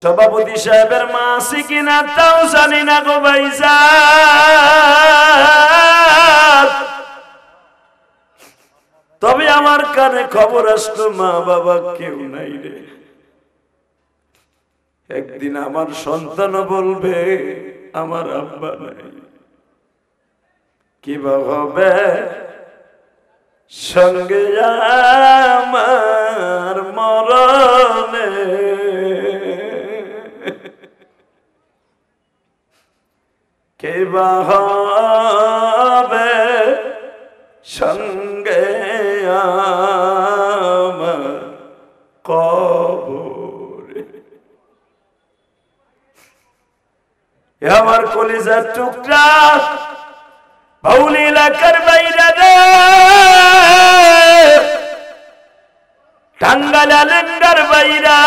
সভাপতি সাহেবের মা আছে কিনা তাও জানি না গো ভাইজান। তবে আমার কানে খবর আসলো মা বাবা কেউ নাই রে। একদিন আমার সন্তান বলবে আমার আব্বা নাই, কিভাবে হবে সঙ্গে আমার মরণে। কিভাবে হবে সঙ্গে আমার কবরে। আমার কলিজার টুকরা বাউল এলাকার বাইরে রে, টাঙ্গাইল আলেঙ্গার বাইরা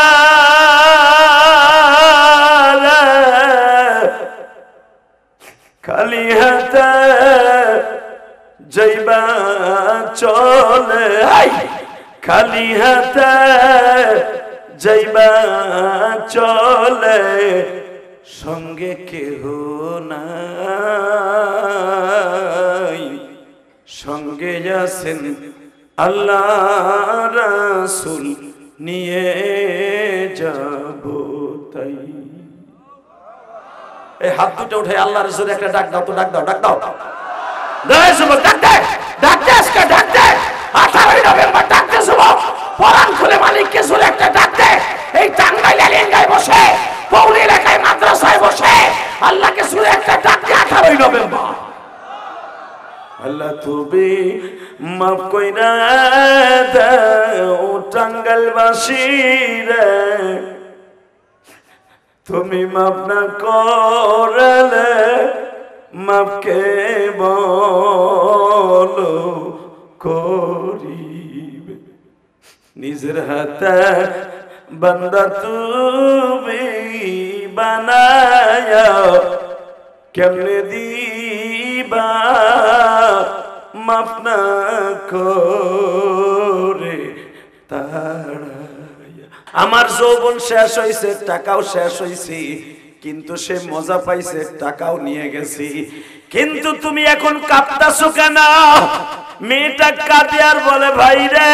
খালি হাতে যাইবা চলে, খালি হাতে যাইবা চলে, সঙ্গে কেহ নাই, সঙ্গে আছেন আল্লাহ রাসূল নিয়ে যাব তাই। এই হাত দুটো উঠে আল্লাহ রাসূল একটা ডাক দাও তো, ডাক দাও, ডাক দাও, ডাক দে, ডাক দে, আজকে ডাক দে। 18 নভেম্বর ডাক দে যুবক, কোরআন খুলে মালিককে সুরে একটা ডাক দে। এই টাঙ্গাইল এলাকায় বসে, বাউল এলাকায় মাদ্রাসায় বসে আল্লাহকে সুরে একটা ডাক দে 18 নভেম্বর। আল্লাহ তুমি মাফ কইরা দাও টাঙ্গাইলবাসীরে, তুমি মাফ না করলে মাফ কে বলো করিবে। নিজের হাতে বান্দা তুমি বানায়া কেমনে দিবা মাফ না করে তাড়াইয়া। আমার যৌবন শেষ হইছে, টাকাও শেষ হইছে, কিন্তু সে মজা পাইছে, টাকাও নিয়ে গেছি। কিন্তু তুমি এখন কাঁপতাছো কেন? মেয়েটা কাঁদে আর বলে ভাই রে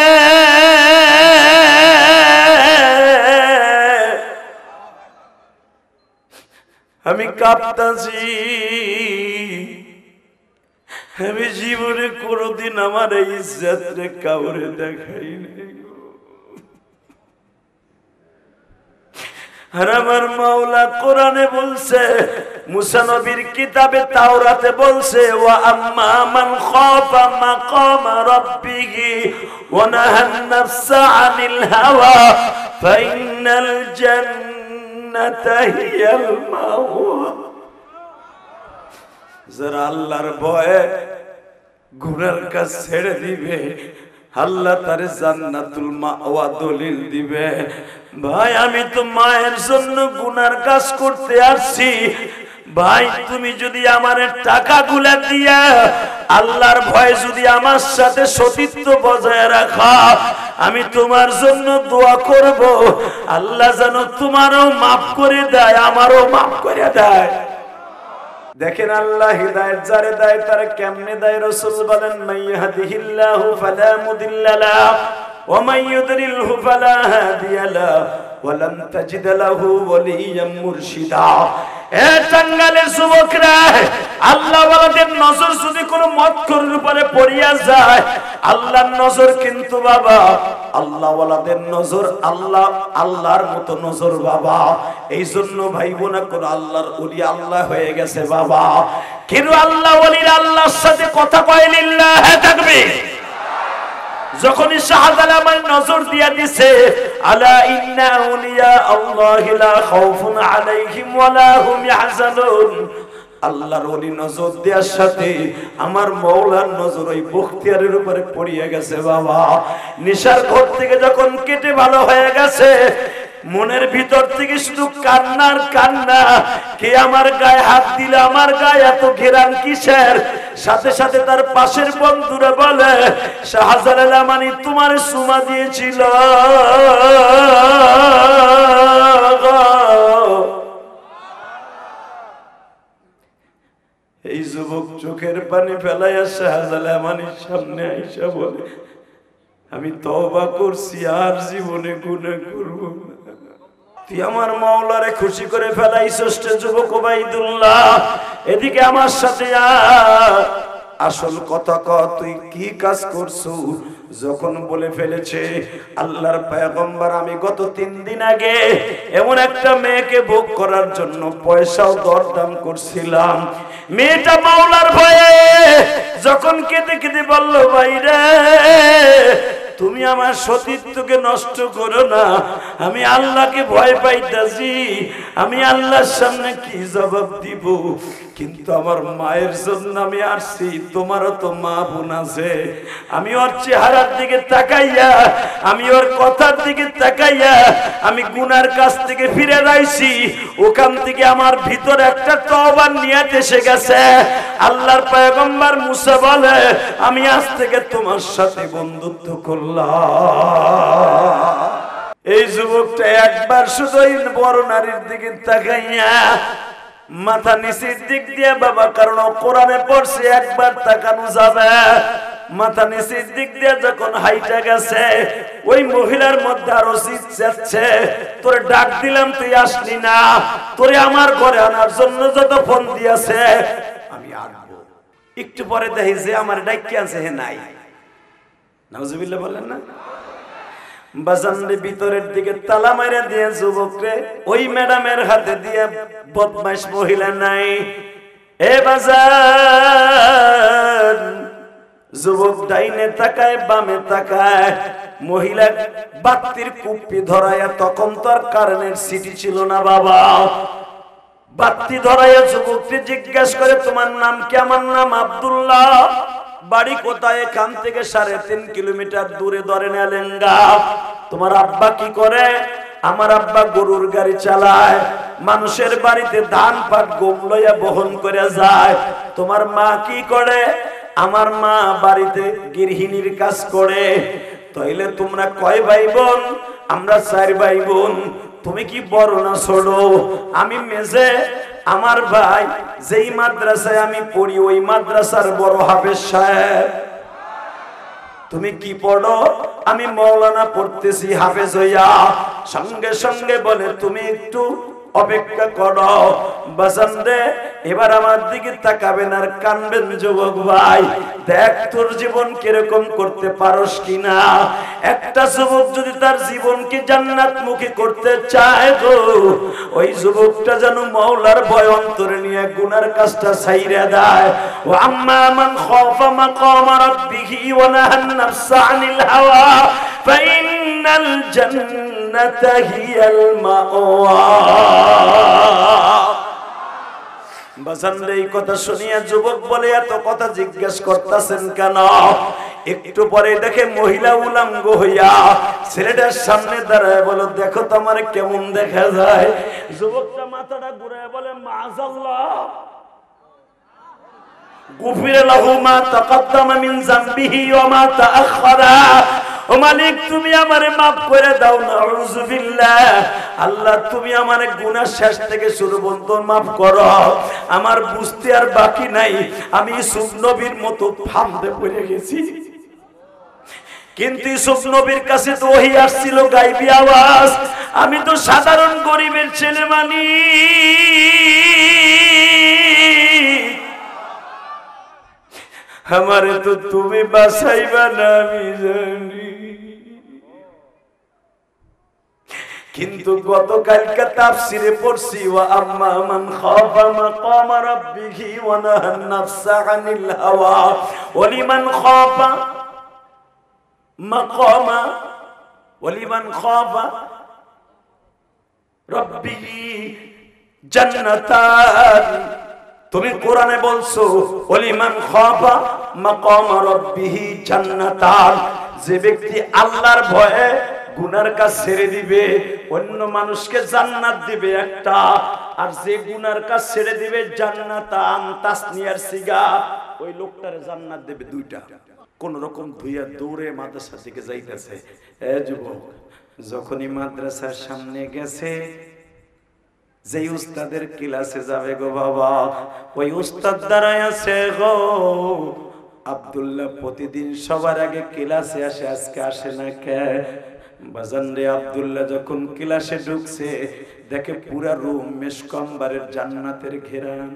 আমি কাঁপতাছি, আমি জীবনে কোনোদিন আমার এই ইজ্জত রে কাউরে দেখাই নাই। আর আমার মাওলা কোরআনে বলছে, মুসা নবীর কিতাবে তাওরাতে বলছে, ওয়া আম্মা মান খাফা মাকাম রাব্বিহি ওয়া নাহান নাফসা আনিল হাওয়া ফাইনাল জান্নাতা হিয়াল মাওয়া। যারা আল্লাহর ভয়ে গুনার কাজ ছেড়ে দিবে, আল্লাহ তারে জান্নাতুল মাওয়া দলিল দিবে। ভাই আমি তো মায়ের জন্য গুনার কাজ করতে আসছি, ভাই তুমি যদি আমার টাকা গুলা দিয়া আল্লাহর ভয়ে যদি আমার সাথে সতীত্ব বজায় রাখা, আমি তোমার জন্য দোয়া করব আল্লাহ যেন তোমারও মাফ করে দেয়, আমারও মাফ করে দেয়। দেখেন আল্লাহ হিদায়াত যারে দেয় তারে কেমনে দেয়? রাসূল বলেন, মাইয়াহদিহিল্লাহু ফালা মুদিল্লা লাহু ওয়া মান ইউদ্লিলহু ফালা হাদিয়া লাহু ওয়া লাম তাজিদ লাহু ওয়ালিয়্যাম মুরশিদা। এ টাঙ্গাইলের যুবকরা, আল্লাহ ওয়ালাদের নজর যদি কোনো মক্করের উপরে পড়িয়া যায়, আল্লাহর নজর কিন্তু বাবা, আল্লাহ ওয়ালাদের নজর আল্লাহ আল্লাহর মতো নজর বাবা। এই জন্য ভাইবো না কোন আল্লাহর ওলি আল্লাহ হয়ে গেছে বাবা, কিন্তু আল্লাহ ওলির আল্লাহর সাথে কথা কয় লিল্লাহ তাকবীর। যখনই শাহজালাল আমার নজর দিয়া দিছে, আলা ইন্না আউলিয়া আল্লাহি লা খাউফুন আলাইহিম ওয়া লা হুম ইয়াহজানুন। আল্লাহর ওলি নজর দেওয়ার সাথে আমার মওলার নজর ওই বখতিয়ারের উপরে পড়িয়া গেছে বাবা। নিশার ঘর থেকে যখন কেটে ভালো হয়ে গেছে, মনের ভিতর থেকে শুধু কান্নার কান্না, কে আমার গায়ে হাত দিলে, আমার গায়ে এত ঘেরান কিসের? সাথে সাথে তার পাশের বন্ধুরা বলে, শাহজালাল আমানি তোমার সুমা দিয়েছিল। যুবক চোখের পানি ফেলাইয়া শাহজালামানির সামনে আইসা বলে, আমি তওবা করছি, আর জীবনে গুনাহ করব না। তুই আমার মাওলারে খুশি করে ফেলাইছস রে যুবক ওবাইদুল্লাহ, এদিকে আমার সাথে আসল কথা ক, তুই কি কাজ করছো? যখন বলে ফেলেছে আল্লাহর পয়গম্বর, আমি গত 3 দিন আগে এমন একটা মেয়েকে ভোগ করার জন্য পয়সাও দরদাম করছিলাম। মেয়েটা মাওলার ভয়ে যখন কেঁদে কেঁদে বলল, ভাইরে তুমি আমার সতীত্বকে নষ্ট করো না, আমি আল্লাহকে ভয় পাইতাছি, আমি আল্লাহর সামনে কি জবাব দিব? কিন্তু আমার মায়ের জন্য আমি আসছি, তোমারও তো মা বোন আছে। আমি ওর চেহারার দিকে তাকাইয়া, আমি ওর কথার দিকে তাকাইয়া আমি গুনার কাছ থেকে ফিরে যাইছি। ওখান থেকে আমার ভিতরে একটা তওবার নিয়ত এসে গেছে। আল্লাহর পয়গম্বর মুসা বলে, আমি আজ থেকে তোমার সাথে বন্ধুত্ব করলাম। এই যুবকটা একবার শুধু বড় নারীর দিকে তাকাইয়া মাথা নিচের দিক দিয়ে, বাবা কারণ কোরআনে পড়ছে একবার তাকানো যাবে, মাথা নিচের দিক দিয়ে যখন হাইটা গেছে, ওই মহিলার মধ্যে আরো জিদ যাচ্ছে, তোরে ডাক দিলাম তুই আসলি না, তোরে আমার ঘরে আনার জন্য যত ফোন দিয়েছে আমি আসবো। একটু পরে দেখি যে আমার ডাকি আছে, হে নাই। নাউজুবিল্লাহ বলেন না? বাজানরে ভিতরের দিকে তালা মাইরা দিয়ে যুবকরে ওই ম্যাডামের হাতে দিয়ে, বদমাইশ মহিলা নাই। এ বাজান, যুবক ডাইনে তাকায় বামে তাকায়, মহিলা বাতির কুপি ধরায়া, তখন তো আর কারেন্টের সিটি ছিল না বাবা, বাতি ধরায়া যুবককে জিজ্ঞাসা করে, তোমার নাম কি? আমার নাম আব্দুল্লাহ। বাড়ি কোথায়? এখান থেকে 3.5 কিলোমিটার দূরে ধরেন এলেঙ্গা। তোমার আব্বা কি করে? আমার আব্বা গরুর গাড়ি চালায়, মানুষের বাড়িতে ধান পাট গম লইয়া বহন করে যায়। তোমার মা কি করে? আমার মা বাড়িতে গৃহিণীর কাজ করে। তাইলে তোমরা কয় ভাই বোন? আমরা 4 ভাই বোন। তুমি কি বড় না ছোট? আমি মেজে। আমার ভাই যেই মাদ্রাসায় আমি পড়ি ওই মাদ্রাসার বড় হাফেজ সাহেব। তুমি কি পড়ো? আমি মাওলানা পড়তেছি হাফেজ হইয়া। সঙ্গে সঙ্গে বলে, তুমি একটু অপেক্ষা করো বাজান রে, এবার আমার দিকে তাকাবেন আর কানবেন যুবক ভাই, দেখ তোর জীবন কিরকম করতে পারস কিনা। একটা যুবক যদি তার জীবনকে জান্নাতমুখী করতে চায় গো, ওই যুবকটা যেন মাওলার ভয় অন্তরে নিয়ে গুনার কাজটা ছাইরা দেয়। ও আম্মা মান খাফা মাকাম রাব্বিহি ওয়া নাহান নাফসা আনিল হাওয়া ফাইনাল জান্নাতা হিয়াল মাওয়া। বাজান এই কথা শুনিয়া যুবক বলে, এত কথা জিজ্ঞেস করতেছেন কেন? একটু পরে দেখে মহিলা উলঙ্গ হইয়া ছেলেটার সামনে দাঁড়ায়, বলো দেখো তো আমার কেমন দেখা যায়। যুবকটা মাথাটা ঘুরায় বলে, মাআযাল্লাহ, গুফিরা লাহু মা তাকাদ্দামা মিন যামবিহি ওয়া মা তাআখারা। ও মালিক, তুমি আমারে মাফ করে দাও। নাউযুবিল্লাহ। আল্লাহ, তুমি আমারে গুনাহ শেষ থেকে শুরু পর্যন্ত মাফ করো। আমার বুঝতে আর বাকি নাই, আমি ইউসুফ নবীর মতো ফাঁদে পড়ে গেছি। কিন্তু ইউসুফ নবীর কাছে তো ওহী আসছিল গায়বী আওয়াজ, আমি তো সাধারণ গরিবের ছেলে মানি। আমারে তো তুমি বাঁচাইবা না আমি জানি। কিন্তু গতকালকে তাফসিরে পড়ছি, ওয়া আম্মা মান খাফা মাকাম রাব্বিহি ওয়া নাহান নাফসা আনিল হাওয়া ওয়া লিমান খাফা মাকামা ওয়া লিমান খাফা রাব্বিহি জান্নাতান। তুমি কোরআনে বলছো ওলিমান খাফা মাকাম রাব্বিহি জান্নাতান, যে ব্যক্তি আল্লাহর ভয়ে গুনার কাজ ছেড়ে দিবে অন্য মানুষকে জান্নাত দিবে একটা, আর যে গুনার কাজ ছেড়ে দিবে জান্নাতান তাসনিয়ার সিগা, ওই লোকটারে জান্নাত দেবে 2টা। কোন রকম ধুইয়া দৌড়ে মাদ্রাসা থেকে যাইতেছে। এ যুবক, যখনই মাদ্রাসার সামনে গেছে যে উস্তাদের ক্লাসে যাবে গো বাবা, ওই উস্তাদ দাঁড়ায় আছে গো। আব্দুল্লাহ প্রতিদিন সবার আগে ক্লাসে আসে, আজকে আসে না কে? বাজান রে, আব্দুল্লাহ যখন ক্লাসে ঢুকছে দেখে পুরা রুম মেশকম্বরের জান্নাতের ঘেরান।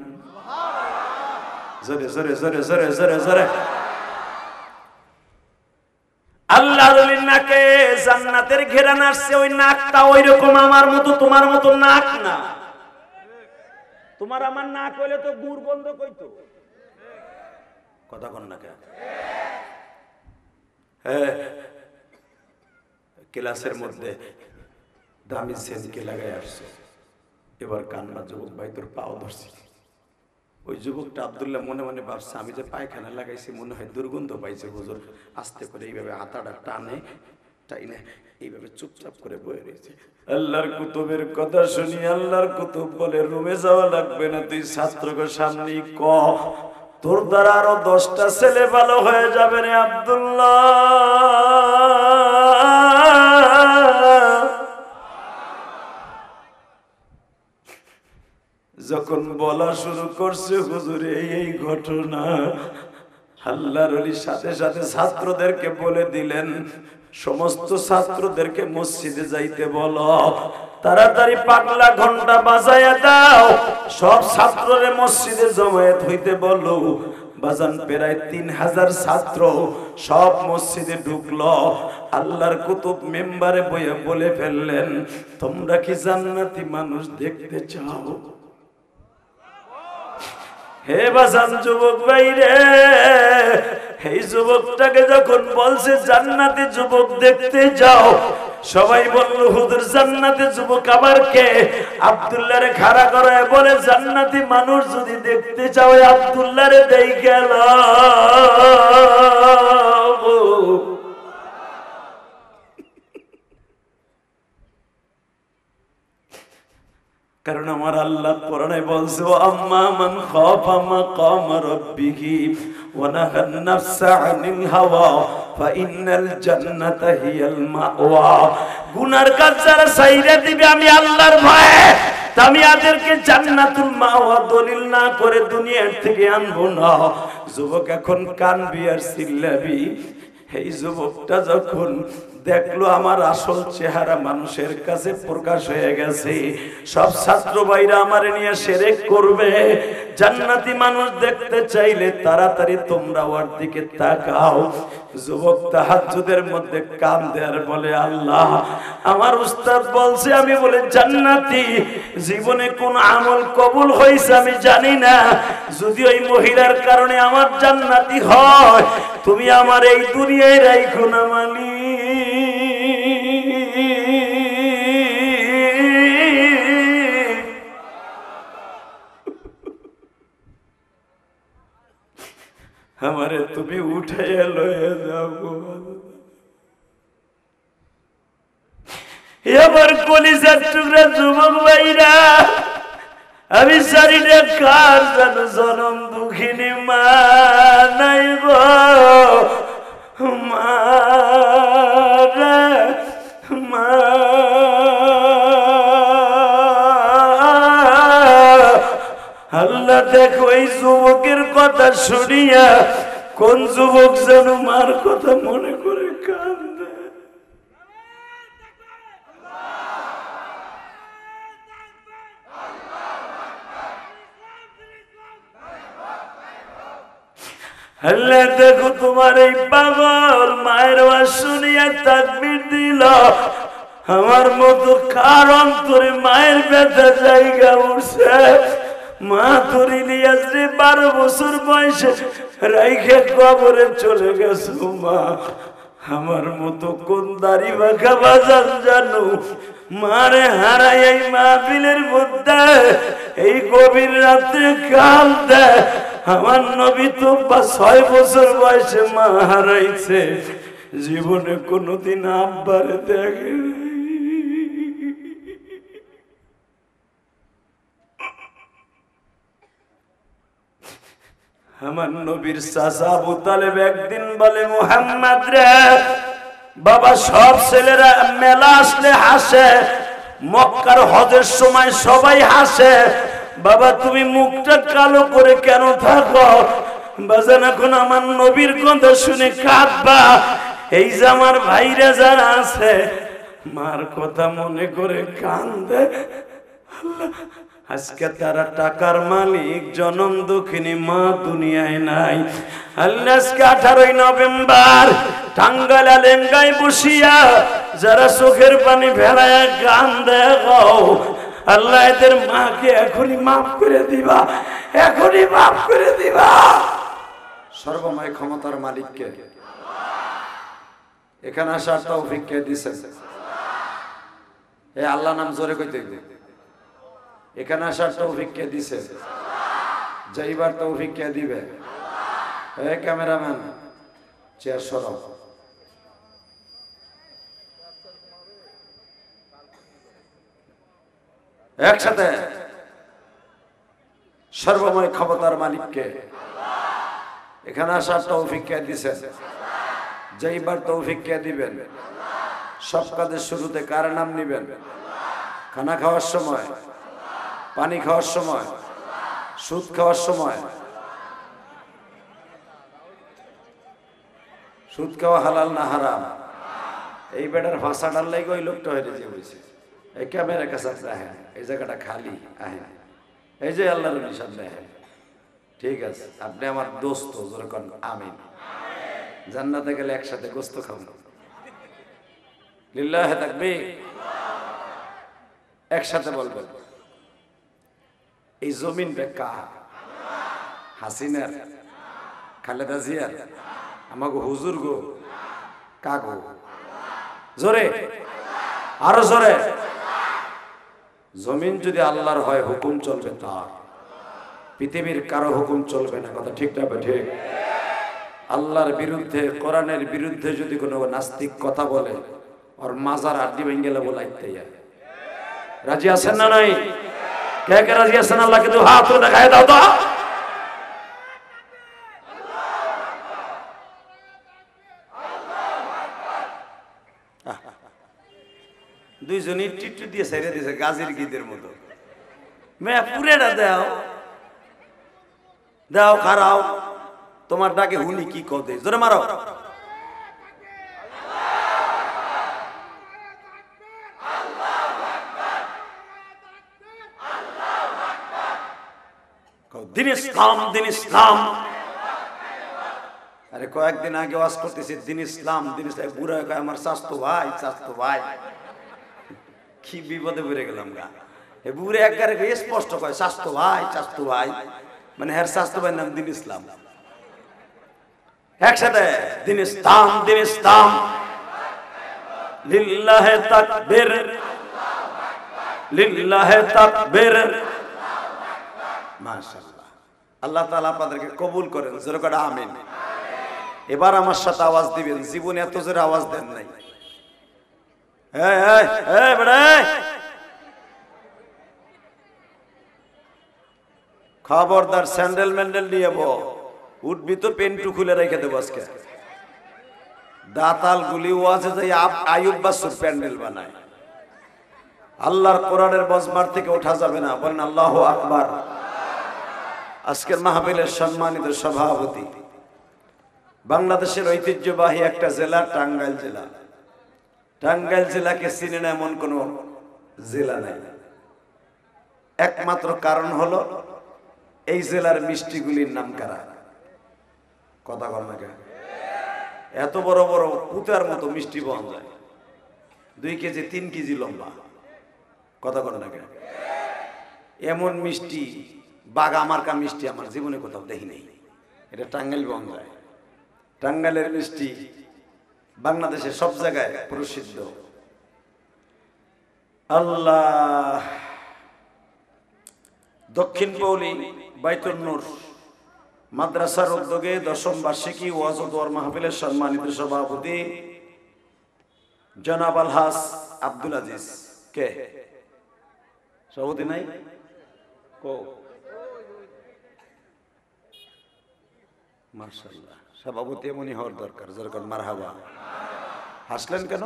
জোরে জোরে জোরে জোরে জোরে জোরে। আল্লাহর ওলির নাকে জান্নাতের ঘেরান আসছে। ওই নাকটা ওই রকম আমার মতো, তোমার মতো নাক না। তোমার আমার নাক হইলে তো গুড় বন্ধ কইতো। কথা কন না কে? হ্যাঁ, ক্লাসের মধ্যে দামি সেনকে লাগাই আসছে। এবার কান্না, যুবক ভাই তোর পাও ধরছি। ওই যুবকটা আব্দুল্লাহ মনে মনে ভাবছে, আমি যে পায়খানা লাগাইছি মনে হয় দুর্গন্ধ পাইছে হুজুর। আস্তে করে এইভাবে হাতাটা টানে টাইনে এইভাবে চুপচাপ করে বয়ে রয়েছে। আল্লাহর কুতুবের কথা শুনি আল্লাহর কুতুব বলে, রুমে যাওয়া লাগবে না, তুই ছাত্রকে সামনে ক, তোর দ্বারা আরো 10টা ছেলে ভালো হয়ে যাবে রে আব্দুল্লাহ। যখন বলা শুরু করছে হুজুরে এই ঘটনা, আল্লাহর ওলির সাথে সাথে ছাত্রদেরকে বলে দিলেন, সমস্ত ছাত্রদেরকে মসজিদে যাইতে বলো, তাড়াতাড়ি পাগলা ঘন্টা বাজায়া দাও, সব ছাত্ররে মসজিদে জমায়েত হইতে বলো। বাজান প্রায় 3000 ছাত্র সব মসজিদে ঢুকলো। আল্লাহর কুতুব মেম্বারে বইয়া বলে ফেললেন, তোমরা কি জান্নাতি মানুষ দেখতে চাও? হে বাজান যুবক ভাই রে, এই যুবকটাকে যখন বলছে জান্নাতে যুবক দেখতে যাও, সবাই বলল হুজুর জান্নাতে যুবক আবার কে? আব্দুল্লাহ রে খাড়া করায় বলে, জান্নাতি মানুষ যদি দেখতে চাও আব্দুল্লাহ রে দেই গেল। কারণ আমার আল্লাহ কোরআনে বলছে, আম্মা মান খাফা মাকাম রাব্বিহি ওয়া নাহান নাফসা আনিল হাওয়া ফাইনাল জান্নাতা হিয়াল মাওয়া। গুনার কাজ যারা ছাইরা দিবে আমি আল্লাহর ভয়ে, আমি তাদেরকে জান্নাতুল মাওয়া দলিল না করে দুনিয়ার থেকে আনবো না। যুবক এখন কানবি আর চিল্লাবি। এই যুবকটা যখন দেখলো আমার আসল চেহারা মানুষের কাছে প্রকাশ হয়ে গেছে, সব ছাত্র ভাইরা আমারে নিয়ে শিরক করবে। জান্নাতি মানুষ দেখতে চাইলে তাড়াতাড়ি তোমরা ওর দিকে তাকাও। যুবক তাহাজ্জুদের মধ্যে কাঁদে আর বলে, আল্লাহ আমার উস্তাদ বলছে আমি বলে জান্নাতি, জীবনে কোন আমল কবুল হয়েছে আমি জানি না, যদি ওই মহিলার কারণে আমার জান্নাতি হয় তুমি আমার এই দুনিয়ায় রাখো না মালিক। আমারে তুমি উঠাইয়া লয়ে যাও। এবার কলিজার টুকরা যুবক ভাইরা, আমি জানি না কার যেন জনম দুঃখিনী মা নাই গো, মা মা। আল্লাহ দেখো এই যুবকের কথা শুনিয়া কোন যুবক যেন মার কথা মনে করে কান্দে। আল্লাহ দেখো তোমার এই পাগল মায়ের আওয়াজ শুনিয়া তাকবীর দিল, আমার মতো কার অন্তরে মায়ের ব্যথা জায়গা উঠছে। মা তোর ইলিয়াস রে 12 বছর বয়সে রাইখে কবরে চলে গেছো মা। আমার মতো কোন দাড়ি বাঁকা বাজান জানো, মারে হারাই এই মাহফিলের মধ্যে এই গভীর রাত্রে কাঁদে। আমার নবী তো 6 বছর বয়সে মা হারাইছে, জীবনে কোনোদিন আব্বারে দেখে। আমার নবীর চাচা আবু তালেব একদিন বলে, মুহাম্মদ রে বাবা সব ছেলেরা মেলা আসলে হাসে, মক্কার হজের সময় সবাই হাসে, বাবা তুমি মুখটা কালো করে কেন থাকো? বাজান এখন আমার নবীর কথা শুনে কাঁদবা। এই যে আমার ভাইরা যারা আছে মার কথা মনে করে কান্দে। আজকে তারা টাকার মালিক, জনম দুঃখিনী মা দুনিয়ায় নাই। আল্লাহ আজকে 18 নভেম্বর টাঙ্গাইল লেঙ্গায় বসিয়া যারা চোখের পানি ভেড়ায় কান্দে গো, আল্লাহ এদের মাকে এখনই মাফ করে দিবা, এখনই মাফ করে দিবা। সর্বময় ক্ষমতার মালিককে এখানে আসার তৌফিক কে দিয়েছেন? এই আল্লাহ নাম জোরে কইতে হবে। এখানে আসার তৌফিক কে দিয়েছে? যাইবার তৌফিক কে দিবে? এই ক্যামেরাম্যান চেয়ার সরাও। একসাথে সর্বময় ক্ষমতার মালিককে এখানে আসার তৌফিক কে দিয়েছে? যাইবার তৌফিক কে দিবেন? সব কাজের শুরুতে কার নাম নিবেন? খানা খাওয়ার সময়, পানি খাওয়ার সময়, সুদ খাওয়ার সময়। সুদ খাওয়া হালাল না হারাম? এই বেটার ভাষা ডাল লাগে ওই লোকটা হয়ে যে বলছে এই ক্যামেরার কাছে আহেন, এই জায়গাটা খালি আহেন, এই যে আল্লাহর সামনে আহেন। ঠিক আছে, আপনি আমার দোস্ত, যেরকম আমিন। জান্নাতে গেলে একসাথে গোস্ত খাবো, লিল্লাহে তাকবীর। একসাথে বলবেন এই জমিনটা কার? হাসিনার, খালেদা জিয়ার, আমাকে হুজুর গো, কাগো? জোরে, আরো জোরে। জমিন যদি আল্লাহর হয় হুকুম চলবে তার, পৃথিবীর কারো হুকুম চলবে না। কথা ঠিক না? ঠিক। আল্লাহর বিরুদ্ধে, কোরআনের বিরুদ্ধে যদি কোনো নাস্তিক কথা বলে ওর মাজার আড্ডি ভেঙে গেলে বলাইতে রাজি আছেন না নাই? কে কে রাজি আছেন? আল্লাহ কিন্তু হাত তুলে দেখায় দাও তো। দুইজনই টিটু দিয়ে ছেড়ে দিয়েছে গাজীর গীতের মতো। মেয়ে পুরেটা দাও, দাও খারাও, তোমার ডাকে হুনি কি কদে, জোরে মারো। দিন ইসলাম, দিন ইসলাম। আরে কয়েকদিন আগে ওয়াজ করতেছি দিন ইসলাম, দিন ইসলাম। বুড়া কয় আমার স্বাস্থ্য ভাই, স্বাস্থ্য ভাই। কি বিপদে পড়ে গেলাম গা। এ বুড়ে একবারে স্পষ্ট কয় স্বাস্থ্য ভাই, স্বাস্থ্য ভাই, মানে হ্যার স্বাস্থ্য ভাইয়ের নাম দিন ইসলাম। একসাথে দিন ইসলাম, দিন ইসলাম। লিল্লাহে তাকবীর, লিল্লাহে তাকবীর। মাশাআল্লাহ, আল্লাহ তাআলা আপনাদেরকে কবুল করেন। জোরে করে আমিন। এবার আমার সাথে আওয়াজ দিবেন, জীবনে এত জোরে আওয়াজ দেন নাই। খবরদার স্যান্ডেল ম্যান্ডেল নিয়ে উঠবি তো পেন্টু খুলে রেখে দেবো আজকে। দাতাল গুলি ওয়াজে যাই আয়ুব বাসুর প্যান্ডেল বানায়। আল্লাহর কোরআনের বজমার থেকে ওঠা যাবে না। বলেন আল্লাহু আকবার। আজকের মাহফিলের সম্মানিত সভাপতি, বাংলাদেশের ঐতিহ্যবাহী একটা জেলা টাঙ্গাইল জেলা। টাঙ্গাইল জেলাকে চিনে না এমন কোন জেলা নাই। একমাত্র কারণ হলো এই জেলার মিষ্টিগুলির নাম কারা? কথা বল না কেন? এত বড় বড় পুতার মতো মিষ্টি পাওয়া যায়, 2 কেজি 3 কেজি লম্বা। কথা বল না কেন? এমন মিষ্টি, বাগা মার্কা মিষ্টি আমার জীবনে কোথাও দেখি নাই। এটা টাঙ্গাইল পাওয়া যায়। টাঙ্গাইলের মিষ্টি বাংলাদেশের সব জায়গায় প্রসিদ্ধ। আল্লাহ। দক্ষিণ পৌলি বাইতুল নূর মাদ্রাসার উদ্যোগে 10ম বার্ষিকী ওয়াজ ও দোয়ার মাহফিলের সম্মানিত সভাপতি জনাব আলহাজ আব্দুল আজিজ। কে সভাপতি নাই? মাশাআল্লাহ, সভাপতি এমনই হওয়ার দরকার। যেরকম মারহাবা। হাসলেন কেন?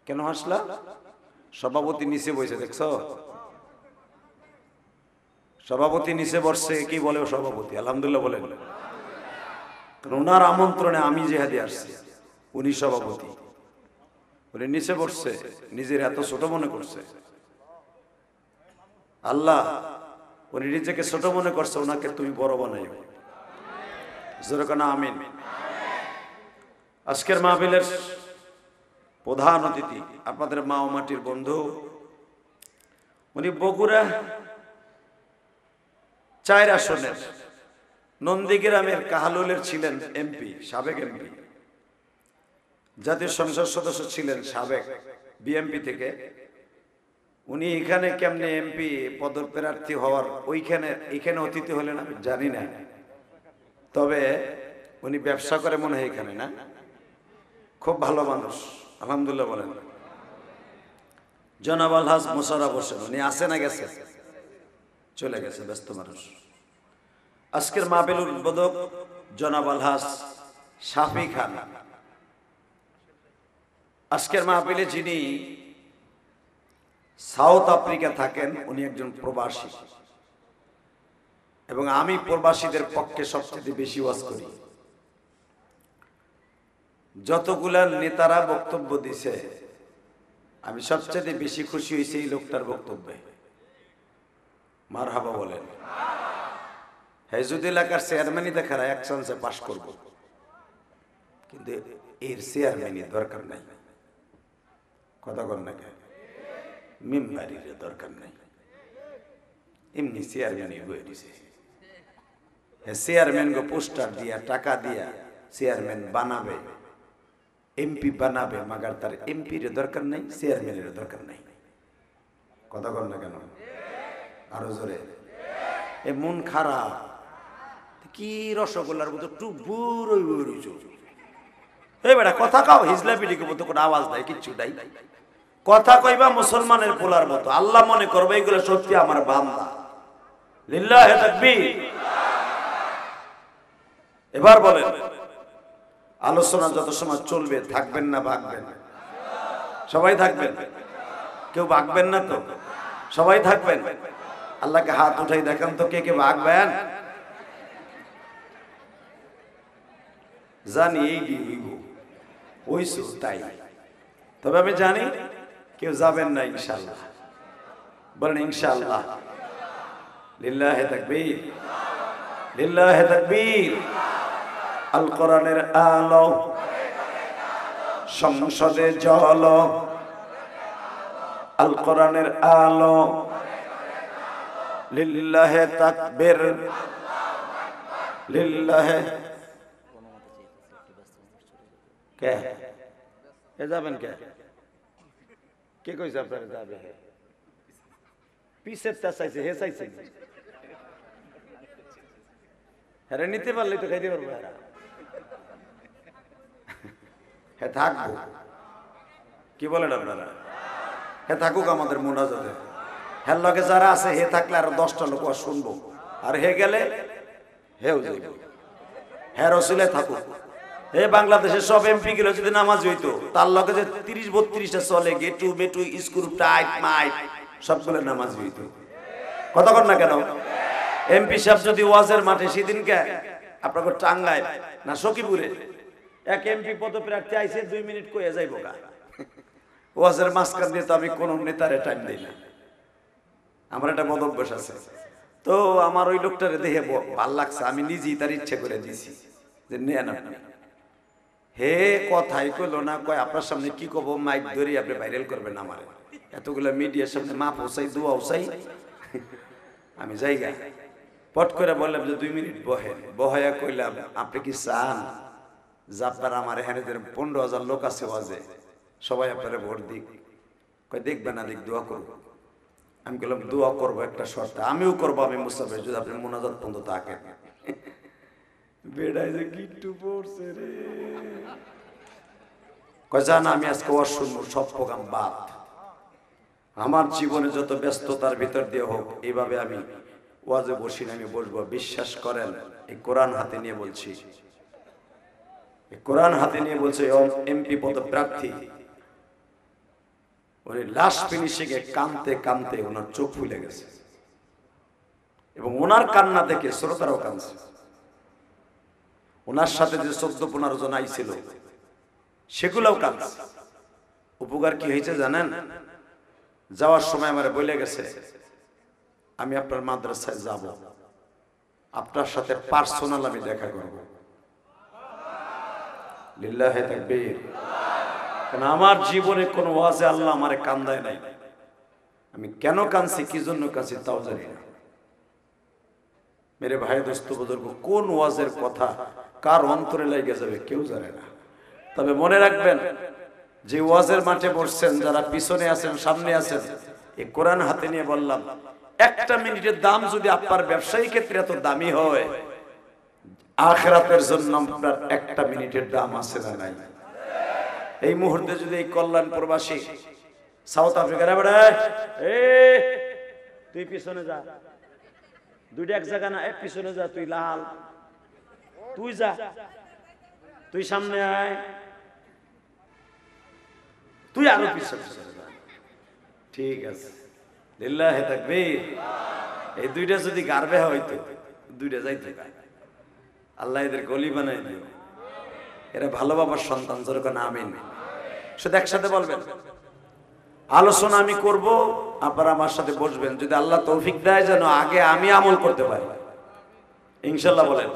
কেন হাসলা? সভাপতি নিচে বসে, দেখছো? সভাপতি নিচে বসছে, কি বলে সভাপতি? আলহামদুলিল্লাহ বলেন। ওনার আমন্ত্রণে আমি জেহাদি আসছি, উনি সভাপতি, উনি নিচে বসছে, নিজের এত ছোট মনে করছে। আল্লাহ, উনি নিজেকে ছোট মনে করছে, ওনাকে তুমি বড় বানাইও। যেরকম আমিন। আজকের মাহফিলের প্রধান অতিথি আপনাদের মা ও মাটির বন্ধু, উনি বগুড়া 4 আসনের নন্দীগ্রামের কাহালুলের ছিলেন এমপি, সাবেক এমপি, জাতীয় সংসদ সদস্য ছিলেন সাবেক বিএমপি থেকে। উনি এখানে কেমনে এমপি পদপ্রার্থী হওয়ার এখানে অতিথি হলেন আমি জানি না, তবে উনি ব্যবসা করে মনে হয় এখানে, না? খুব ভালো মানুষ, আলহামদুলিল্লাহ বলেন। জনাব আলহাজ মোশাররফ হোসেন, উনি আসে না গেছে? চলে গেছে, ব্যস্ত মানুষ। আজকের মাহফিল উদ্বোধক জনাব আলহাজ শাফি খান। আজকের মাহফিলে যিনি সাউথ আফ্রিকা থাকেন, উনি একজন প্রবাসী, এবং আমি প্রবাসীদের পক্ষে সবচেয়ে বেশি ওয়াজ করি। যতগুলা নেতারা বক্তব্য দিছে, আমি সবচেয়ে বেশি খুশি হয়েছি এই লোকটার বক্তব্যে। মারহাবা বলেন। হেজুদ এলাকার চেয়ারম্যানই দেখার এক চান্সে পাশ করব, কিন্তু এর চেয়ারম্যানই দরকার নাই। কথা বল না, মেম্বারির দরকার নাই, এমনি চেয়ারম্যানই হয়ে দিছে। চেয়ারম্যান গো পোস্টার দিয়া, টাকা দিয়া চেয়ারম্যান বানাবে, এমপি বানাবে, মাগার তার এমপির দরকার নাই, চেয়ারম্যানের দরকার নাই। কথা বল না কেন? আরো জোরে। এ মন খারাপ, কি রসগোল্লার মতো টুকবুর এই বেটা কথা কাও, হিজলা পিডিকে মতো কোনো আওয়াজ নাই, কিচ্ছু নাই। কথা কইবা মুসলমানের পোলার মতো, আল্লাহ মনে করবে এগুলো সত্যি আমার বান্দা। লিল্লাহি তাকবীর। এবার বলেন, আলোচনা যত সময় চলবে থাকবেন না ভাগবেন? সবাই থাকবেন, কেউ ভাগবেন না তো? সবাই থাকবেন। আল্লাহকে হাত উঠাই দেখান তো, কে কে ভাগবেন? জানি এই ওই তাই, তবে আমি জানি কেউ যাবেন না ইনশাআল্লাহ। বলেন ইনশাআল্লাহ। লিল্লাহি তাকবীর, লিল্লাহি তাকবীর। আল কোরআনের আলো সংসদে জল, আল কোরআনের আলো, লিল্লাহি তাকবীর, লিল্লাহি। কে যাবেন? কে কইছে আপনারা যাবে? পিছের তা চাইছে, হে চাইছে, হ্যাঁ নিতে পারলে তো খাইতে পারবো। হ্যাঁ থাকবো, কি বলেন আপনারা? হ্যাঁ থাকুক আমাদের মোনাজাতে। হ্যাঁ লগে যারা আছে হে থাকলে আরো 10টা লোক শুনবো, আর হে গেলে হেও যাইব। হ্যাঁ রসিলে থাকুক। হে বাংলাদেশের সব এমপি গুলো যদি নামাজ হইতো, তার লগে যে 30-32টা চলে, গেটু মেটু স্ক্রু টাইট মাইট সবগুলো নামাজ হইতো। কথা কর না কেন? এমপি সাহেব যদি ওয়াজের মাঠে সেদিনকে আপনাকে টাঙ্গায় না সখীপুরে এক এমপি পদপ্রার্থী আইসে 2 মিনিট কয়ে যাইব গা, ওয়াজের মাঝখান দিয়ে তো আমি কোন নেতারে টাইম দিই না, আমার একটা মত অভ্যাস আছে। তো আমার ওই লোকটারে দেখে ভাল লাগছে, আমি নিজেই তার ইচ্ছে করে দিছি যে নেন আপনি। হে কথাই কইল না, কয় আপনার সামনে কি কব, মাইক ধরে আপনি ভাইরাল করবেন আমার, এতগুলা মিডিয়ার সামনে মাপ হোসাই দোয়া হোসাই। আমি যাইগা পট করে বললাম যে 2 মিনিট বহেন। বহায়া কইলাম আপনি কি চান যে আপনার আমার এখানে 15,000 লোক আছে ওয়াজে, সবাই আপনারা ভোট দিক? কয় দেখবেন না, দেখ দোয়া করবো। আমি বললাম দোয়া করবো একটা শর্তে, আমিও করবো, আমি মুসাফির, যদি আপনি মোনাজাত পর্যন্ত থাকেন। বেড়াই যে গিট্টু পড়ছে রে, কয় জানা আমি আজকে ওয়াজ শুনবো, সব প্রোগ্রাম বাদ, আমার জীবনে যত ব্যস্ততার ভিতর দিয়ে হোক এইভাবে আমি ওয়াজে বসি না, আমি বসবো। বিশ্বাস করেন, এই কোরআন হাতে নিয়ে বলছি, কোরআন হাতে নিয়ে বলছে এমপি পদপ্রার্থী উনি লাস্ট ফিনিশিংয়ে কাঁদতে কাঁদতে ওনার চোখ ফুলে গেছে এবং ওনার কান্না দেখে শ্রোতারাও কাঁদছে। ওনার সাথে যে 14-15 জন আইছিল সেগুলোও কাঁদছে। উপকার কি হয়েছে জানেন? যাওয়ার সময় আমার বলে গেছে, আমি আপনার মাদ্রাসায় যাব, আপনার সাথে পার্সোনাল আমি দেখা করব। লিল্লাহি তাকবীর। কারণ আমার জীবনে কোন ওয়াজে আল্লাহ আমারে কান্দায় নাই। আমি কেন কাঁদছি, কি জন্য কাঁদছি তাও জানি না। মেরে ভাই দোস্ত বুজুর্গ, কোন ওয়াজের কথা কার অন্তরে লেগে যাবে কেউ জানে না। তবে মনে রাখবেন, যে ওয়াজের মাঠে বসছেন, যারা পিছনে আছেন সামনে আছেন, এই কোরআন হাতে নিয়ে বললাম, একটা মিনিটের দাম যদি আপনার ব্যবসায়ী ক্ষেত্রে এত দামি হয়, আখিরাতের জন্য আপনার একটা মিনিটের দাম আছে না নাই? এই মুহূর্তে যদি এই কল্যাণ প্রবাসী সাউথ আফ্রিকার তুই পিছনে যা, দুইটা এক জায়গা না, পিছনে যা, তুই লাল, তুই যা, তুই সামনে আয়, তুই আরো পিছনে যা, ঠিক আছে। লিল্লাহি তাকবীর। এই দুইটা যদি গার্বে হইতো, দুইটা যাইতো, আল্লাহ এদের গলি বানাই দিও। এরা ভালো বাবার সন্তান, যেরকম আমিন। শুধু একসাথে বলবেন, আলোচনা আমি করব, আপনারা আমার সাথে বসবেন। যদি আল্লাহ তৌফিক দেয় যেন আগে আমি আমল করতে পারি, ইনশাল্লাহ বলেন।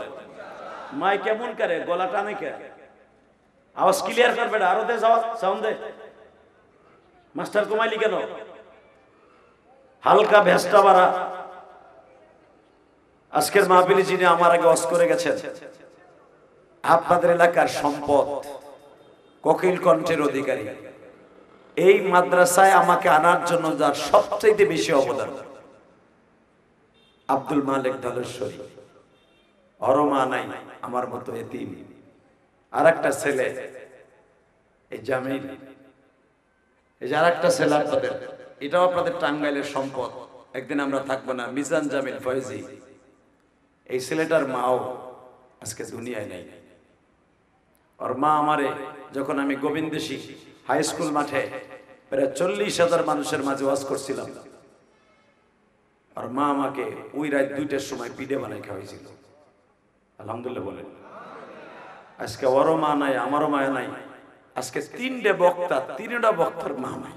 মাই কেমন করে, গলা টানে কে? আওয়াজ ক্লিয়ার করবে, আরো দে সাউন্ড দে। মাস্টার কমাইলি কেন? হালকা ভেস্টা বাড়া। আজকের মাহফিলে যিনি আমার আগে ওয়াজ করে গেছেন, আপনাদের এলাকার সম্পদ, কোকিল কণ্ঠের অধিকারী, এই মাদ্রাসায় আমাকে আনার জন্য যার সবচেয়ে বেশি অবদান, আব্দুল মালিক ধলেশ্বরী। অরমা নাই, আমার মতো এতিম। আর একটা ছেলে এই জামিল, এই যে আর একটা ছেলে আপনাদের, এটাও আপনাদের টাঙ্গাইলের সম্পদ। একদিন আমরা থাকবো না, মিজান জামিল ফয়েজি। এই ছেলেটার মাও আজকে দুনিয়ায় নাই। ওর মা আমারে যখন আমি গোবিন্দেশী হাই স্কুল মাঠে প্রায় 40,000 মানুষের মাঝে ওয়াজ করছিলাম, আর মা আমাকে ওই রাত 2টার সময় পিঠে বানাই খাওয়াইছিল। আলহামদুলিল্লাহ বলেন। আজকে ওরও মা নাই, আমারও মা নাই। আজকে 3টে বক্তা, 3টা বক্তার মা নাই।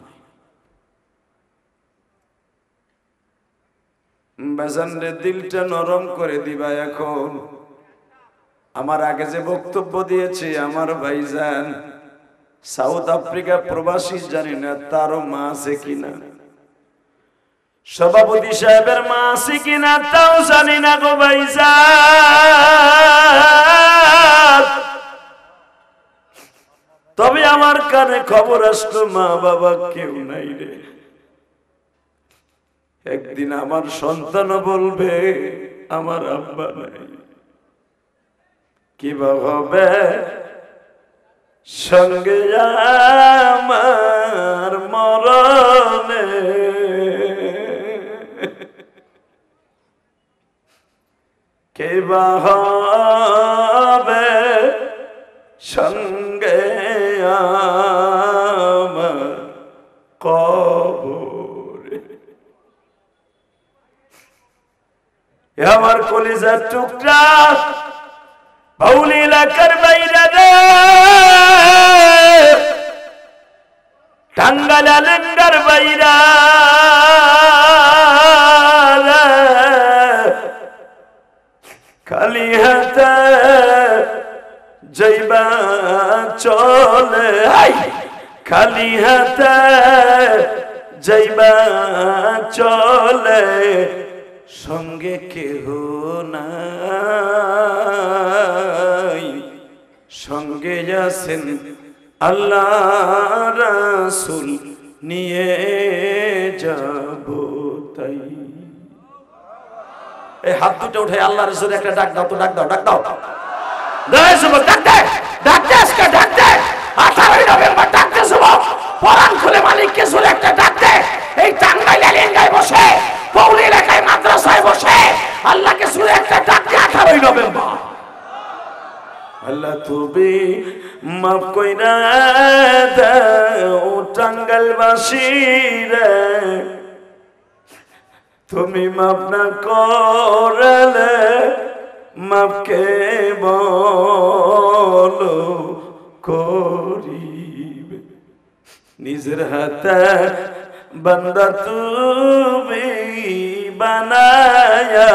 বেজানরে দিলটা নরম করে দিবা এখন। আমার আগে যে বক্তব্য দিয়েছে আমার ভাইজান সাউথ আফ্রিকা প্রবাসী, জানি না তারও মা আছে কিনা, সভাপতি সাহেবের মা আছে কিনা তাও জানি না গো ভাইজান। তবে আমার কানে খবর আসলো মা বাবা কেউ নাই রে। একদিন আমার সন্তান বলবে আমার আব্বা নাই, কিবা হবে সঙ্গে আমার মরণে। কিবা হবে সঙ্গে আমার কবরে। আমার কলিজার টুকরা বাউলি এলাকার বাইরে রে, টাঙ্গাইল আলেন্দার বাইরা খালি হাতে যাইবা চলে, খালি হাতে যাইবা চলে, সঙ্গে কেহ নাই, সঙ্গে আছেন আল্লাহ রাসূল নিয়ে যাব তাই। এই হাত দুটো উঠে আল্লাহ রাসূল একটা ডাক দাও তো, ডাক দাও, ডাক দাও, ডাক দে, ডাক দে, আজকে ডাক দে। 18 নভেম্বর ডাক দে যুবক, পরাণ খুলে মালিককে সুরে একটা ডাক দে। এই টাঙ্গাইল এলাকায় বসে, পৌলি এলাকায় মাদ্রাসায় বসে আল্লাহকে সুরে একটা ডাক দে। 18 নভেম্বর আল্লাহ তুমি মাফ কইরা দাও টাঙ্গাইলবাসী রে, তুমি মাফ না করলে মাফ কে বলো করিবে। নিজের হাতে বান্দা তুমি বানায়া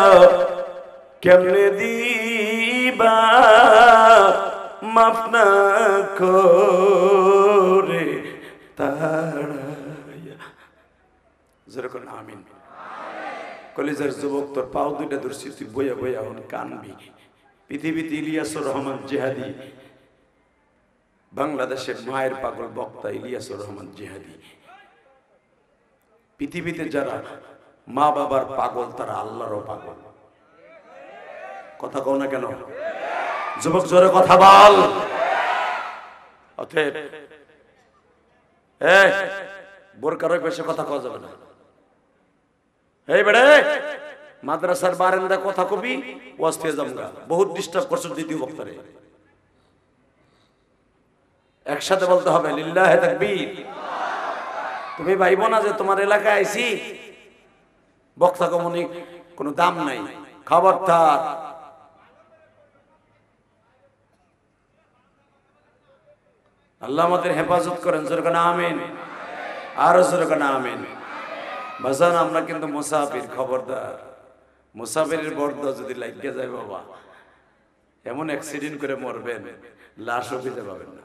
কেমনে দিবা মাফ না করে তাড়ায়া। যেরকম আমিন। কলেজের যুবক তোর পাও দুইটা ধরছি, তুই বইয়া বইয়া হন কানবি। পৃথিবীতে ইলিয়াসুর রহমান জিহাদি, বাংলাদেশের মায়ের পাগল বক্তা ইলিয়াসুর রহমান জিহাদি। পৃথিবীতে যারা মা বাবার পাগল তারা আল্লাহরও পাগল। কথা কও না কেন? যুবক জোরে কথা বল। অতএব বোরকার বেশি কথা কওয়া যাবে না। এই বেড়ে মাদ্রাসার বারান্দা কথা কবি ওয়াস্তে জামগা, বহুত ডিস্টার্ব করছো দ্বিতীয় বক্তারে। একসাথে বলতে হবে লিল্লাহে তাকবীর। তুমি ভাইবো না যে তোমার এলাকায় আইছি বক্তা কমনি কোনো দাম নাই, খবরদার। আল্লাহ আমাদের হেফাজত করেন, জোরে কোন আমিন। আরো জোরে কোন আমিন। বাজান আমরা কিন্তু মুসাফির, খবরদার। মুসাফিরের বর্দা যদি লাগিয়ে যায় বাবা, এমন অ্যাক্সিডেন্ট করে মরবেন লাশও খুঁজে পাবেন না।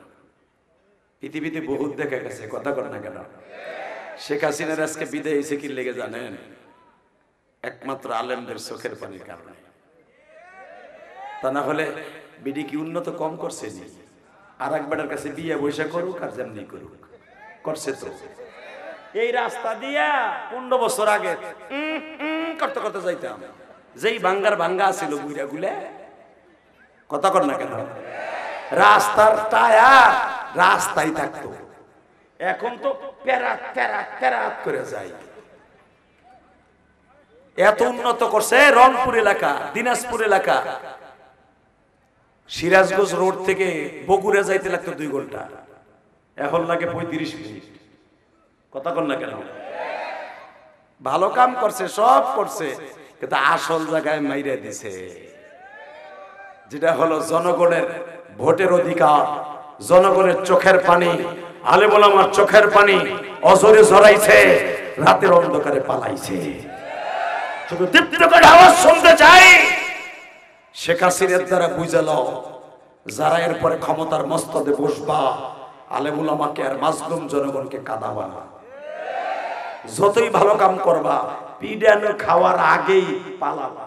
পৃথিবীতে বহুত দেখা গেছে, কথা কর না কেন? শেখ হাসিনার আজকে বিদায় হয়েছে কি লেগে জানেন? একমাত্র আলেমদের চোখের পানির কারণে। তা না হলে বিডি কি উন্নত কম করছে নি? আর একবারের কাছে বিয়ে বৈশা করুক আর যেমনি করুক, করছে তো। এই রাস্তা দিয়া 15 বছর আগে করতে করতে যাইতাম, যেই ভাঙ্গার ভাঙ্গা ছিল বুইরা গুলে, কথা কর না কেন? রাস্তার টায়ার রাস্তায় থাকতো, এখন তো প্যারাত প্যারাত প্যারাত করে যায়। এত উন্নত করছে। রংপুর এলাকা, দিনাজপুর এলাকা, সিরাজগঞ্জ রোড থেকে বগুড়া যাইতে লাগতো 2 ঘন্টা, এখন লাগে 35 মিনিট। কথা কর না কেন? ভালো কাম করছে, সব করছে, কিন্তু আসল জায়গায় মাইরে দিছে। যেটা হলো জনগণের ভোটের অধিকার, জনগণের চোখের পানি, আলেম ওলামার চোখের পানি অজরে ঝরাইছে, রাতের অন্ধকারে পালাইছে। শুধু দীপ্ত করে আওয়াজ শুনতে চাই, শেখ হাসিনার দ্বারা বুঝালো যারা এরপরে ক্ষমতার মস্তদে বসবা, আলেম ওলামাকে আর মাজলুম জনগণকে কাঁদাবা না। যতই ভালো কাম করবা, পিডানো খাওয়ার আগেই পালাবা।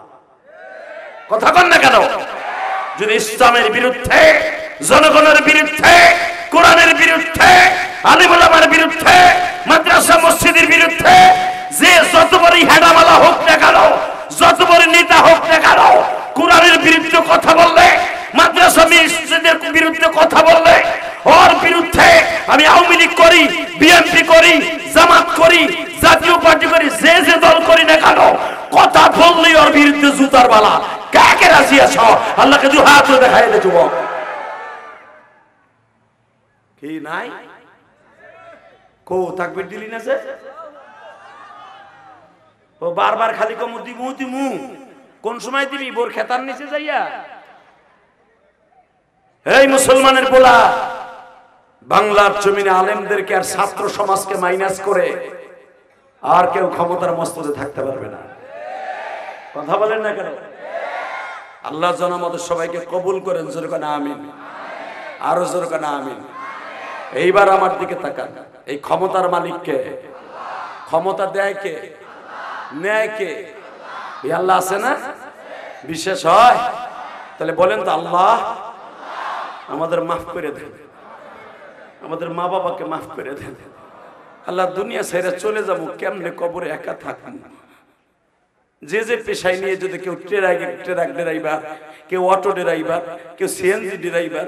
কথা কন না কেন? যদি ইসলামের বিরুদ্ধে, জনগণের বিরুদ্ধে, কোরআনের বিরুদ্ধে, আলেম ওলামার বিরুদ্ধে, মাদ্রাসা মসজিদের বিরুদ্ধে যে যত বড় হেডামালা হোক না কেন, যত বড় নেতা হোক না কেন, কোরআনের বিরুদ্ধে কথা বললে, মাদ্রাসা মসজিদের বিরুদ্ধে কথা বললে, ওর বিরুদ্ধে আমি আওয়ামী লীগ করি, বিএনপি করি, জামাত করি, জাতীয় পার্টি করি, যে যে দল করি না কেন, কথা বললেই ওর বিরুদ্ধে জুতার বালা। কাকে রাজি আছো? আল্লাহকে দু হাত দেখাই দে যুবক। কি নাই কো তাকবীর দিলি না যে? ও বারবার খালি কমু দিমু দিমু, কোন সময় দিবি? বোর খেতার নিচে যাইয়া। এই মুসলমানের পোলা, বাংলার জমিনে আলেমদেরকে আর ছাত্র সমাজকে মাইনাস করে আর কেউ ক্ষমতার মস্তদে থাকতে পারবে না। কথা বলেন না কেন? আল্লাহ যেন আমাদের সবাইকে কবুল করেন, জোরে কোন আমিন। আরো জোরে কোন আমিন। এইবার আমার দিকে তাকান, এই ক্ষমতার মালিককে, ক্ষমতা দেয় কে, নেয় কে? আল্লাহ আছে না? বিশেষ হয় তাহলে বলেন তো, আল্লাহ আমাদের মাফ করে দেন, আমাদের মা বাবাকে মাফ করে দেন। আল্লাহ দুনিয়া ছেড়ে চলে যাবো, কেমনে কবরে একা থাকবো? যে যে পেশায় নিয়ে যদি কেউ ট্রাক ড্রাইভার, কেউ অটো ড্রাইভার, কেউ সিএনজি ড্রাইভার,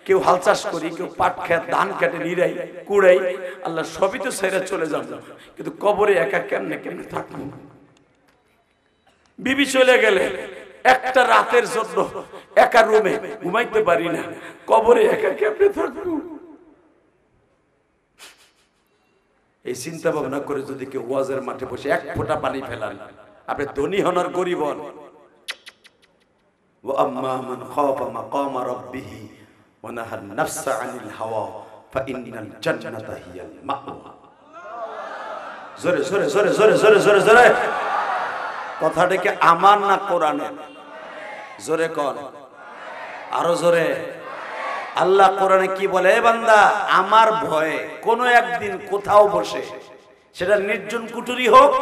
কেউ হাল চাষ করি, কেউ পাট খেত ধান কাটে নিরাই কুড়াই, আল্লাহ সবই তো ছেড়ে চলে যাবো, কিন্তু কবরে একা কেমনে কেমনে থাকবো? বিবি চলে গেলে একটা রাতের জন্য একা রুমে ঘুমাইতে পারি না, কবরে একা কেমনে থাকবো? এই চিন্তা ভাবনা করে যদি কেউ ওয়াজের মাঠে বসে এক ফোঁটা পানি ফেলান, আপনি ধনী হন আর গরিব হন। ওয়া আম্মা মান খাফা মাকামা রাব্বিহি ওয়া নাহা নাফসা আনিল হাওয়া ফাইন্নাল জান্নাতা হিয়াল মাওয়া। জোরে জোরে জোরে জোরে জোরে জোরে জোরে কথাটা কি আমার না কোরআনের? জোরে কোন, আরো জোরে। আল্লাহ কোরআনে কি বলে? এ বান্দা, আমার ভয়ে কোনো একদিন কোথাও বসে, সেটা নির্জন কুটুরি হোক,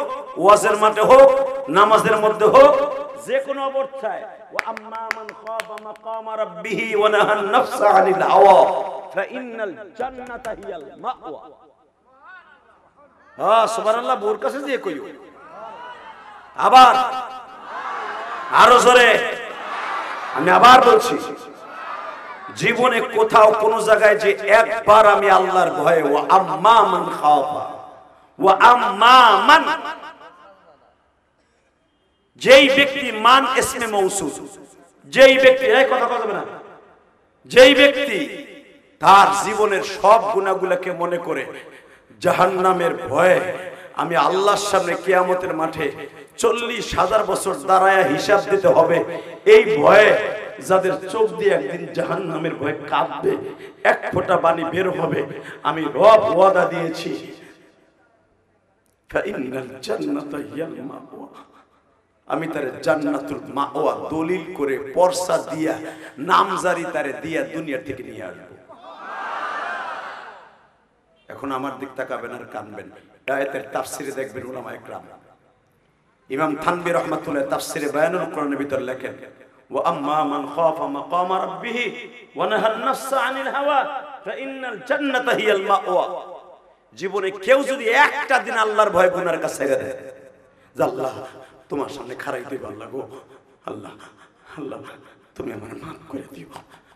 ওয়াজের মাঠে হোক, নামাজের মধ্যে হোক, যে কোনো অবস্থায়, ওয়া আম্মা মান খাফা মাকামা রাব্বিহি ওয়া নাহা নাফসা আনিল হাওয়া ফাইন্নাল জান্নাতা হিয়াল মাওয়া। হ্যাঁ সুবহানাল্লাহ, বোর কাছে দিয়ে কইও। আবার আরো জোরে, আমি আবার বলছি, জীবনে কোথাও কোন জায়গায় যে একবার আমি আল্লাহর ভয়ে, ওয়া আম্মা মান খাফা, ওয়া আম্মা মান, যেই ব্যক্তি, মান ইসমে মৌসুল, যেই ব্যক্তি, এই কথা বলবে না, যেই ব্যক্তি তার জীবনের সব গুনাহগুলোকে মনে করে জাহান্নামের ভয়ে আমি আল্লাহর সামনে কিয়ামতের মাঠে 40,000 বছর দাঁড়ায়া হিসাব দিতে হবে, এই ভয়ে যাদের চোখ দিয়ে একদিন জাহান্নামের ভয়ে কাঁদবে, এক ফোঁটা পানি বের হবে, আমি রব ওয়াদা দিয়েছি ফাইন্নাল জান্নাতা হিয়াল মাওয়া, আমি তারে জান্নাতুল মাওয়া দলিল করে পরসা দিয়া নামজারি তারে দিয়া দুনিয়া থেকে নিয়ে আসবো। এখন আমার দিক তাকাবেন আর কানবেন। আয়াতের তাফসিরে দেখবেন উলামায়ে কেরাম, ইমাম থানবী রাহমাতুল্লাহ তাফসিরে বায়ানুল কোরআনের ভিতর লেখেন, ওয়া আম্মা মান খাফা মাকামা রাব্বিহি ওয়া নাহা নাফসা আনিল হাওয়া ফাইন্নাল জান্নাতা হিয়াল মাওয়া। জীবনে কেউ যদি একটা দিন আল্লাহর ভয় গুনার কাছে ছেড়ে দেয়, যে আল্লাহ তোমার সামনে খাড়াই দিব, আল্লাহ গো, আল্লাহ আল্লাহ তুমি আমার মাফ করে দিও,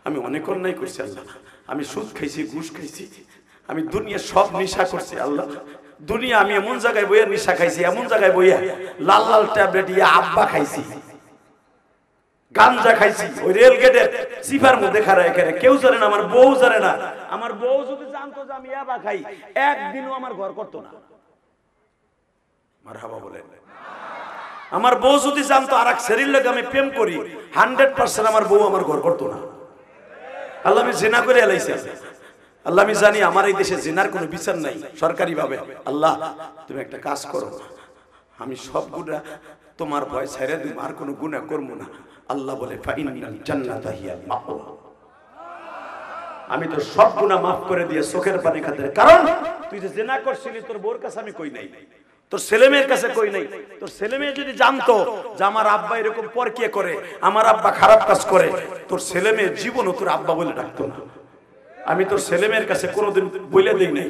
আমি অনেক অন্যায় করছি, আল্লাহ আমি সুদ খাইছি, ঘুষ খাইছি, আমি দুনিয়া সব নেশা করছি, আল্লাহ দুনিয়া আমি এমন জায়গায় বইয়া নেশা খাইছি, এমন জায়গায় বইয়া লাল লাল ট্যাবলেট ইয়া আব্বা খাইছি, গাঞ্জা খাইছি, ওই রেল গেটের সিফার মধ্যে খাড়ায় খেলে, কেউ জানে না, আমার বউ জানে না। আমার বউ যদি জানতো যে আমি ইয়াবা খাই, একদিনও আমার ঘর করতো না। মারহাবা বলেন। আমার বউ যদি জানতো আর এক ছেলের লগে আমি প্রেম করি, 100% আমার বউ আমার ঘর করতো না। আল্লাহ আমি জিনা করে এলাইছি, আল্লাহ আমি জানি আমার এই দেশে জিনার কোনো বিচার নাই সরকারি ভাবে, আল্লাহ তুমি একটা কাজ করো, আমি সব গুনাহ তোমার ভয় ছেড়ে দিব, আর কোনো গুনাহ করবো না। আল্লাহ বলে ফাইন্নাল জান্নাতা হিয়াল মাওয়া, আমি তো সব গুনাহ মাফ করে দিয়ে চোখের পানি খাতে, কারণ তুই যে জিনা করছিলি তোর বউর কাছে আমি কই নাই, তোর ছেলেমেয়ের কাছে কই নাই। তোর ছেলেমেয়ে যদি জানতো যে আমার আব্বা এরকম পরকিয়া করে, আমার আব্বা খারাপ কাজ করে, তোর ছেলেমেয়ে জীবনও তোর আব্বা বলে ডাকতো না। আমি তোর ছেলেমেয়ের কাছে কোনোদিন বলে দেই নাই,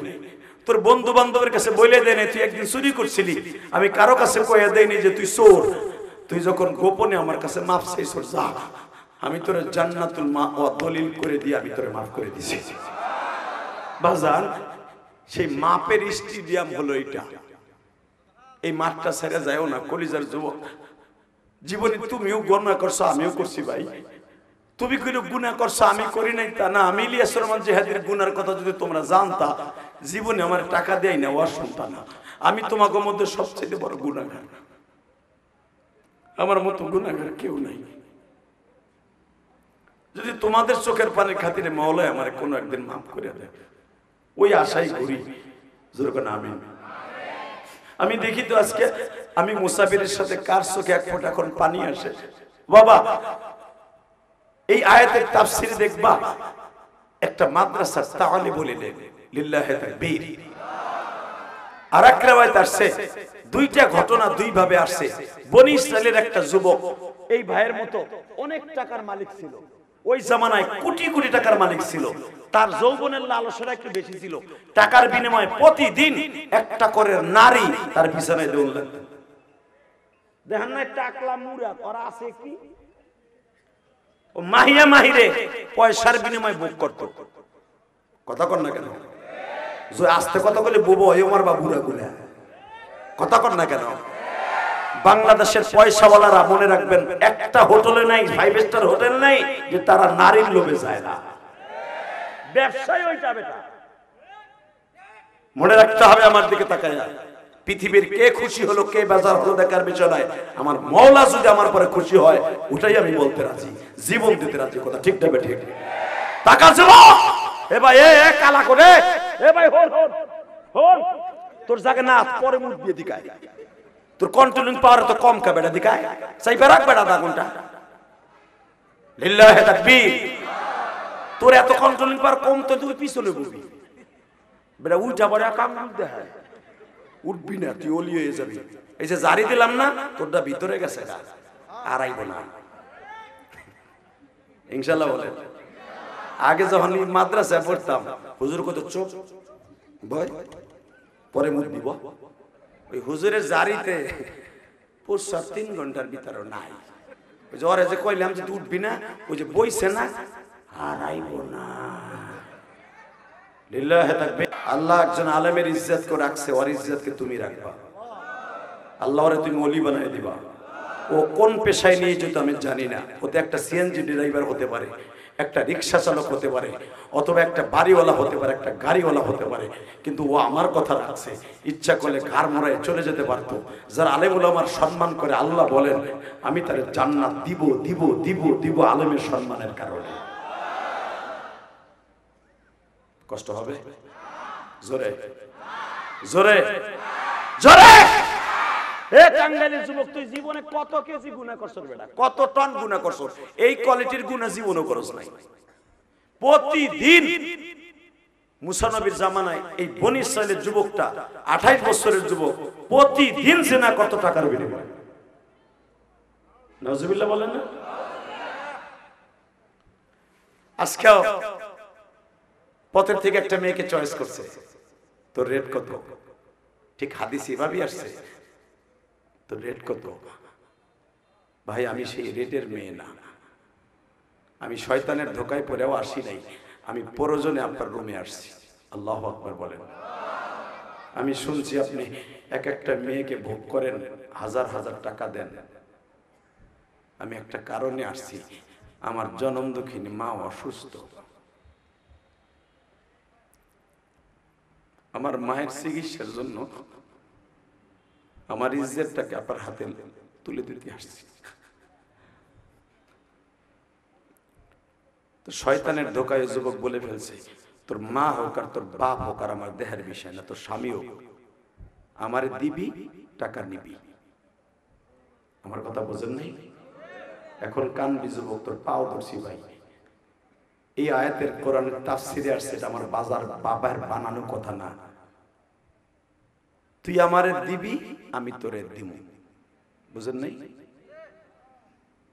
তোর বন্ধু বান্ধবের কাছে বলে দেই নাই তুই একদিন চুরি করছিলি, আমি কারো কাছে কইয়া দেইনি যে তুই চোর। তুই যখন গোপনে আমার কাছে মাফ চাইছ, যা আমি তোর জান্নাতুল মাওয়া দলিল করে দিয়ে আমি তোরে মাফ করে দিছি। বাজান, সেই মাপের স্টেডিয়াম হলো এইটা। এই মাঠটা ছেড়ে যায়ও না কলিজার যুবক। জীবনে তুমিও গুনাহ করছো, আমিও করছি ভাই। তুমি কোনো গুনাহ করছো, আমি করি নাই তা না। আমি ইলিয়াস রহমান জিহাদের গুনার কথা যদি তোমরা জানতা, জীবনে আমার টাকা দেয় না, ওয়ার শুনতা না। আমি তোমাকে মধ্যে সবচেয়ে বড় গুনাহগার, আমার মতো গুনাহগার কেউ নাই। যদি তোমাদের চোখের পানির খাতিরে মাওলা আমার কোনো একদিন মাফ করে দেয়, ওই আশাই করি। যেরকম আমিন। আমি দেখি তো আজকে আমি মুসাফিরের সাথে কার চোখে এক ফোঁটা এখন পানি আসে। বাবা, এই আয়াতের তাফসীর দেখবা, একটা মাদ্রাসার তালিব বলিলেন লিল্লাহি তাকবীর। আর এক riwayat আসছে, দুইটা ঘটনা দুই ভাবে আসছে। বনি ইসরাইলের একটা যুবক এই ভাইয়ের মতো অনেক টাকার মালিক ছিল, ওই জামানায় কোটি কোটি টাকার মালিক ছিল। তার যৌবনের লালসা একটু বেশি ছিল। টাকার বিনিময়ে প্রতিদিন একটা করে নারী তার বিছানায় দৌড়লেন। দেখেন না টাকলা মুরা করা আছে কি, ও মাহিয়া মাহিরে পয়সার বিনিময়ে বুক করত। কথা কর না কেন? আস্তে কথা বলে বুবো ওই আমার বাবুরা গুলা কথা কর না কেন? বাংলাদেশের পয়সাওয়ালারা মনে রাখবেন, একটা হোটেলে নাই, 5 স্টার হোটেল নাই যে তারা নারীর লোভে যায় না। ব্যবসায় ওইটা বেটা, মনে রাখতে হবে। আমার দিকে তাকায়া পৃথিবীর কে খুশি হলো, কে বেজার হলো দেখার বিষয় নয়। আমার মওলা যদি আমার পরে খুশি হয়, ওটাই আমি বলতে রাজি, জীবন দিতে রাজি। কথা ঠিক না ঠিক? টাকা ছিল এ ভাই, এ কালা করে, এ ভাই হল হল হল, তোর জায়গা না পরে মুখ দিয়ে দিকায়, তোর কন্ট্রোলিং পাওয়ার তো কম কা বেটা দিকায়, চাইবে রাখ বেটা দাগুনটা। লিল্লাহি তাকবীর। তোর এত কন্ট্রোলিং পাওয়ার কম তো তুই পিছনে বুঝবি বেটা, উল্টা পরে কাম দেখায়, উঠবি না, তুই ওলি হয়ে যাবি। এই যে জারি দিলাম না, তোরটা ভিতরে গেছে, আর আইব না ইনশাআল্লাহ বলেন। আগে যখন মাদ্রাসায় পড়তাম, হুজুর কত চোখ ভয়, পরে মুখ দিব। ওই হুজুরের জারিতে 3 ঘন্টার ভিতরে নাই। ওই যে ওরে যে কইলাম যে তুই উঠবি না, ওই যে বইছে না, আর আইব না। লিল্লাহি তাকবীর। আল্লাহ একজন আলেমের ইজ্জত করে রাখছে, ওর ইজ্জতকে তুমি রাখবা। আল্লাহ ওরে তুমি ওলি বানাই দিবা। ও কোন পেশায় নিয়ে যেত আমি জানি না। ওতে একটা সিএনজি ড্রাইভার হতে পারে, একটা রিক্সা চালক হতে পারে, অথবা একটা বাড়িওয়ালা হতে পারে, একটা গাড়িওয়ালা হতে পারে, কিন্তু ও আমার কথা রাখছে। ইচ্ছা করলে ঘাড় মোড়ায় চলে যেতে পারতো। যারা আলেম ওলামার সম্মান করে, আল্লাহ বলেন আমি তার জান্নাত দিব দিব দিব দিব আলেমের সম্মানের কারণে। কষ্ট হবে? জোরে জোরে জোরে। এ টাঙ্গাইলের যুবক, তুই জীবনে কত কেজি গুনাহ করছস বেটা, কত টন গুনাহ করছস? এই কোয়ালিটির গুনাহ জীবনও করছ নাই। প্রতিদিন মুসা নবীর জামানায় এই বনি ইসরাইলের যুবকটা 28 বছরের যুবক প্রতিদিন জিনা কত টাকার বিনিময়ে? নাউজুবিল্লাহ বলেন না? আজকেও পথের থেকে একটা মেয়েকে চয়েস করছে, তোর রেট কত? ঠিক হাদিস এভাবেই আসছে, তোর রেট কত? ভাই আমি সেই রেটের মেয়ে না, আমি শয়তানের ধোকায় পড়েও আসি নাই, আমি প্রয়োজনে আপনার রুমে আসছি। আল্লাহু আকবার বলেন। আমি শুনছি আপনি এক একটা মেয়েকে ভোগ করেন, হাজার হাজার টাকা দেন। আমি একটা কারণে আসছি, আমার জনম দুঃখিনী মা অসুস্থ, আমার মায়ের চিকিৎসার জন্য আমার ইজ্জতটাকে আপনার হাতে তুলে দিতে আসছি। তো শয়তানের ধোকায় যুবক বলে ফেলছে, তোর মা হোক আর তোর বাপ হোক আর আমার দেহের বিষয় না, তোর স্বামী হোক, আমার দিবি, টাকা নিবি। আমার কথা বোঝেন নাই? এখন কানবি যুবক, তোর পাও ধরছি ভাই। এই আয়াতের কোরআনের তাফসিরে আসছে, এটা আমার বাজার বাবার বানানো কথা না। তুই আমারে দিবি, আমি তোরে দিব। বুঝেন নাই?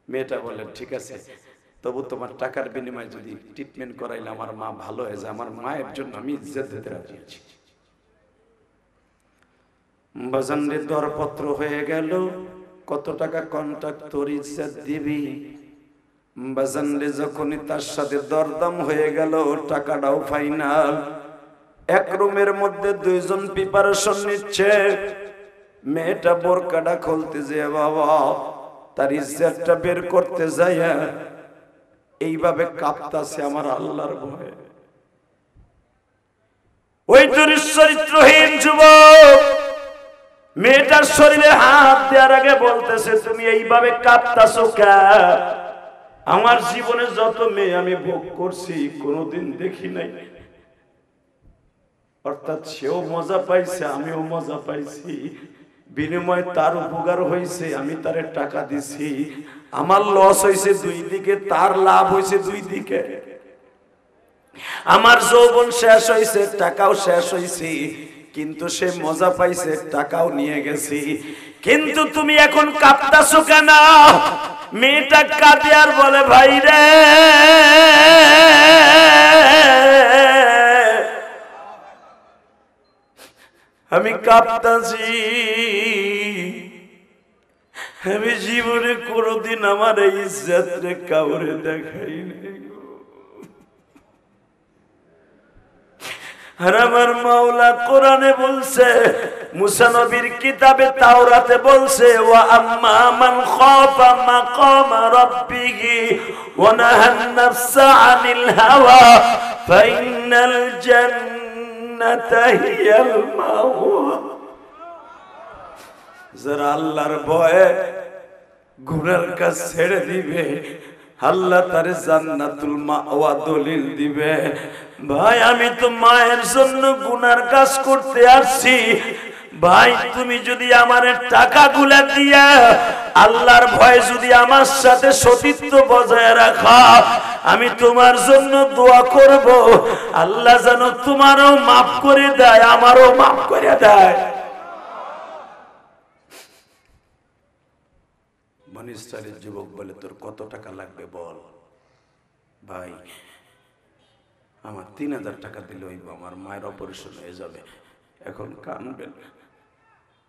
মেয়েটা বলে ঠিক আছে, তবু তোমার টাকার বিনিময়ে যদি ট্রিটমেন্ট করাইলে আমার মা ভালো হয়ে যায়, আমার মায়ের জন্য আমি ইজ্জত দিতে রাজি আছি। বাজানরে দরপত্র হয়ে গেল, কত টাকা কন্ট্রাক্ট তোর ইজ্জত দিবি। বাজানরে যখনই তার সাথে দরদাম হয়ে গেল, টাকাটাও ফাইনাল। এক রুমের মধ্যে 2 জন প্রিপারেশন নিচ্ছে। মেয়েটা বোরকাটা খুলতে যে বাবা তার ইজ্জতটা বের করতে যায়, এইভাবে কাঁপতাছে আমার আল্লাহর ভয়ে। ওই চরিত্রহীন যুবক মেয়েটার শরীরে হাত দেওয়ার আগে বলতেছে, তুমি এইভাবে কাঁপতাছো কেন? আমার জীবনে যত মেয়ে আমি ভোগ করছি কোনোদিন দেখি নাই। অর্থাৎ সেও মজা পাইছে, আমিও মজা পাইছি, বিনিময়ে তার উপকার হয়েছে, আমি তারে টাকা দিছি। আমার লস হয়েছে 2 দিকে, তার লাভ হয়েছে 2 দিকে। আমার যৌবন শেষ হয়েছে, টাকাও শেষ হয়েছে, কিন্তু সে মজা পাইছে, টাকাও নিয়ে গেছি। কিন্তু তুমি এখন কাঁপতাছো কেন? মেয়েটা কাঁদে আর বলে, ভাই রে আমি কাঁপতাছি, আমি জীবনে কোনোদিন আমার এই ইজ্জত রে কাউরে দেখাই নাই। আর আমার মাওলা কোরআনে বলছে, মুসা নবীর কিতাবে তাওরাতে বলছে ওয়া আম্মা মান খাফা মাকাম রাব্বিহি ওয়া নাহান নাফসা আনিল হাওয়া ফাইনাল জান্নাতা হিয়াল মাওয়া। যারা আল্লাহর ভয়ে গুনার কাজ ছেড়ে দিবে আল্লাহ তারে জান্নাতুল মাওয়া দলিল দিবে। ভাই আমি তো মায়ের জন্য গুনার কাজ করতে আসছি, ভাই তুমি যদি আমার টাকাগুলা দিয়া আল্লাহর ভয় যদি আমার সাথে সতীত্ব বজায় রাখা, আমি তোমার জন্য দোয়া করব আল্লাহ যেন তোমারও মাফ করে দেয় আমারও মাফ করে দেয়। মনিস্টারের যুবক বলে তোর কত টাকা লাগবে বল। ভাই আমার 3000 টাকা দিলে হইব, আমার মায়ের অপারেশন হয়ে যাবে। এখন কানবেন।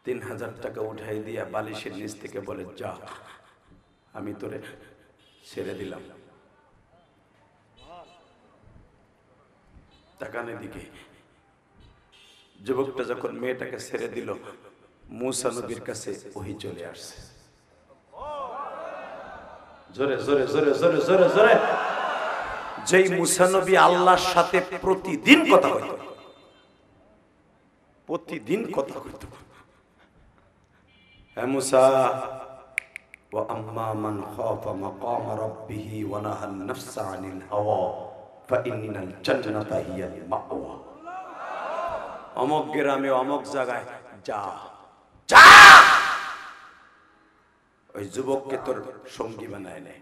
3000 টাকা উঠাই দিয়া বালিশের নিচ থেকে বলে যা আমি তোরে ছেড়ে দিলাম। তাকানে দিকে যুবকটা যখন মেয়েটাকে ছেড়ে দিল, মুসা নবীর কাছে ওহী চলে আসছে। জোরে জোরে জোরে জোরে জোরে জোরে। যেই মুসা নবী আল্লাহর সাথে প্রতিদিন কথা কইত, প্রতিদিন কথা কইত, হে মুসা ওয়া আম্মা মান খাফা মাকাম রাব্বিহি ওয়া নাহান নাফসা আনিল হাওয়া ফাইনাল জান্নাতা হিয়াল মাওয়া। অমুক গ্রামে অমুক জায়গায় যা যা, ওই যুবককে তোর সঙ্গী বানায় নেয়।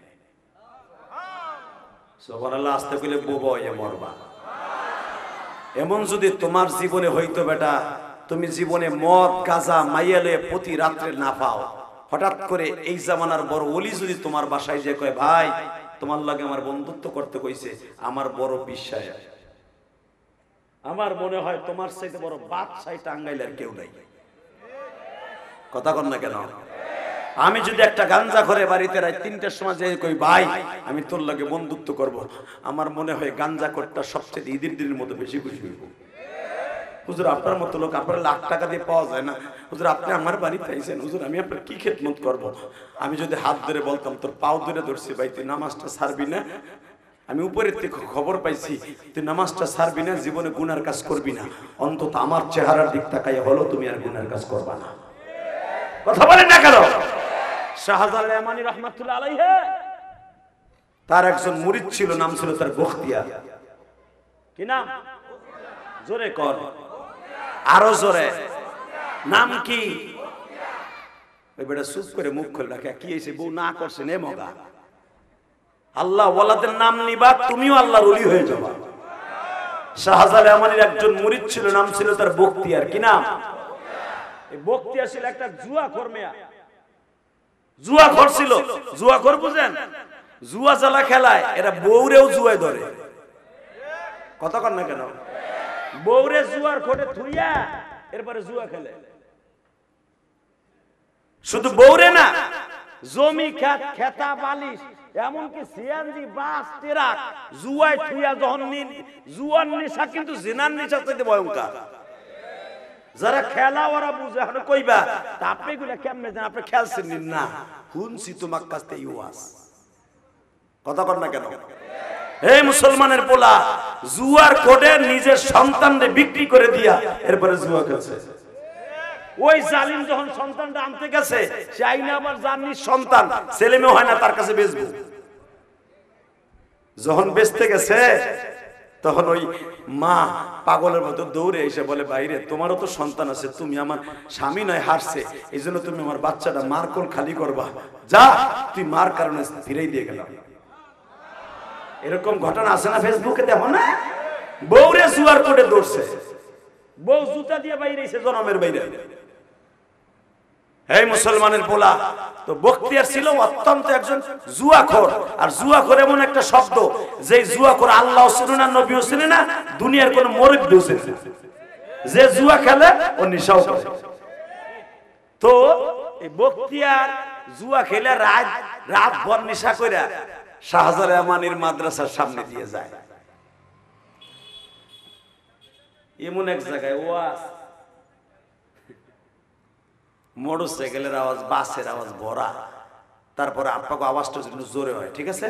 সুবহানাল্লাহ। আস্তে কইলে বোবা হয়ে মরবা। এমন যদি তোমার জীবনে হইতো বেটা, তুমি জীবনে মদ গাঁজা মাইয়া লয়ে প্রতি রাত্রে না পাও, হঠাৎ করে এই জামানার বড় ওলি যদি তোমার বাসায় যে কয় ভাই তোমার লাগে আমার বন্ধুত্ব করতে কইছে, আমার বড় বিশ্বাস, আমার মনে হয় তোমার চাইতে বড় বাদশাহ টাঙ্গাইলের কেউ নাই। কথা কন না কেন? আমি যদি একটা গাঞ্জা করে বাড়িতে রাত 3টার সময় যে কই ভাই আমি তোর লাগে বন্ধুত্ব করব, আমার মনে হয় গাঞ্জা করতে সবচেয়ে ঈদের দিনের মতো বেশি খুশি হইব। হুজুর আপনার মতো লোক আপনার লাখ টাকা দিয়ে পাওয়া যায় না, হুজুর আপনি আমার বাড়ি পাইছেন, হুজুর আমি আপনার কি খেদমত করব। আমি যদি হাত ধরে বলতাম তোর পাও ধরে ধরছি ভাই তুই নামাজটা ছাড়বি না, আমি উপরের থেকে খবর পাইছি তুই নামাজটা ছাড়বি না, জীবনে গুনার কাজ করবি না, অন্তত আমার চেহারার দিক তাকাই হলো তুমি আর গুনার কাজ করবা না। কথা বলেন না কেন? শাহজালাল ইয়ামানী রাহমাতুল্লাহ আলাইহি তার একজন মুরিদ ছিল, নাম ছিল তার বখতিয়ার। কি নাম? জোরে কর, আরো জোরে। নাম কি? ওই বেটা চুপ করে মুখ খুলে রাখে। কি হয়েছে? বউ না করছে নে মগা। আল্লাহ ওয়ালাদের নাম নিবা, তুমিও আল্লাহর ওলি হয়ে যাবা। শাহজালাল ইয়ামানীর একজন মুরিদ ছিল, নাম ছিল তার বখতিয়ার। কি নাম? এই বখতিয়ার ছিল একটা জুয়াখোর মেয়া। জুয়াখোর ছিল। জুয়াখোর বুঝেন? জুয়া জ্বালা খেলায় এরা বউরেও জুয়ায় ধরে। কথা কন না কেন? বউরে জুয়ার খোটে থুইয়া এরপরে জুয়া খেলে। শুধু বউরে না, জমি খেত খেতা বালিশ এমনকি সিএনজি বাস ট্রাক জুয়ায় থুইয়া যখন জুয়ার নেশা কিন্তু জিনার নেশা চাইতে ভয়ঙ্কর। যারা খেলা ওরা বুঝে এখন কইবা তা আপনি এগুলা কেমনে জানেন? আপনি খেলছেন না? শুনছি তোমার কাছ থেকে ইউয়াস। কথা কর না কেন? এই মুসলমানের পোলা জুয়ার কোডে নিজের সন্তানকে বিক্রি করে দিয়া এরপরে জুয়া খেলছে। ওই জালিম যখন সন্তানটা আনতে গেছে, সে আইনা আবার জানির সন্তান ছেলে মেয়ে হয় না, তার কাছে বেচবো। যখন বেচতে গেছে তখন ওই মা পাগলের মতো দৌড়ে এসে বলে বাইরে তোমারও তো সন্তান আছে, তুমি আমার স্বামী নয় হারছে, এই জন্য তুমি আমার বাচ্চাটা মার কোল খালি করবা, যা তুই মার কারণে ফিরেই দিয়ে গেলাম। এরকম ঘটনা আছে না ফেসবুকে? দেখো না, বউরে জুয়ার কোটে দৌড়ছে, বউ জুতা দিয়ে বাইরে এসে জনমের বাইরে। এই মুসলমানের পোলা তো বখতিয়ার ছিল অত্যন্ত একজন জুয়াখোর। আর জুয়াখোর এমন একটা শব্দ যে জুয়াখোর আল্লাহ চিনে না, নবীও চিনে না, দুনিয়ার কোন মুরব্বিও চিনে না। যে জুয়া খেলে ও নেশাও করে। তো এই বখতিয়ার জুয়া খেলে রাত ভর নেশা কইরা শাহজালাল ইয়ামানীর মাদ্রাসার সামনে দিয়ে যায়। এমন এক জায়গায় ওয়াজ মোটরসাইকেলের আওয়াজ, বাসের আওয়াজ ভরা, তারপরে আপনাকে আওয়াজটা যেন জোরে হয়, ঠিক আছে?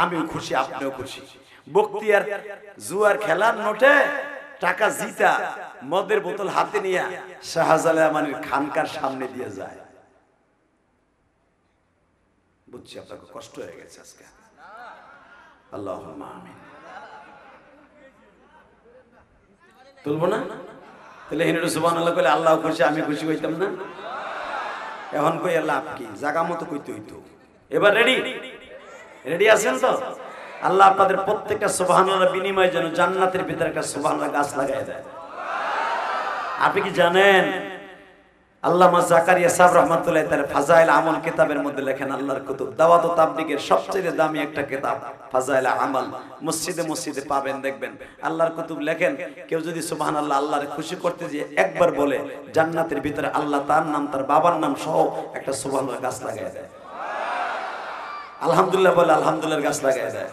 আমিও খুশি, আপনিও খুশি। বক্তিয়ার জুয়ার খেলার নোটে টাকা জিতা মদের বোতল হাতে নিয়ে শাহজালাল আমানির খানকার সামনে দিয়ে যায়। বুঝছি আপনাকে কষ্ট হয়ে গেছে আজকে। আল্লাহুম্মা আমিন। তুলবো না? তাহলে হিন্দু সুবহানাল্লাহ কইলে আল্লাহ খুশি, আমি খুশি হইতাম না? এখন কই লাভ কি? জায়গা মতো কইতে হইতো। এবার রেডি? রেডি আছেন তো? আল্লাহ আপনাদের প্রত্যেকটা সুবহানাল্লাহ বিনিময়ে যেন জান্নাতের ভিতরে একটা সুবহানাল্লাহ গাছ লাগায় দেয়। আপনি কি জানেন আল্লামা জাকারিয়া সাহেব রাহমাতুল্লাহ তাআলা ফাজাইল আমল কিতাবের মধ্যে লেখেন, আল্লাহর কুতুব দাওয়াত ও তাবলীগের সবচেয়ে দামি একটা কিতাব ফাজাইল আমল, মসজিদে মসজিদে পাবেন, দেখবেন আল্লাহর কুতুব লেখেন, কেউ যদি সুবহানাল্লাহ আল্লাহর খুশি করতে যে একবার বলে জান্নাতের ভিতরে আল্লাহ তার নাম, তার বাবার নাম সহ একটা সুবহানাল্লাহ গাছ লাগায় দেয়। আলহামদুলিল্লাহ বলে আলহামদুলিল্লাহর গাছ লাগায় দেয়।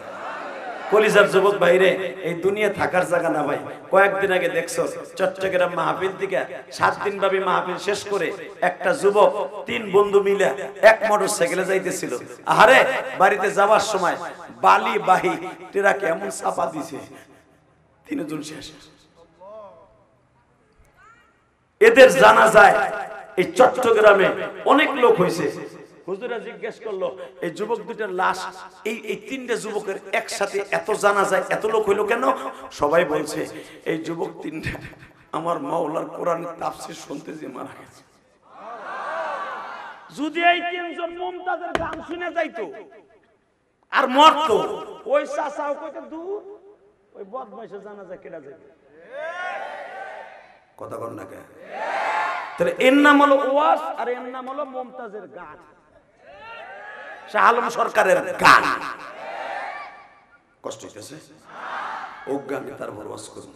কলিজার যুবক ভাইরে, এই দুনিয়া থাকার জায়গা না ভাই। কয়েকদিন আগে দেখছো চট্টগ্রাম মাহফিল থেকে 7 দিন ব্যাপী মাহফিল শেষ করে একটা যুবক 3 বন্ধু মিলে এক মোটরসাইকেলে যাইতেছিল। আরে বাড়িতে যাওয়ার সময় বালি বাহি ট্রাকে এমন চাপা দিছে 3 জন শেষ। এদের জানা যায় এই চট্টগ্রামে অনেক লোক হয়েছে। হুজুরা জিজ্ঞেস করলো এই যুবক দুটার লাশ, এই 3টে যুবকের একসাথে এত জানা যায়, এত লোক হইলো কেন? সবাই বলছে এই যুবক 3টে আমার মাওলার কোরআনের তাফসীর শুনতে যে মারা গেছে। যদি এই 3 জন মুমতাজের গান শুনে যাইতো আর মরতো, ওই চাচাও কইতো দূর, ওই বদমাইশের জানাজা কেডা যাবে? কথা বল না কে? তাহলে এর নাম হলো ওয়াজ আর এর নাম হলো মুমতাজের গান, শাহ আলম সরকারের গান। কষ্ট হইতেছে? অজ্ঞানী তার ওয়াজ করুন।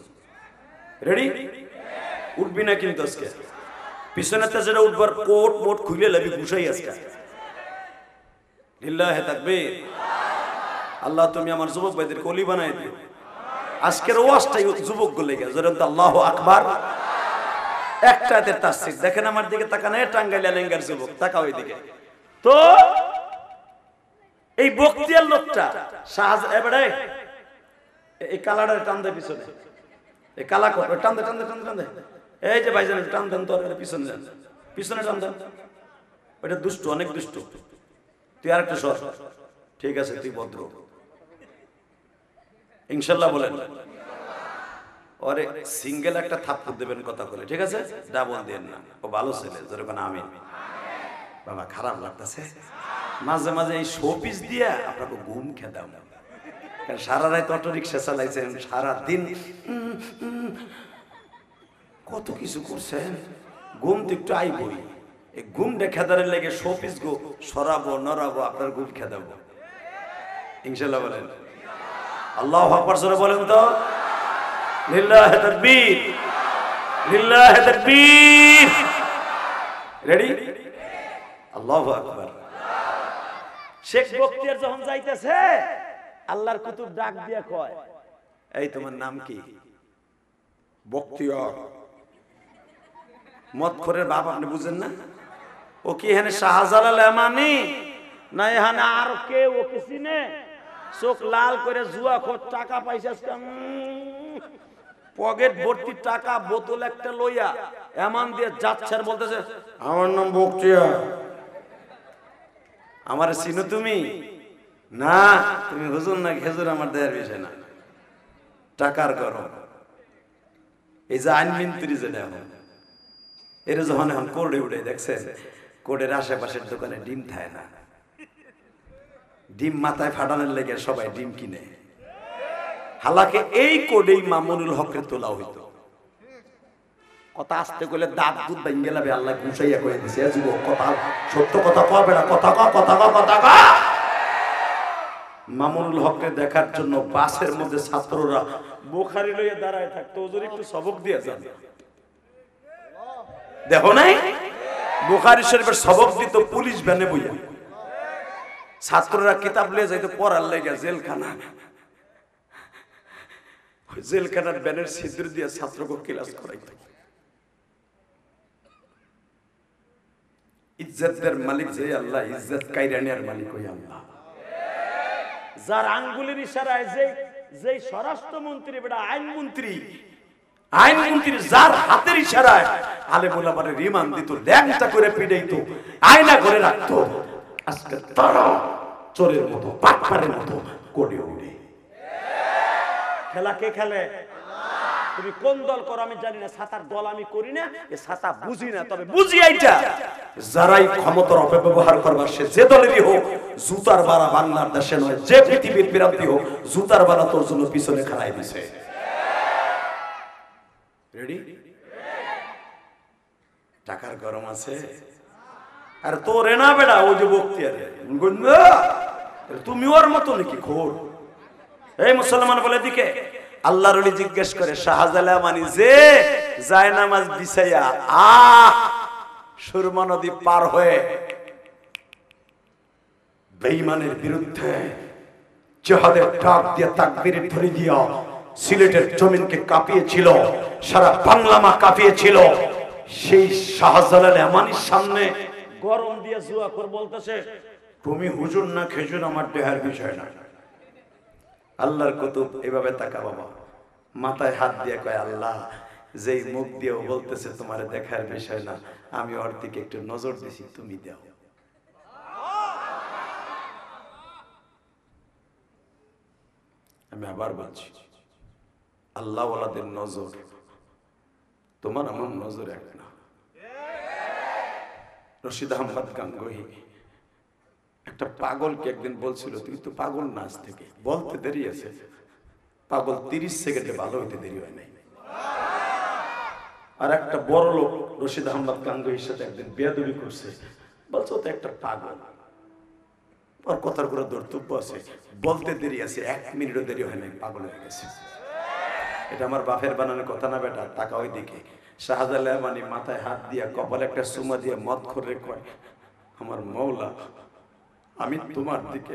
রেডি? উঠবি না কিন্তু আজকে পিছনেতে যেটা উঠবার কোট মোট খুলে লাবি ঘুষাই আজকে। লিল্লাহি তাকবীর। আল্লাহ তুমি আমার যুবক ভাইদের কলি বানাই দিও। আজকের ওয়াজটাই যুবক গুলো লেগে জোরে আল্লাহু আকবার। একটাতে তাফসীর দেখেন, আমার দিকে তাকান, টাঙ্গাইল লেঙ্গার যুবক তাকাও এইদিকে। তো এই বক্তিয়ার লোকটা এবারে এই কালারের টান দেয় পিছনে, এই কালা টান দে টান দে টান দে, এই যে ভাইজান টান দেন তো, পিছনে যান, পিছনে টান দেন। ওইটা দুষ্ট, অনেক দুষ্ট। তুই আর একটা সর, ঠিক আছে তুই ভদ্র, ইনশাল্লাহ বলেন। ওরে সিঙ্গেল একটা থাপ্পড় দেবেন কথা বলে, ঠিক আছে? ডাবল দেন না, ও ভালো ছেলে, যেরকম আমি। বাবা খারাপ লাগতেছে মাঝে মাঝে এই শোপিস দিয়া আপনাকে ঘুম খেদাম। সারা রাত অটো রিক্সা চালাইছেন, সারা দিন কত কিছু করছেন, ঘুম তো একটু আইবই। এই ঘুমটা খেদারের লেগে শোপিস গো সরাবো নরাবো, আপনার ঘুম খেদাবো ইনশাল্লাহ বলেন। আল্লাহু আকবার জোরে বলেন তো। লিল্লাহি তাকবীর, লিল্লাহি তাকবীর। রেডি? আল্লাহু আকবার। শেখ বখতিয়ার যখন যাইতেছে, আল্লাহর কুতুব ডাক দিয়া কয়, এই তোমার নাম কি? বখতিয়ার। মদখোরের বাপ, আপনি বুঝেন না? ও কি এখানে শাহজালাল আমানি না এখানে আর কে? ও কি চিনে? চোখ লাল করে জুয়া খোর, টাকা পাইছে পকেট ভর্তি টাকা, বোতল একটা লইয়া এমন দিয়ে যাচ্ছে আর বলতেছে আমার নাম বখতিয়ার। আমার চিনো তুমি? না, তুমি হুজুর না খেজুর, আমার দেয়ার বিষয় না, টাকার গরম। এই যে আইন মন্ত্রী যেটা এর যখন এখন কোর্টে উঠে দেখছেন, কোর্টের আশেপাশের দোকানে ডিম থাকে না, ডিম মাথায় ফাটানোর লেগে সবাই ডিম কিনে। হালাকে এই কোডেই মামুনুল হকের তোলা হইতো। কথা আসতে গেলে দাঁত দুধ ভেঙে যাবে, আল্লাহ ঘুষাইয়া করে দিছে। যুবক কথা সত্য কথা কবে না, কথা ক কথা ক কথা ক। মামুনুল হককে দেখার জন্য বাসের মধ্যে ছাত্ররা বুখারী লইয়া দাঁড়ায় থাকতো, ওদের একটু সবক দিয়ে যান। দেখো নাই বুখারী শরীফের সবক দিত পুলিশ ভ্যানে বইয়া, ছাত্ররা কিতাব লিয়ে যাইতো পড়ার লেগে জেলখানা। জেলখানার ব্যানের ছিদ্র দিয়ে ছাত্রকে ক্লাস করাইতো। ইজ্জতের মালিক যে আল্লাহ, ইজ্জত কাইরানের মালিক ওই আল্লাহ। যার আঙ্গুলের ইশারায় যে স্বরাষ্ট্রমন্ত্রী বেটা আইনমন্ত্রী যার হাতের ইশারায় আলেম ওলামারে রিমান্ড দিত, ল্যাংটা করে পিটাইতো, আয়না করে রাখতো, আজকে তারা চোরের মতো পাটপাড়ের মতো কোড়ে উড়ে। খেলা কে খেলে? তুমি কোন দল করো আমি জানি না, ছাতার দল আমি করি না, এ ছাতা বুঝি না, তবে বুঝি এইটা, যারাই ক্ষমতার অপব্যবহার করবার সে যে দলেরই হোক, জুতার বাড়া বাংলার দেশে নয়, যে পৃথিবীর বিরান্তি হোক, জুতার বাড়া তোর জন্য পিছনে খাড়াই দিছে। রেডি? টাকার গরম আছে আর তোরে না বেড়া, ওই যে বক্তিয়ারে তুমি ওর মতো নাকি খোর? এই মুসলমান বলে দিকে আল্লাহর ওলি জিজ্ঞেস করে, শাহজালাল মানি যে যায় নামাজ বিছাইয়া সুরমা নদী পার হয়ে বেঈমানের বিরুদ্ধে জিহাদের ডাক দিয়ে তাকবীর ধ্বনি দিয়া সিলেটের জমিনকে কাঁপিয়েছিল, সারা বাংলা মা কাঁপিয়েছিল, সেই শাহজালাল আমানির সামনে গরম দিয়ে জুয়া করে বলতেছে, তুমি হুজুর না খেজুর আমার দেহের বিষয় না। আল্লাহর কুতুব এভাবে তাকা বাবা, মাথায় হাত দিয়ে কয়, আল্লাহ যেই মুখ দিয়েও বলতেছে তোমার দেখার বিষয় না, আমি ওর দিকে একটু নজর দিছি, তুমি দাও। আমি আবার বলছি, আল্লাহ ওয়ালাদের নজর তোমার আমার নজর এক না। রশিদ আহমদ গাঙ্গুহি একটা পাগলকে একদিন বলছিল, তুই তো পাগল না, আজ থেকে বলতে দেরি আছে, পাগল 30 সেকেন্ডে ভালো হইতে দেরি হয় নাই। আর একটা বড় লোক রশিদ আহমদ গাঙ্গুহির সাথে একদিন বেয়াদবি করছে, বলছো তো একটা পাগল, ওর কথার পুরো দর্তব্য আছে, বলতে দেরি আছে, 1 মিনিটও দেরি হয় নাই, পাগল হয়ে গেছে। এটা আমার বাপের বানানোর কথা না বেটা, টাকা ওই দিকে। শাহজালাল মানি মাথায় হাত দিয়া কপালে একটা সুমা দিয়ে মদ করে কয়, আমার মওলা আমি তোমার দিকে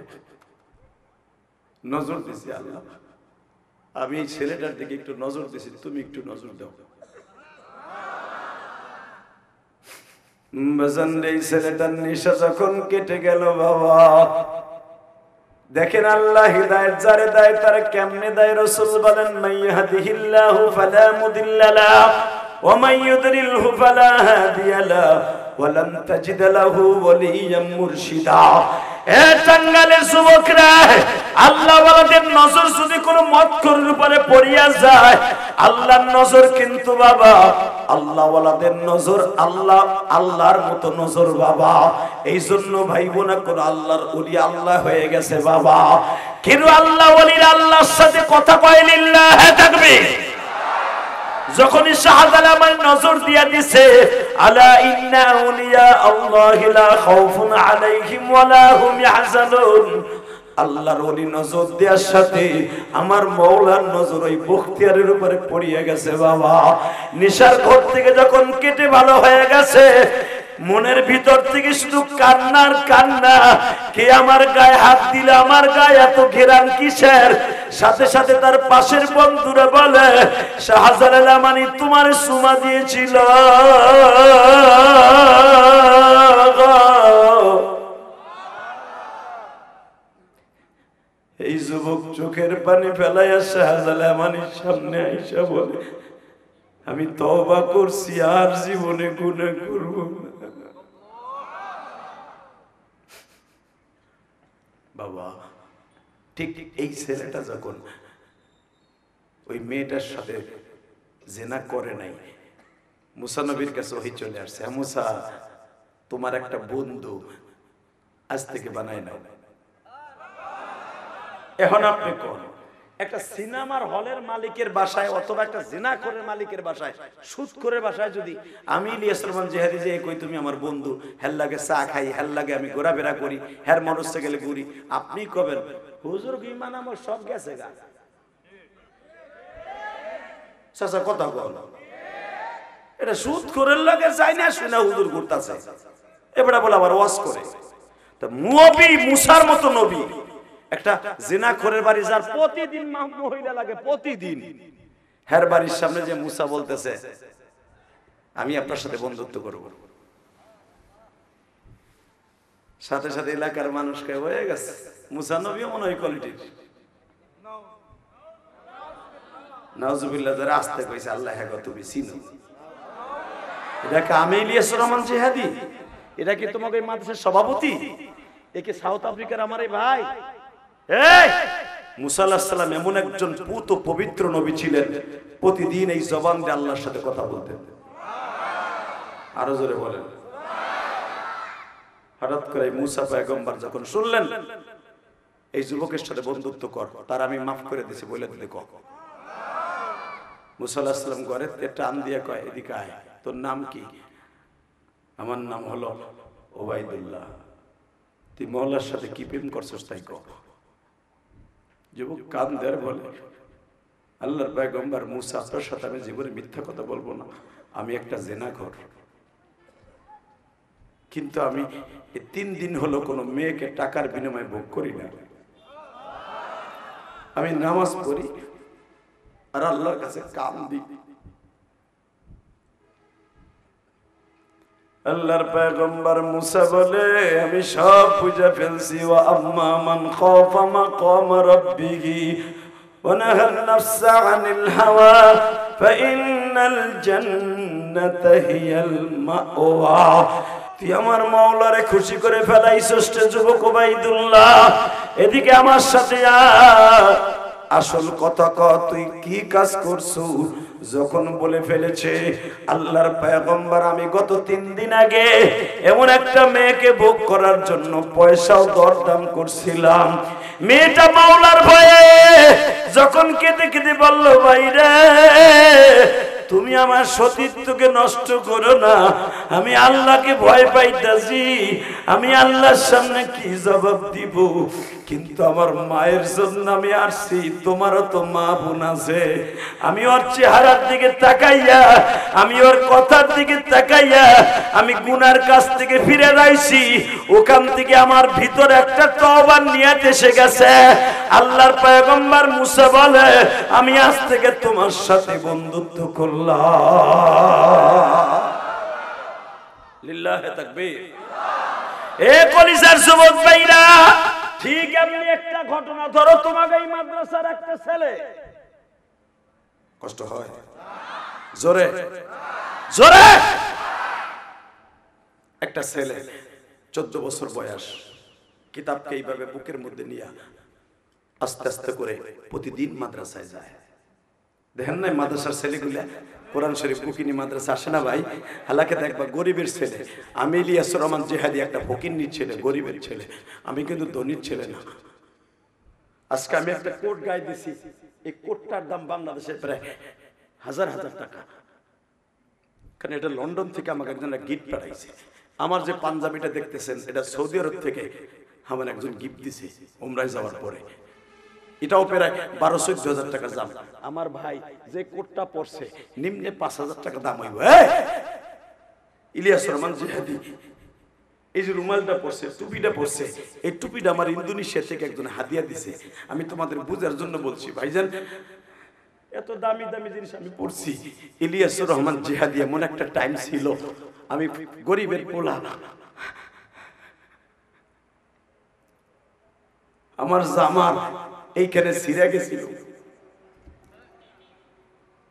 নজর দিছি আল্লাহ, আমি এই ছেলেটার দিকে একটু নজর দিছি, তুমি একটু নজর দাও। এই ছেলেটার নেশা যখন কেটে গেল বাবা, দেখেন আল্লাহ হিদায়াত যারে দেয় তার কেমনে দেয়। রাসূল বলেন, মাইয়াহদিহিল্লাহু ফালা মুদিল্লা লাহু ওয়া মাইয়ুদলিলহু ফালা হাদিয়া লাহু ওয়া লাম তাজিদ লাহু ওয়ালিয়্যাম মুরশিদা। এ টাঙ্গালের যুবকরা, আল্লাহ ওয়ালাদের নজর যদি কোনো মদখোরের উপরে পড়িয়া যায়, আল্লাহর নজর কিন্তু বাবা, আল্লাহ ওয়ালাদের নজর আল্লাহর মতো নজর বাবা। এই জন্য ভাই বোনা কোন আল্লাহর ওলি আল্লাহ হয়ে গেছে বাবা, কিন্তু আল্লাহ ওলির আল্লাহর সাথে কথা কয় লিল্লাহি তাকবীর। যখনই শাহজালাল আমার নজর দিয়া দিছে, আলা ইন্না আউলিয়া আল্লাহি লা খাউফুন আলাইহিম ওয়া লা হুম ইয়াহজানুন। আল্লাহর ওলি নজর দেওয়ার সাথে আমার মওলার নজর ওই বখতিয়ারের উপরে পড়িয়ে গেছে বাবা। নেশার ঘর থেকে যখন কেটে ভালো হয়ে গেছে, মনের ভিতর থেকে শুধু কান্নার কান্না, কে আমার গায়ে হাত দিলে, আমার গায়ে এত ঘেরান কিসের? সাথে সাথে তার পাশের বন্ধুরা বলে, শাহজালাল আমানি তোমার সুমা দিয়েছিল। এই যুবক চোখের পানি ফেলাইয়া শাহজালাল আমানির সামনে আইসা বলে, আমি তওবা করছি, আর জীবনে গুনাহ করব না। বাবা ঠিক এই ছেলেটা যখন ওই মেয়েটার সাথে জিনা করে নাই, মুসা নবীর কাছে ওহী চলে আসছে, মুসা তোমার একটা বন্ধু আজ থেকে বানায় নাও। এখন আপনি কোন একটা সিনেমার হলের মালিকের বাসায় অথবা একটা জিনাখোরের মালিকের বাসায়, সুদখোরের বাসায় যদি আমি ইলিয়াস রহমান জিহাদি যে কই তুমি আমার বন্ধু, হেল লাগে চা খাই, হেল লাগে আমি ঘোরাফেরা করি, হের মরসে গেলে ঘুরি, আপনি কবেন হুজুর বিমান আমার সব গেছে গা। চাচা কথা বল, এটা সুদখোরের লাগে যায় না, শুনে হুজুর ঘুরতাছে, এবারে বলে আবার ওয়াজ করে। তা নবী মুসার মতো নবী একটা জিনাখোরের বাড়ি, যার প্রতিদিন মহিলা লাগে, প্রতিদিন হের বাড়ির সামনে যে মুসা বলতেছে আমি আপনার সাথে বন্ধুত্ব করব, সাথে সাথে এলাকার মানুষকে হয়ে গেছে মুসা নবীও মনে হয় কোয়ালিটির। নাউজুবিল্লাহ, যারা আসতে কইছে আল্লাহ হ্যাঁ তুমি চিনো। এটা কি আমি ইলিয়াসুর রহমান জিহাদি? এটা কি তোমাকে এই মাদ্রাসার সভাপতি? এ কি সাউথ আফ্রিকার আমার এই ভাই? এই মুসা আলাইহিস সালাম এমন একজন পুত পবিত্র নবী ছিলেন, প্রতিদিন এই জবান দিয়ে আল্লাহর সাথে কথা বলতেন। আরো জোরে বলেন। হঠাৎ করে মুসা পয়গম্বর যখন শুনলেন এই যুবকের সাথে বন্ধুত্ব কর, তার আমি মাফ করে দিছি বলে দিলে ক। মুসা আলাইহিস সালাম ঘরে টান দিয়ে কয় এদিকে আয়, তোর নাম কি? আমার নাম হলো ওবাইদুল্লাহ। তুই মহল্লার সাথে কি প্রেম করছিস তাই ক। যুবক কান্দে আর বলে আল্লাহর পয়গম্বর মুসা, আপনার সাথে আমি জীবনে মিথ্যা কথা বলবো না, আমি একটা জিনাখোর। কিন্তু আমি 3 দিন হলো কোনো মেয়েকে টাকার বিনিময়ে ভোগ করি না। আমি নামাজ পড়ি আর আল্লাহর কাছে কান্দি। আল্লাহর পয়গম্বর মুসা বলে আমি সব বুঝে ফেলছি। ওয়া আম্মা মান খাফা মাকাম রাব্বিহি ওয়া নাহান নাফসা আনিল হাওয়া ফাইন্নাল জান্নাতা হিয়াল মাওয়া। তুই আমার মাওলারে খুশি করে ফেলাইছস যুবক ওবাইদুল্লাহ, এদিকে আমার সাথে আসল কথা ক, তুই কি কাজ করছো? যখন বলে ফেলেছে আল্লাহর পয়গম্বর আমি গত 3 দিন আগে এমন একটা মেয়েকে ভোগ করার জন্য পয়সাও দরদাম করছিলাম, মেয়েটা মাওলার ভয়ে যখন কেঁদে কেঁদে বলল ভাইরে তুমি আমার সতীত্বকে নষ্ট করো না, আমি আল্লাহকে ভয় পাইতাছি, আমি আল্লাহর সামনে কি জবাব দিব? কিন্তু আমার মায়ের জন্য আমি আসছি, তোমারও তো মা বোন আছে। আমি ওর চেহারার দিকে তাকাইয়া, আমি ওর কথার দিকে তাকাইয়া আমি গুনার কাছ থেকে ফিরে যাইছি। ওখান থেকে আমার ভিতরে একটা তওবার নিয়ত এসে গেছে। আল্লাহর পয়গম্বর মুসা বলে আমি আজ থেকে তোমার সাথে বন্ধুত্ব করলাম। লিল্লাহে তাকবীর। এ কলিজার যুবক ভাইরা, ঠিক এমনি একটা ঘটনা ধরো, তোমাকে এই মাদ্রাসার একটা ছেলে, কষ্ট হয় জোরে জোরে, একটা ছেলে 14 বছর বয়স, কিতাবকে এইভাবে বুকের মধ্যে নিয়ে আস্তে আস্তে করে প্রতিদিন মাদ্রাসায় যায়। দেখেন না মাদ্রাসার ছেলেগুলা কোরআন শরীফ কুকিনি মাদ্রাসা আসে না ভাই? হালাকে দেখবা গরিবের ছেলে। আমি ইলিয়াসুর রহমান জিহাদি একটা ফকিন্নির ছেলে, গরিবের ছেলে, আমি কিন্তু ধনীর ছেলে না। আজকে আমি একটা কোট গায়ে দিছি, এই কোটটার দাম বাংলাদেশে প্রায় 1000 টাকা, কারণ এটা লন্ডন থেকে আমাকে একজন গিফট পাঠাইছে। আমার যে পাঞ্জাবিটা দেখতেছেন এটা সৌদি আরব থেকে আমার একজন গিফট দিছে উমরায় যাওয়ার পরে। এটাও প্রায় 12-14 টাকা দাম। আমার ভাই যে কোটটা পরছে নিম্নে 5000 টাকা দাম হইব। ইলিয়াসুর রহমান জিহাদি এই যে রুমালটা পরছে, টুপিটা পরছে, এই টুপিটা আমার ইন্দোনেশিয়া থেকে একজন হাদিয়া দিছে। আমি তোমাদের বুঝার জন্য বলছি ভাইজান, এত দামি দামি জিনিস আমি পড়ছি। ইলিয়াসুর রহমান জিহাদি এমন একটা টাইম ছিল, আমি গরিবের পোলা, আমার জামা এইখানে ছিঁড়ে গেছিল,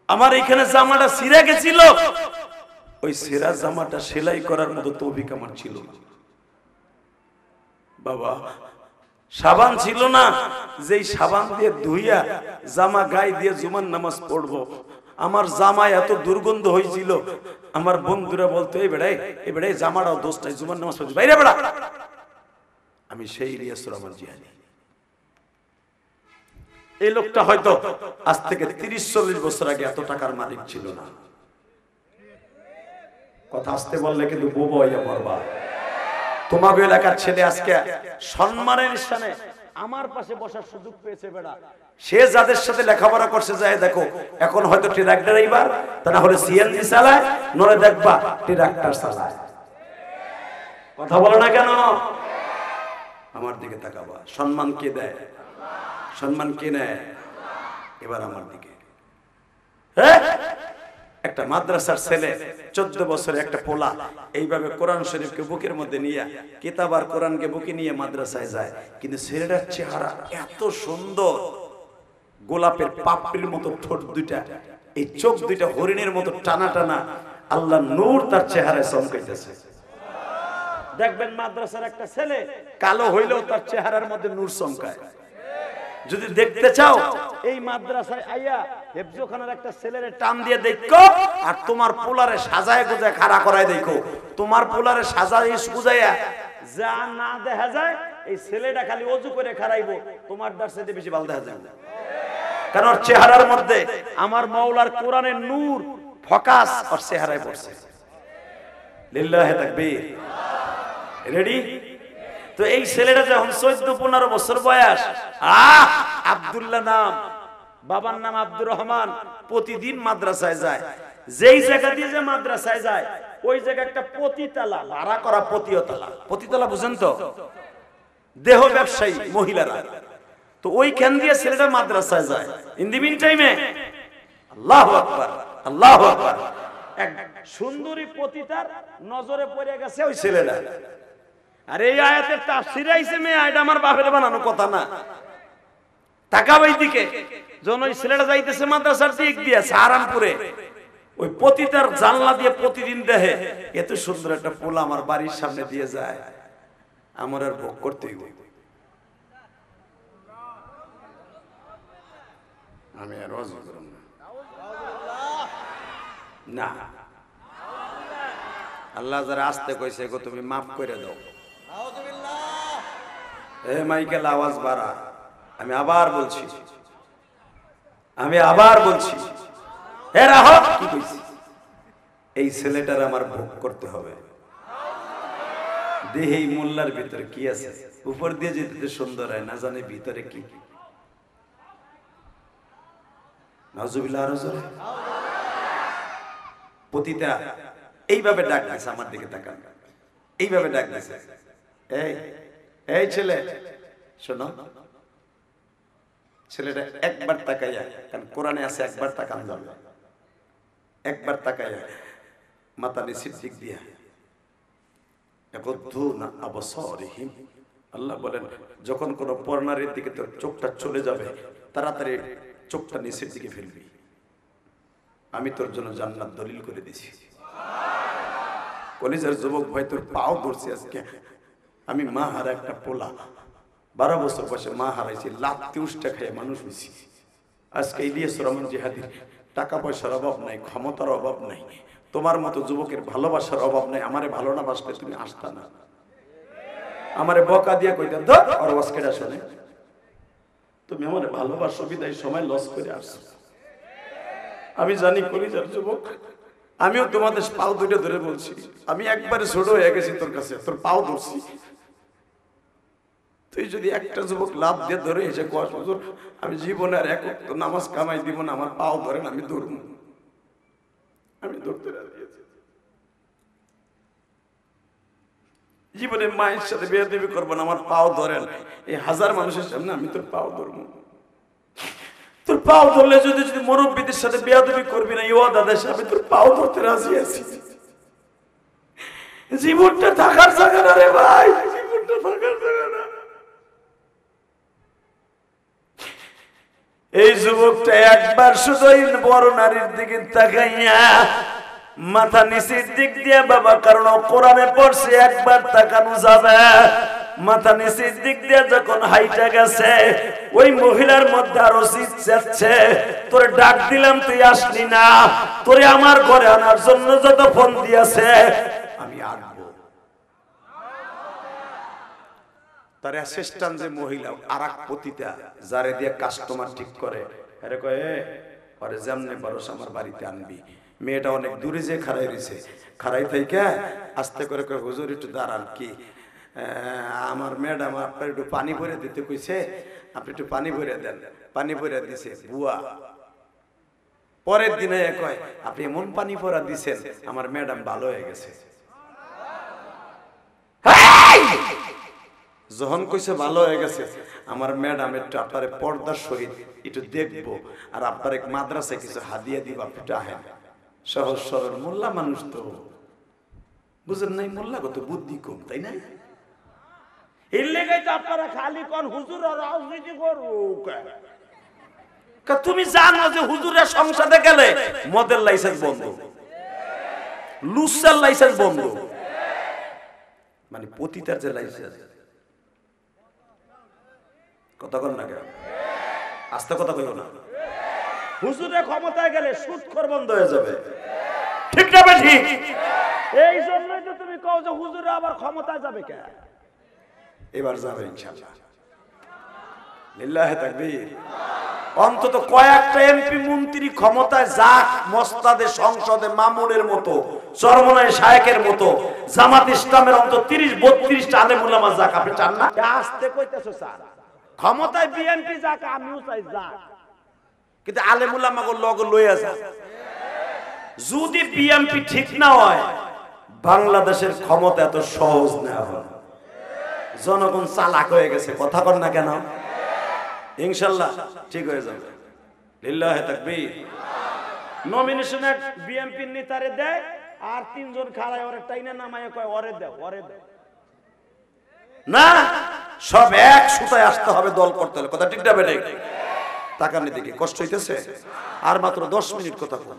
আমার এইখানে জামাটা ছিঁড়ে গেছিল, ওই ছেঁড়া জামাটা সেলাই করার মতো তৌফিক আমার ছিল না। বাবা সাবান ছিল না, যেই সাবান দিয়ে ধুইয়া জামা গায়ে দিয়ে জুমার নামাজ পড়বো, আমার জামা এত দুর্গন্ধ হয়েছিল, আমার বন্ধুরা বলতো এই বেড়াই জামাটাও দোষ নাই, জুমার নামাজ পড়ছি বাইরে বেড়া। আমি সেই ইলিয়াসুর রহমান জিহাদি। এই লোকটা হয়তো আজ থেকে 30-40 বছর আগে এত টাকার মালিক ছিল না। কথা আসতে বললে কিন্তু বোবা হইয়া পড়বা। তোমাকে এলাকার ছেলে আজকে সম্মানের স্থানে আমার পাশে বসার সুযোগ পেয়েছে বেড়া। সে যাদের সাথে লেখাপড়া করছে যায় দেখো, এখন হয়তো ট্রাক্টর এইবার, তা না হলে সিএনজি চালায়, নলে দেখবা ট্রাক্টর চালায়। কথা বলো না কেন? আমার দিকে তাকাবা। সম্মান কে দেয়? সম্মান কে নেয়? এবার আমার দিকে। একটা মাদ্রাসার ছেলে 14 বছরে একটা পোলা এইভাবে কোরআন শরীফকে বুকের মধ্যে নিয়ে কিতাব আর কোরআনকে বুকে নিয়ে মাদ্রাসায় যায়, কিন্তু ছেলেটার চেহারা এত সুন্দর, গোলাপের পাপড়ির মতো ঠোঁট দুইটা, এই চোখ দুইটা হরিণের মতো টানা টানা, আল্লাহ নূর তার চেহারায় চমকাইতেছে। দেখবেন মাদ্রাসার একটা ছেলে কালো হইলেও তার চেহারার মধ্যে নূর চমকায়। যদি দেখতে চাও এই মাদ্রাসায় আইয়া হেফজোখানার একটা ছেলের টান দিয়ে দেখো, আর তোমার পোলারে সাজায় গুজায় খাড়া করায় দেখো। তোমার পোলারে সাজায় গুজাইয়া যা না দেখা যায়, এই ছেলেটা খালি ওযু করে খাড়াইবো, তোমার দার্সেতে বেশি ভালো দেখা যায়। কারণ ওর চেহারার মধ্যে আমার মাওলার কোরআনের নূর ফোকাস ওর চেহারায় পড়ছে। লিল্লাহি তাকবীর। রেডি? তো এই ছেলেটা যখন 14-15 বছর বয়স, আব্দুল্লাহ নাম, বাবার নাম আব্দুর রহমান, প্রতিদিন মাদ্রাসায় যায়। যেই জায়গা দিয়ে যে মাদ্রাসায় যায় ওই জায়গা একটা পতিতালা ভাড়া করা, পতিতালা বুঝেন তো, দেহ ব্যবসায়ী মহিলারা, তো ওইখান দিয়ে ছেলেটা মাদ্রাসায় যায়। ইন দি মিন টাইমে আল্লাহু আকবার, আল্লাহু আকবার, এক সুন্দরী পতিতার নজরে পড়ে গেছে ওই ছেলেটা। আর এই আয়াতের তাফসীর আইছে মেয়ে, এটা আমার বাপের বানানো কথা না। তাকাবাই দিকে যখন ওই ছেলেটা যাইতেছে মাদ্রাসার দিক দিয়ে সাহারানপুরে, ওই পতিতার জানলা দিয়ে প্রতিদিন দেখে এত সুন্দর একটা পোলা আমার বাড়ির সামনে দিয়ে যায়, আমার আর ভোগ করতেই হইব, আমি আর ওয়াজ করব না। আল্লাহ যারা আসতে কইছে গো তুমি মাফ করে দাও। এ মাইকেল আওয়াজ বাড়া, আমি আবার বলছি, হে রাহো, কি কইছি? এই ছেলেটার আমার ভোগ করতে হবে। দেহে এই মোল্লার ভিতরে কি আছে? উপর দিয়ে যেতে সুন্দর হয়, না জানে ভিতরে কি। নাউজুবিল্লাহ। পতিতা এইভাবে ডাক দিয়েছে, আমার দিকে তাকান, এইভাবে ডাক দিয়েছে, এই ছেলে শোনো। ছেলেটা একবার তাকাইয়া, কারণ কোরআনে আছে একবার তাকান যাবে, একবার তাকাইয়া মাথা নিচের দিক দিয়া, আল্লাহ বলেন যখন কোন পর্নারীর দিকে তোর চোখটা চলে যাবে, তাড়াতাড়ি চোখটা নিচের দিকে ফেলবি, আমি তোর জন্য জান্নাত দলিল করে দিছি। কলিজার যুবক ভাই, তোর পাও ধরছি আজকে। আমি মা হারা একটা পোলা, 12 বছর বয়সে মা হারাইছি, লাত্তি উষ্টা খাইয়ে মানুষ হয়েছি। আজকে ইলিয়াস রহমান জিহাদির টাকা পয়সার অভাব নাই, ক্ষমতার অভাব নাই, তোমার মতো যুবকের ভালোবাসার অভাব নাই। আমারে ভালো না বাসলে তুমি আসতা না, আমারে বকা দিয়া কইতাম ধর আর ওয়াজকেটা শুনে, তুমি আমারে ভালোবাসো বিদায় সময় লস করে আসছো। আমি জানি কলিজার যুবক, আমিও তোমাদের পাও দুটো ধরে বলছি, আমি একবারে ছোট হয়ে গেছি তোর কাছে, তোর পাও ধরছি। তুই যদি একটা যুবক লাভ দিয়ে ধরে এসে কয় হুজুর আমি জীবনে আর এক ওয়াক্ত নামাজ কামাই দিব না, আমার পাও ধরেন, আমি ধরব, আমি ধরতে রাজি আছি। জীবনে মায়ের সাথে বেয়াদবি করবো না, আমার পাও ধরেন, এই 1000 মানুষের সামনে আমি তোর পাও ধরবো। তোর পাও ধরলে যদি মুরব্বীদের সাথে বেয়াদবি করবি না, ইয়া দাদা আমি তোর পাও ধরতে রাজি আছি। জীবনটা থাকার জায়গা না রে ভাই, জীবনটা থাকার জায়গা না। এই যুবকটা একবার শুধু বড় নারীর দিকে তাকাইয়া মাথা নিচের দিক দিয়ে, বাবা কারণ কোরআনে পড়ছে একবার তাকানো যাবে, মাথা নিচের দিক দিয়ে যখন হাইটা গেছে, ওই মহিলার মধ্যে আরো জিদ যাচ্ছে, তোরে ডাক দিলাম তুই আসলি না, তোরে আমার ঘরে আনার জন্য যত ফোন দিয়েছে আমি আসবো। তার অ্যাসিস্ট্যান্ট যে মহিলা আর এক পতিতা যারে দিয়ে কাস্টমার ঠিক করে, আরে কয় আরে যেমনে পারোস আমার বাড়িতে আনবি। মেয়েটা অনেক দূরে যে খাড়াই রয়েছে, খাড়াই থেকে আস্তে করে কয় হুজুর একটু দাঁড়ান, কি আমার ম্যাডাম আপনার একটু পানি ভরে দিতে কইছে, আপনি একটু পানি ভরে দেন। পানি ভরে দিছে বুয়া। পরের দিনে কয় আপনি এমন পানি ভরা দিছেন আমার ম্যাডাম ভালো হয়ে গেছে। যখন কইছে ভালো হয়ে গেছে, আমার ম্যাডাম একটু আপনার পর্দার সহিত একটু দেখবো, আর আপনার এক মাদ্রাসায় কিছু হাদিয়া দিব, আপনি একটু আহেন। সহজ সরল মোল্লা মানুষ তো বুঝেন নাই, মোল্লা কত বুদ্ধি কম, তাই না? এর লেগেই তো আপনারা খালি কোন হুজুর আর রাজনীতি করুক। তুমি জানো যে হুজুরের সংসদে গেলে মদের লাইসেন্স বন্ধ, লুসার লাইসেন্স বন্ধ, মানে পতিতার যে লাইসেন্স। কথা কর না কেন, আস্তে কথা কইও না। হুজুরের ক্ষমতায় গেলে সুদখোর বন্ধ হয়ে যাবে, ঠিক না ঠিক? এই জন্যই তো তুমি কও যে হুজুরে আবার ক্ষমতায় যাবে কে? এবার যাবে ইনশাআল্লাহ, লিল্লাহি তাকবীর। অন্তত কয়েকটা এমপি মন্ত্রী ক্ষমতায় যাক, মস্তাদে সংসদে মামুনের মতো, চরমনায় শায়েকের মতো, জামাত ইসলামের অন্তত 30-32টা আলেম উলামা যাক। আপনি চান না? আস্তে কইতেছো স্যার, ক্ষমতায় বিএনপি যাক, আমিও চাই যাক, কিন্তু আলেম উলামা গো লগ লইয়া যাক। যদি বিএনপি ঠিক না হয়, বাংলাদেশের ক্ষমতা এত সহজ না। এখন জনগণ চালাক হয়ে গেছে, কথা কর না কেন? ইনশাআল্লাহ ঠিক হয়ে যাবে, লিল্লাহি তাকবীর। নমিনেশন বিএনপি নেতারে দেয়, আর 3 জন খাড়ায় ওরে টাইনা নামায় কয় ওরে দাও, ওরে দাও না, সব এক সুতায় আসতে হবে, দল করতে হলে। কথা ঠিক না বেটে? তাকানি দিকে কষ্ট হইতেছে, আর মাত্র 10 মিনিট কথা বল।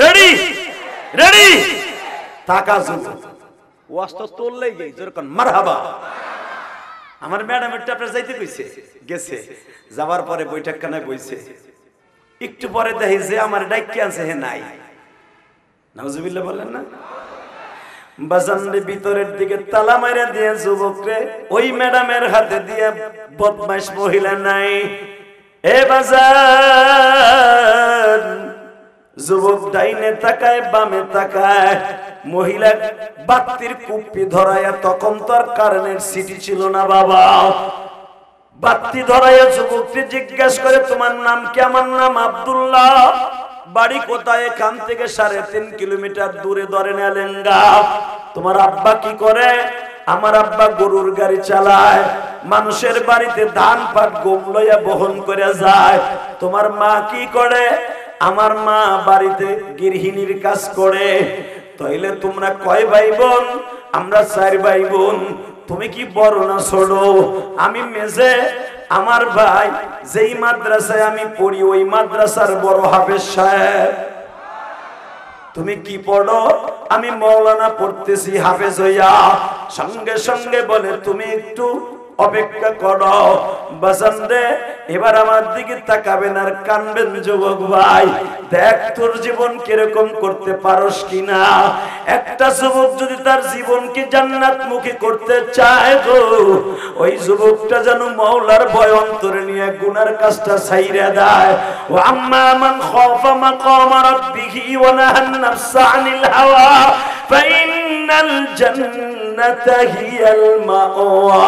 রেডি রেডি, টাকা ওয়াস্ত তোললেই গেই যেরকম মারহাবা। আমার ম্যাডাম একটু আপনার যাইতে কইছে, গেছে, যাওয়ার পরে বৈঠকখানায় বইছে, একটু পরে দেখি যে আমার ডাইকে আনছে, হে নাই। নাউজুবিল্লাহ বলেন না? বাজানরে ভিতরের দিকে তালা মাইরা দিয়ে যুবকরে ওই ম্যাডামের হাতে দিয়ে, বদমাইশ মহিলা নাই। এ বাজান, যুবক ডাইনে তাকায় বামে তাকায়, মহিলা বাতির কুপি ধরায়া, তখন তো আর কারেন্টের সিটি ছিল না বাবা। বাতি ধরায়া যুবককে জিজ্ঞাসা করে, তোমার নাম কি? আমার নাম আব্দুল্লাহ। বাড়ি কোথায়? এখান থেকে 3.5 কিলোমিটার দূরে ধরেন এলেঙ্গা। তোমার আব্বা কি করে? আমার আব্বা গরুর গাড়ি চালায়, মানুষের বাড়িতে ধান পাট গম লইয়া বহন করে যায়। তোমার মা কি করে? আমার মা বাড়িতে গৃহিণীর কাজ করে। তাইলে তোমরা কয় ভাই বোন? আমরা 4 ভাই বোন। তুমি কি বড় না ছোট? আমি মেজে। আমার ভাই যেই মাদ্রাসায় আমি পড়ি ওই মাদ্রাসার বড় হাফেজ সাহেব। তুমি কি পড়ো? আমি মাওলানা পড়তেছি হাফেজ হইয়া। সঙ্গে সঙ্গে বলে, তুমি একটু অপেক্ষা করো বাজান রে। এবার আমার দিকে তাকাবেন আর কানবেন, যুবক ভাই দেখ তোর জীবন কিরকম করতে পারস কিনা। একটা যুবক যদি তার জীবনকে জান্নাতমুখী করতে চায় গো, ওই যুবকটা যেন মাওলার ভয় অন্তরে নিয়ে গুনার কাজটা ছাইরা দেয়। ও আম্মা মান খাফা মাকাম রাব্বিহি ওয়া নাহান নাফসা আনিল হাওয়া ফাইনাল জান্নাতা হিয়াল মাওয়া।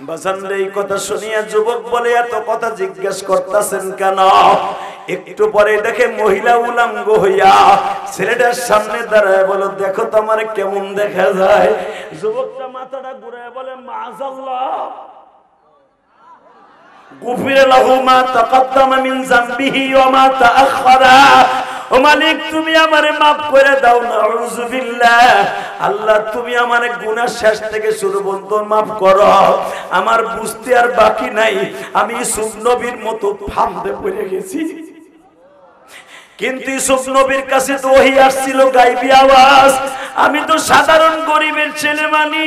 বাজান এই কথা শুনিয়া যুবক বলে, এত কথা জিজ্ঞেস করতেছেন কেন? একটু পরে দেখে মহিলা উলঙ্গ হইয়া ছেলেটার সামনে দাঁড়ায়, বলো দেখো তো আমার কেমন দেখা যায়। যুবকটা মাথাটা ঘুরায় বলে, মাআযাল্লাহ গুফিরা লাহু মা তাকাদ্দামা মিন যামবিহি ওয়া মা তাআখারা। ও মালিক তুমি আমারে মাফ করে দাও। নাউযুবিল্লাহ। আল্লাহ তুমি আমারে গুনাহ শেষ থেকে শুরু পর্যন্ত মাফ করো। আমার বুঝতে আর বাকি নাই, আমি ইউসুফ নবীর মতো ফাঁদে পড়ে গেছি। কিন্তু ইউসুফ নবীর কাছে তো ওহী আসছিল গায়বী আওয়াজ, আমি তো সাধারণ গরিবের ছেলে মানি।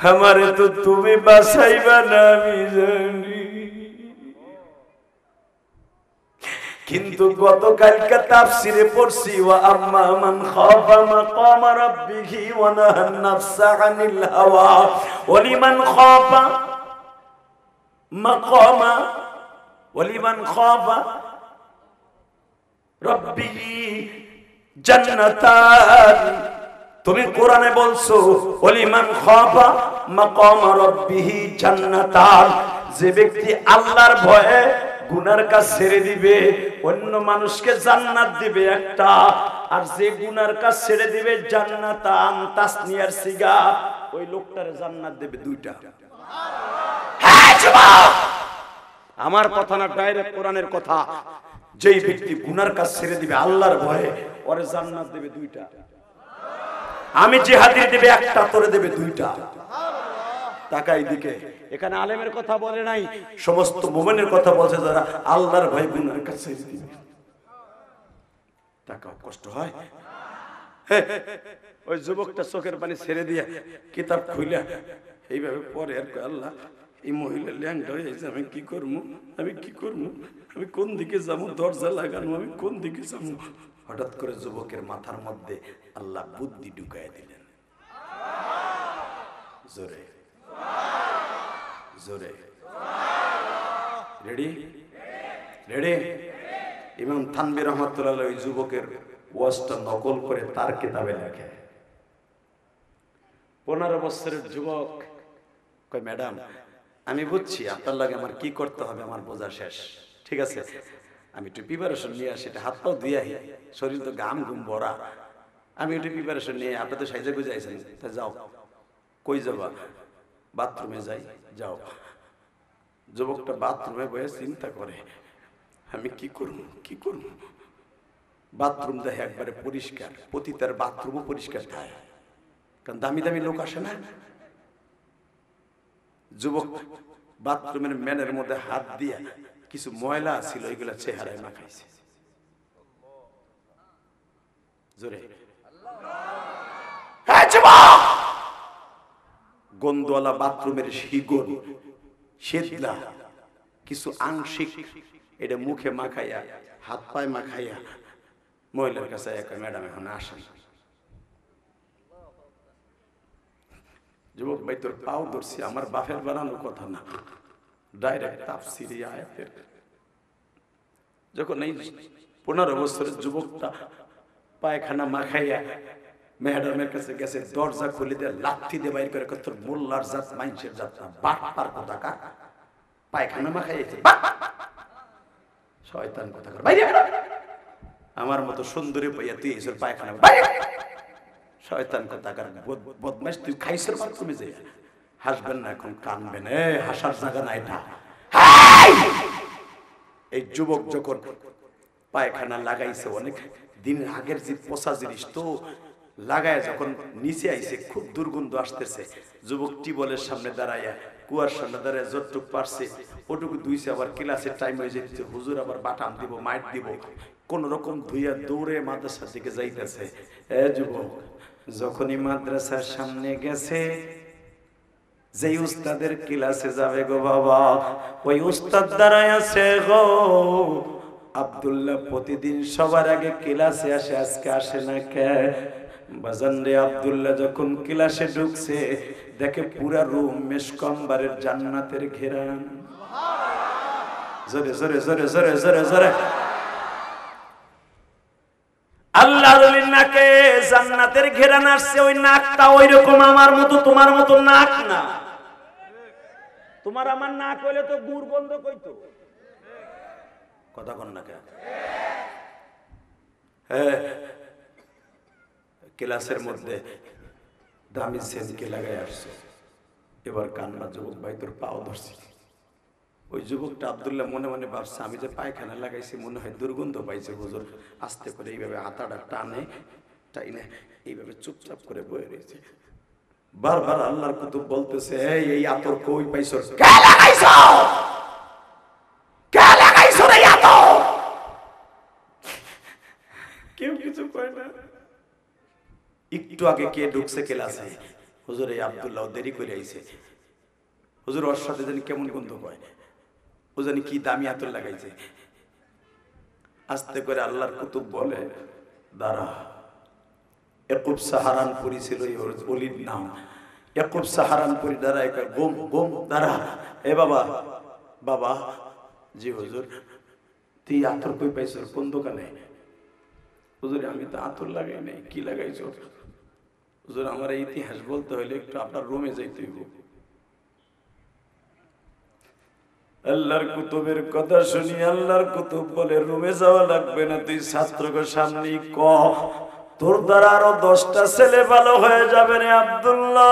আমারে তো তুমি বাঁচাইবা না আমি জানি। কিন্তু গতকালকে তাফসিরে পড়ছি, ওয়া আম্মা মান খাফা মাকাম রাব্বিহি ওয়া নাহান নাফসা আনিল হাওয়া ওয়া লিমান খাফা মাকামা ওয়া লিমান খাফা রাব্বিহি জান্নাতান। তুমি কোরআনে বলছো ওলিমান খাফা মাকাম রাব্বিহি জান্নাতান, যে ব্যক্তি আল্লাহর ভয়ে গুনার কাজ ছেড়ে দিবে, অন্য মানুষকে জান্নাত দিবে একটা, আর যে গুনার কাজ ছেড়ে দিবে জান্নাতান তাসনিয়ার সিগা, ওই লোকটারে জান্নাত দেবে দুইটা। হ্যাঁ যুবক, আমার কথা না, ডাইরেক্ট কোরআনের কথা। যেই ব্যক্তি গুনার কাজ ছেড়ে দিবে আল্লাহর ভয়ে, ওরে জান্নাত দেবে দুইটা। আমি জিহাদি দেবে একটা, তোরে দেবে দুইটা। তাকাই দিকে, এখানে আলেমের কথা বলে নাই, সমস্ত মুমিনের কথা বলছে যারা আল্লাহর ভয়ে গুনার কাজ ছেড়ে দিবে। তাকাও, কষ্ট হয়। ওই যুবকটা চোখের পানি ছেড়ে দিয়ে কিতাব খুইলা এইভাবে পরে, আর আল্লাহ এই মহিলা ল্যাংটা হয়ে যাচ্ছে, আমি কি করবো, আমি কি করবো, আমি কোন দিকে যাবো, দরজা লাগানো, আমি কোন দিকে যাবো। হঠাৎ করে যুবকের মাথার মধ্যে আল্লাহ বুদ্ধি ঢুকায় দিলেন। জোরে জোরে, রেডি রেডি। ইমাম থানভী রহমাতুল্লাহ ওই যুবকের ওয়াজটা নকল করে তার কিতাবে লেখে। 15 বছরের যুবক কয়, ম্যাডাম আমি বুঝছি আপনার লাগে আমার কি করতে হবে, আমার বোঝা শেষ, ঠিক আছে আমি একটু প্রিপারেশন নিয়ে আসি, হাত পাও দিয়ে আহি, শরীর তো ঘাম ঘুম ভরা, আমি একটু প্রিপারেশন নিয়ে, আপনি তো সাইজে গুজে আইছেন, তা যাও। কই যাবা? বাথরুমে যাই। যাও। যুবকটা বাথরুমে বসে চিন্তা করে, আমি কি করবো কি করবো। বাথরুম দেখে একবারে পরিষ্কার, পতিতার বাথরুমও পরিষ্কার থাকে, কারণ দামি দামি লোক আসে না। যুবক বাথরুমের ম্যানের মধ্যে হাত দিয়া কিছু ময়লা ছিল, ওইগুলা চেহারায় মাখাইছে। জোরে গন্ধওয়ালা বাথরুমের শিগন শীতলা কিছু আংশিক এটা মুখে মাখাইয়া, হাত পায়ে মাখাইয়া মহিলার কাছে এক, ম্যাডাম এখন আসেন। যুবক ভাই তোর পাও ধরছি, আমার বাপের বানানো কথা না, ডাইরেক্ট তাফসীরে আয়াতের। যখন এই 15 বছরের যুবকটা পায়খানা মাখাইয়া ম্যাডামের কাছে গেছে, দরজা খুলে দিয়ে লাথি দিয়ে বাইর করে, তোর মোল্লার জাত মাইনসের জাত না, বাট পার কোথাকার, পায়খানা মাখাইছে শয়তান কোথাকার, বাইরে আমার মতো সুন্দরী পাইয়া তুই এসে পায়খানা, শয়তান কোথাকার বদমাশ, তুই খাইছের বাথরুমে যাই। হাসবেন না, এখন কানবেন, হাসার জায়গা না এটা। এই যুবক যখন পায়খানা লাগাইছে, অনেক দিনের আগের যে পচা জিনিস তো লাগায়, যখন নিচে আইছে খুব দুর্গন্ধ আসতেছে, যুবক টিবলের সামনে দাঁড়াইয়া, কুয়ার সামনে দাঁড়ায় যতটুক পারছে ওটুকু ধুইছে। আবার ক্লাসের টাইম হয়ে যেতেছে, হুজুর আবার বাটাম দিব, মাইট দিব, কোন রকম ধুইয়া দৌড়ে মাদ্রাসার দিকে যাইতেছে। যুবক যখনই মাদ্রাসার সামনে গেছে, যে উস্তাদের ক্লাসে যাবে গো বাবা, ওই উস্তাদ দাঁড়ায় আছে গো। আব্দুল্লাহ প্রতিদিন সবার আগে ক্লাসে আসে, আজকে আসে না কে? বাজান রে, আব্দুল্লাহ যখন ক্লাসে ঢুকছে, দেখে পুরা রুম মেশকম্বারের জান্নাতের ঘেরান। জোরে জোরে জোরে জোরে জোরে জোরে। আল্লাহর ওলির নাকে জান্নাতের ঘেরান আসছে, ওই নাকটা ওইরকম আমার মতো, তোমার মতো নাক না। তোমার আমার নাক হইলে তো গুড় বন্ধ কইতো, কথা কন না কেন? ক্লাসের মধ্যে দামি সেনকে লাগাই আসছে, এবার কান্না। যুবক ভাই তোর পাও ধরছি। ওই যুবকটা আব্দুল্লাহ মনে মনে ভাবছে, আমি যে পায়খানা লাগাইছি মনে হয় দুর্গন্ধ পাইছে। হুজুর আস্তে করে এইভাবে হাতাটা টানে টাইনে এইভাবে চুপচাপ করে বয়ে রয়েছে। বারবার আল্লাহর কুতুব বলতেছে, এই আতর কই পাইছো? কে লাগাইছো? কে লাগাইছো রে আতর? কেউ কিছু কয় না। একটু আগে কে ঢুকছে ক্লাসে? হুজুর এই আব্দুল্লাহ দেরি করে আইছে। হুজুর ওর সাথে জানি কেমন গন্ধ পায়, ও জানি কি দামি আতর লাগাইছে। আস্তে করে আল্লাহর কুতুব বলে, দাঁড়া। ইয়াকুব সাহারানপুরি ছিল ওলির নাম। ইয়াকুব সাহারানপুরি দাঁড়ায়, গোম গোম দাঁড়া। এ বাবা, বাবা জি হুজুর, তুই আতর কই পাইছ? কোন দোকানে? হুজুর আমি তো আতর লাগাই নাই। কি লাগাইছ? হুজুর আমার এই ইতিহাস বলতে হইলে একটু আপনার রুমে যাইতে হইব। আল্লাহর কুতুবের কথা শুনি আল্লাহর কুতুব বলে রুমে যাওয়া লাগবে না, তুই ছাত্রকে সামনেই ক, তোর দ্বারা আরো 10টা ছেলে ভালো হয়ে যাবে রে আব্দুল্লাহ।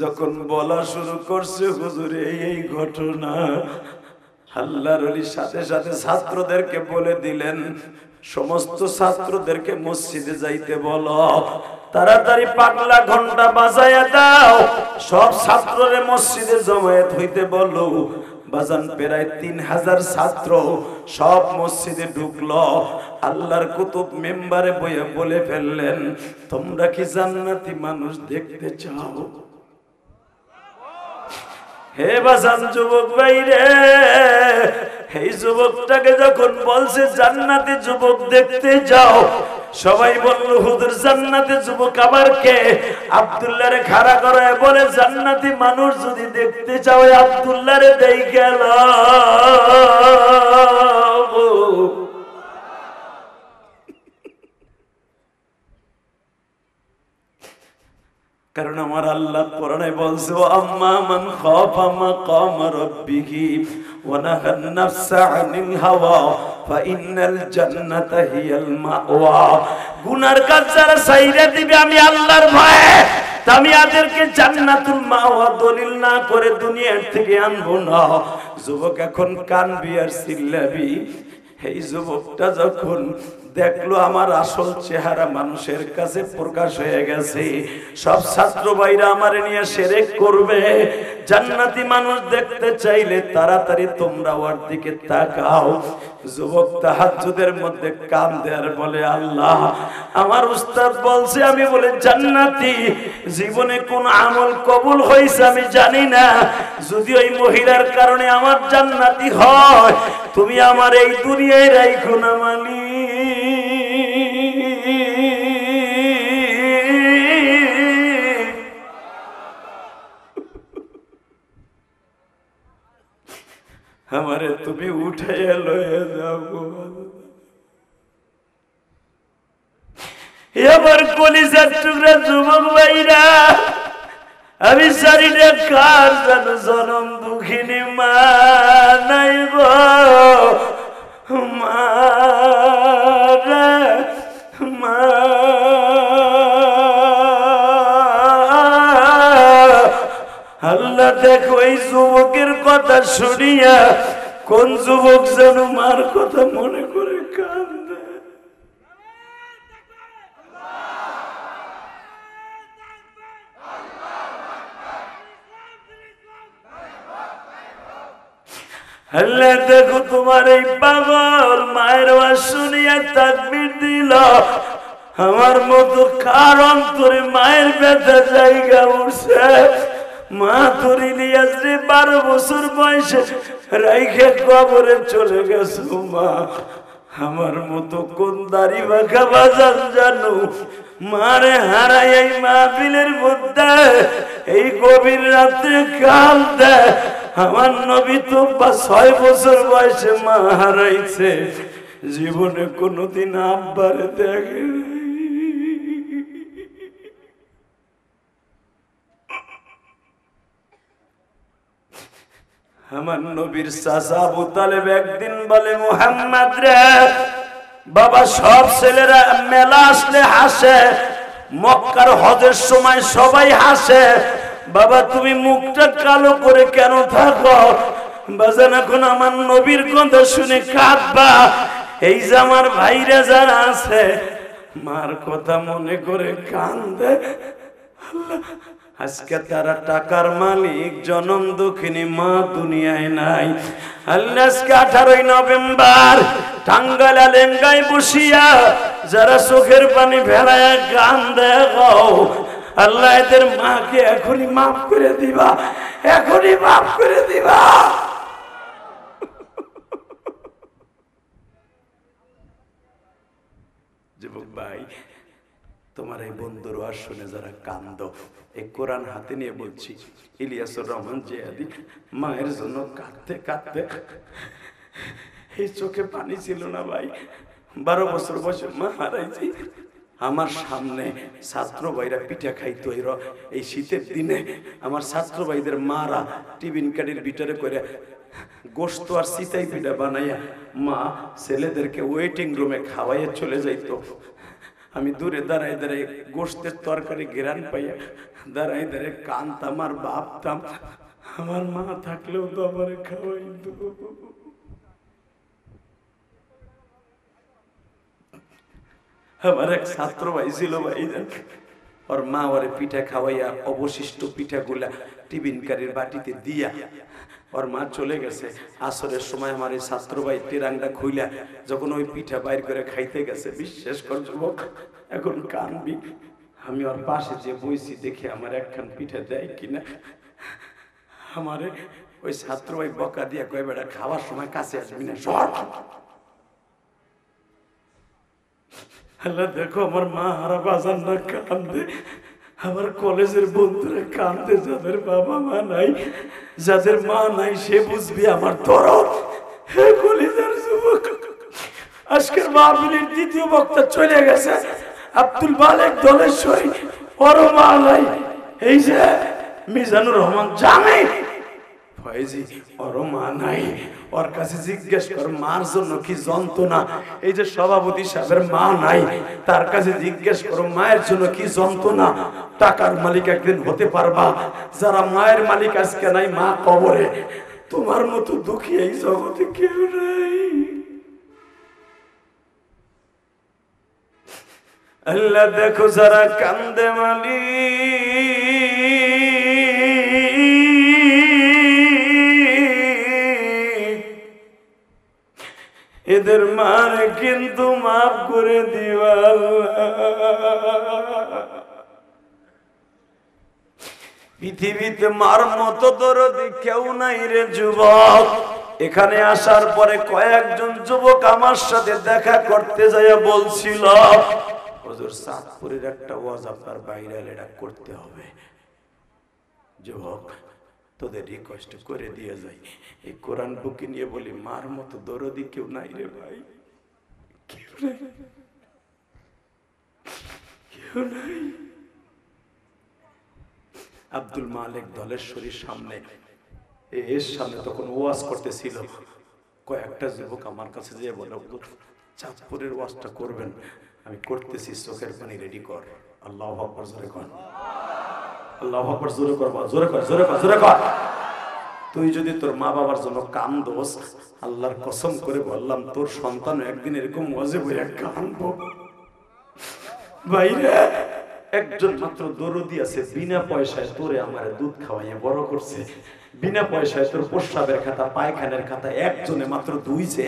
যখন বলা শুরু করছে হুজুরে এই ঘটনা, আল্লাহর ওলির সাথে সাথে ছাত্রদেরকে বলে দিলেন, সমস্ত ছাত্রদেরকে মসজিদে যাইতে বলো, তাড়াতাড়ি পাগলা ঘন্টা বাজায়া দাও, সব ছাত্ররে মসজিদে জমায়েত হইতে বলো। বাজান প্রায় 3000 ছাত্র সব মসজিদে ঢুকলো। আল্লাহর কুতুব মেম্বারে বইয়ে বলে ফেললেন, তোমরা কি জান্নাতি মানুষ দেখতে চাও? হে বাজান যুবক ভাই রে, এই যুবকটাকে যখন বলছে জান্নাতি যুবক দেখতে যাও, সবাই বলল হুজুর জান্নাতি যুবক আবার কে? আব্দুল্লাহ রে খাড়া করে বলে, জান্নাতি মানুষ যদি দেখতে চাও আব্দুল্লাহ রে দেই গেল। কারণ আমার আল্লাহ কোরআনে বলছে, আম্মা মান খাফা মাকাম রাব্বিহি ওয়া নাহান নাফসা আনিল হাওয়া ফাইন্নাল জান্নাতা হিয়াল মাওয়া। গুনার কাজ যারা ছাইরা দিবে আমি আল্লাহর ভয়ে, আমি তাদেরকে জান্নাতুল মাওয়া দলিল না করে দুনিয়ার থেকে আনবো না। যুবক এখন কানবি আর চিল্লাবি। এই যুবকটা যখন দেখলো আমার আসল চেহারা মানুষের কাছে প্রকাশ হয়ে গেছে, সব ছাত্র ভাইরা আমার নিয়ে শিরক করবে। জান্নাতি মানুষ দেখতে চাইলে তাড়াতাড়ি তোমরা ওর দিকে তাকাও। যুবক তাহাজ্জুদের মধ্যে কাঁদে আর বলে, আল্লাহ আমার উস্তাদ বলছে আমি বলে জান্নাতি, জীবনে কোন আমল কবুল হয়েছে আমি জানি না, যদি ওই মহিলার কারণে আমার জান্নাতি হয় তুমি আমার এই দুনিয়ায় রাখো না মালিক। আমারে তুমি উঠাইয়া লইয়া যাও। এবার কলিজার টুকরা যুবক ভাইরা, আমি জানি না কার যেন জনম দুঃখিনী মা নাই গো, মা মা। আল্লাহ দেখো এই যুবকের কথা শুনিয়া কোন যুবক যেন মার কথা মনে করে কান্দে। আল্লাহ দেখো তোমার এই পাগল মায়ের আওয়াজ শুনিয়া তাকবীর দিল, আমার মতো কার অন্তরে মায়ের ব্যথা জায়গা উঠছে। মা ধরে নিয়ে 12 বছর বয়সে রাইখে কবরে চলে গেছে। মা আমার মতো কোন দাড়ি বাঁকা বাজান জানো, মারে হারাই এই মাহফিলের মধ্যে এই গভীর রাত্রে কাঁদে। আমার নবী তো 6 বছর বয়সে মা হারাইছে, জীবনে কোনোদিন আব্বারে দেখে। আমার নবীর চাচা আবু তালেব একদিন বলে, মুহাম্মদ রে বাবা, সব ছেলেরা মেলা আসলে হাসে, মক্কার হজের সময় সবাই হাসে, বাবা তুমি মুখটা কালো করে কেন থাকো? বাজান এখন আমার নবীর কথা শুনে কাঁদবা। এই যে আমার ভাইরা যারা আছে মার কথা মনে করে কান্দে। আজকে তারা টাকার মালিক, জনম দুঃখিনী মা দুনিয়ায় নাই। আল্লাহ আজকে 18 নভেম্বর টাঙ্গাইল লেঙ্গায় বসিয়া যারা চোখের পানি ভেড়ায় কান্দে গো, আল্লাহ এদের মাকে এখনই মাফ করে দিবা, এখনই মাফ করে দিবা। যুবক ভাই, তোমার এই বন্ধুর ওয়াজ শুনে যারা কান্দো, এই কোরআন হাতে নিয়ে বলছি, ইলিয়াসুর রহমান জিয়াদি মায়ের জন্য কাঁদতে কাঁদতে এই চোখে পানি ছিল না ভাই। 12 বছর বয়সে মা হারাইছি, আমার সামনে ছাত্র ভাইরা পিঠা খাইতো এই শীতের দিনে। আমার ছাত্র ভাইদের মারা টিফিন কাঠির ভিতরে করে গোশত আর সিতাই পিঠা বানাইয়া মা ছেলেদেরকে ওয়েটিং রুমে খাওয়াইয়া চলে যাইতো। আমি দূরে দাঁড়াই দাঁড়াই গোশতের তরকারি ঘেরান পাইয়া দাঁড়াই দাঁড়াই কানতাম আর ভাবতাম আমার মা থাকলেও তো আমার খাওয়াইতো। আমার এক ছাত্র ভাই ছিল ভাই, ওর মা ওরে পিঠা খাওয়াইয়া অবশিষ্ট পিঠাগুলা টিফিন কারির বাটিতে দিয়া ওর মা চলে গেছে। আসরের সময় আমার এই ছাত্র ভাই টেরাংটা খুইলা যখন ওই পিঠা বাইর করে খাইতে গেছে, বিশ্বাস কর যুবক এখন কানবি, আমি ওর পাশে যে বইছি দেখে আমার একখান পিঠা দেয় কিনা। আমারে ওই ছাত্র ভাই বকা দিয়া কয় বেটা খাওয়ার সময় কাছে আসবি না, সর। আল্লাহ দেখো আমার মা হারা বাজার না কান্দে, আমার কলেজের বন্ধুরা কান্দে, যাদের বাবা মা নাই, যাদের মা নাই সে বুঝবি আমার দরদ। হে কলেজের যুবক, আজকের মাহফিলের দ্বিতীয় বক্তা চলে গেছে আব্দুল মালিক দলেশ্বরী, ওর মা নাই। এই যে মিজানুর রহমান জামি ফয়েজি, ওর মা নাই। ওর কাছে জিজ্ঞেস কর মার জন্য কি যন্ত্রণা। এই যে সভাপতি সাহেবের মা নাই, তার কাছে জিজ্ঞেস করো মায়ের জন্য কি যন্ত্রণা। টাকার মালিক একদিন হতে পারবা, যারা মায়ের মালিক আজকে নাই, মা কবরে। তোমার মতো দুঃখী এই জগতে কেউ নাই। আল্লাহ দেখো যারা কান্দে এদের মার কিন্তু মাফ করে দিও পৃথিবীতে মার মতো দরদি কেউ নাই রে যুবক। এখানে আসার পরে কয়েকজন যুবক আমার সাথে দেখা করতে যাইয়া বলছিল হুজুর চাঁদপুরের একটা ওয়াজ আপনার ভাইরাল, এটা করতে হবে। যুবক তোদের রিকোয়েস্ট করে দিয়ে যাই, এই কোরআন বুকে নিয়ে বলি মার মতো দরদি কেউ নাই রে ভাই, কেউ নাই, কেউ নাই। আব্দুল মালিক দলেশ্বরীর সামনে এর সামনে তখন ওয়াজ করতেছিল, কয়েকটা যুবক আমার কাছে যেয়ে বলে চাঁদপুরের ওয়াজটা করবেন। আমি করতেছি, চোখের পানি রেডি কর। আল্লাহু আকবার, জোরে কর আল্লাহু আকবার, জোরে কর, জোরে কর, জোরে কর, জোরে কর। তুই যদি তোর মা বাবার জন্য কান্দোস, আল্লাহর কসম করে বললাম তোর সন্তান একদিন এরকম ওয়াজে বইয়া কাঁদবো। ভাইরা একজন মাত্র দরদি আছে, বিনা পয়সায় তোরে আমার দুধ খাওয়াইয়া বড় করছে, বিনা পয়সায় তোর প্রস্রাবের খাতা পায়খানার খাতা একজনে মাত্র ধুইছে,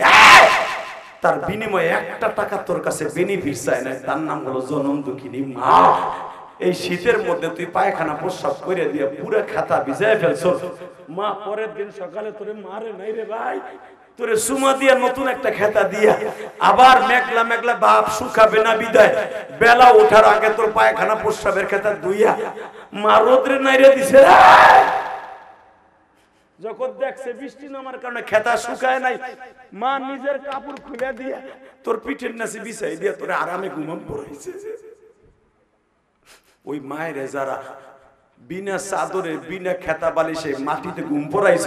তার বিনিময়ে একটা টাকা তোর কাছে বেনিফিট চায় না, তার নাম হলো জনম দুঃখিনী মা। এই শীতের মধ্যে তুই পায়খানা প্রস্রাব করে দিয়ে পুরো খাতা ভিজায় ফেলছ, মা পরের দিন সকালে তোরে মারে নাই রে ভাই, তোরে সুমা দিয়া নতুন একটা খেতা দিয়া আবার মেঘলা মেঘলা বাপ শুকাবে না বিদায়, বেলা ওঠার আগে তোর পায়খানা প্রস্রাবের খেতা ধুইয়া মা রোদ্রে নাইরে দিছে। যখন দেখছে বৃষ্টি নামার কারণে খেতা শুকায় নাই, মা নিজের কাপড় খুলে দিয়া তোর পিঠের নাচি বিছাই দিয়া তোরে আরামে ঘুমাম পড়াইছে। ওই মায়ের যারা বিনা চাদরে বিনা খেতা বালিশে মাটিতে ঘুম পড়াইছ,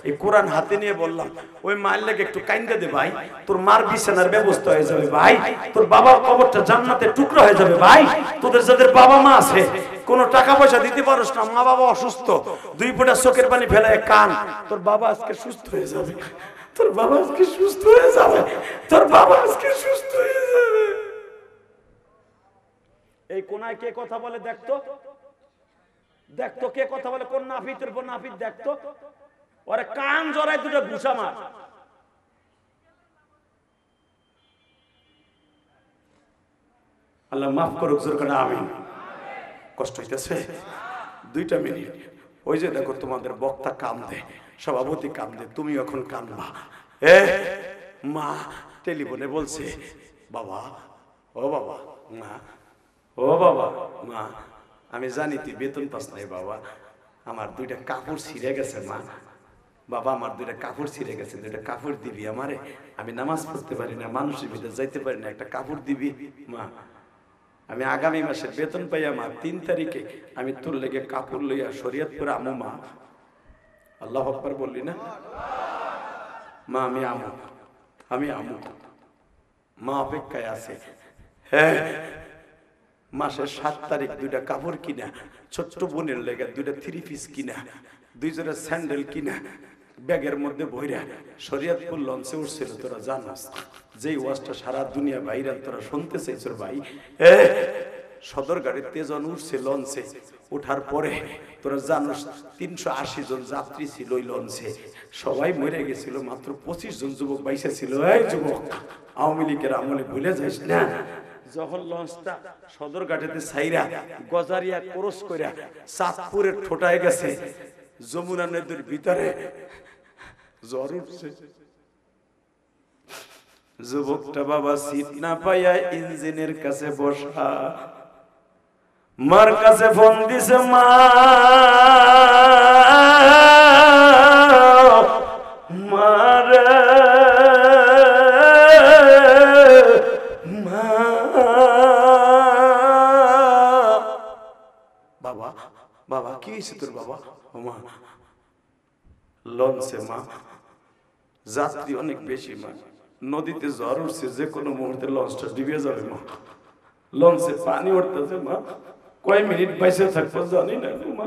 এই কোরআন হাতে নিয়ে বললাম ওই মায়ের লেগে একটু কাইন্দা দে ভাই, তোর মার বিছানার ব্যবস্থা হয়ে যাবে ভাই, তোর বাবার কবরটা জান্নাতের টুকরো হয়ে যাবে ভাই। তোদের যাদের বাবা মা আছে, কোনো টাকা পয়সা দিতে পারোস না, মা বাবা অসুস্থ, দুই ফোঁটা চোখের পানি ফেলায় কান, তোর বাবা আজকে সুস্থ হয়ে যাবে, তোর বাবা আজকে সুস্থ হয়ে যাবে, তোর বাবা আজকে সুস্থ হয়ে যাবে। এই কোনায় কে কথা বলে দেখতো, দেখতো কে কথা বলে, কোন নাফিতের পর নাফিত দেখতো, ওরে কান জড়ায় দুটো ঘুষা মার। আল্লাহ মাফ করুক, জোর করে আমিন। কষ্ট হইতেছে, 2 মিনিট। ওই যে দেখো তোমাদের বক্তা কান্দে, সভাপতি কান্দে, তুমি এখন কান্দবা। এ মা টেলিফোনে বলছে বাবা, ও বাবা, মা, ও বাবা, মা, আমি জানি তুই বেতন পাস নাই বাবা, আমার 2টা কাপড় ছিঁড়ে গেছে মা, বাবা আমার 2টা কাপড় ছিঁড়ে গেছে, 2টা কাপড় দিবি আমারে, আমি নামাজ পড়তে পারি না, মানুষের ভিতরে যাইতে পারি না, একটা কাপড় দিবি মা। আমি আগামী মাসে বেতন পাইয়া মা 3 তারিখে আমি তোর লেগে কাপড় লইয়া শরীয়তপুরে আমু মা। আল্লাহু আকবার বললি না মা? আমি আমু মা অপেক্ষায় আছে। হ্যাঁ, মাসের 7 তারিখ 2টা কাপড় কিনা, ছোট্ট বোনের লেগে 2টা 3 পিস কিনা, 2 জোড়া স্যান্ডেল কিনা ব্যাগের মধ্যে বইরা শরীয়তপুর লঞ্চে উঠছিল। তোরা জানাস যেই ওয়াজটা সারা দুনিয়া বাইরে তোরা শুনতে চাইছর ভাই, সদর গাড়ির তেজন উঠছে লঞ্চে। ওঠার পরে তোরা জানোস 380 জন যাত্রী ছিল ওই লঞ্চে, সবাই মরে গেছিল, মাত্র 25 জন যুবক বাইসা ছিল। এই যুবক, আওয়ামী লীগের আমলে ভুলে যাইস না। যখন লঞ্চটা সদর ঘাটেতে ছাইরা গজারিয়া ক্রস কইরা চাঁদপুরের ঠোঁটায় গেছে, যমুনা নদীর ভিতরে জ্বর উঠছে। যুবকটা বাবা সিট না পাইয়া ইঞ্জিনের কাছে বসা, মার কাছে ফোন দিছে, মা মারে মা। বাবা বাবা কি হয়েছে তোর বাবা? মা লঞ্চে মা যাত্রী অনেক বেশি মা, নদীতে জ্বর উঠছে, যে কোনো মুহূর্তে লঞ্চটা ডুবে যাবে মা। লঞ্চে পানি উঠতেছে মা, কয় মিনিট বাইসে থাকবো জানি না মা।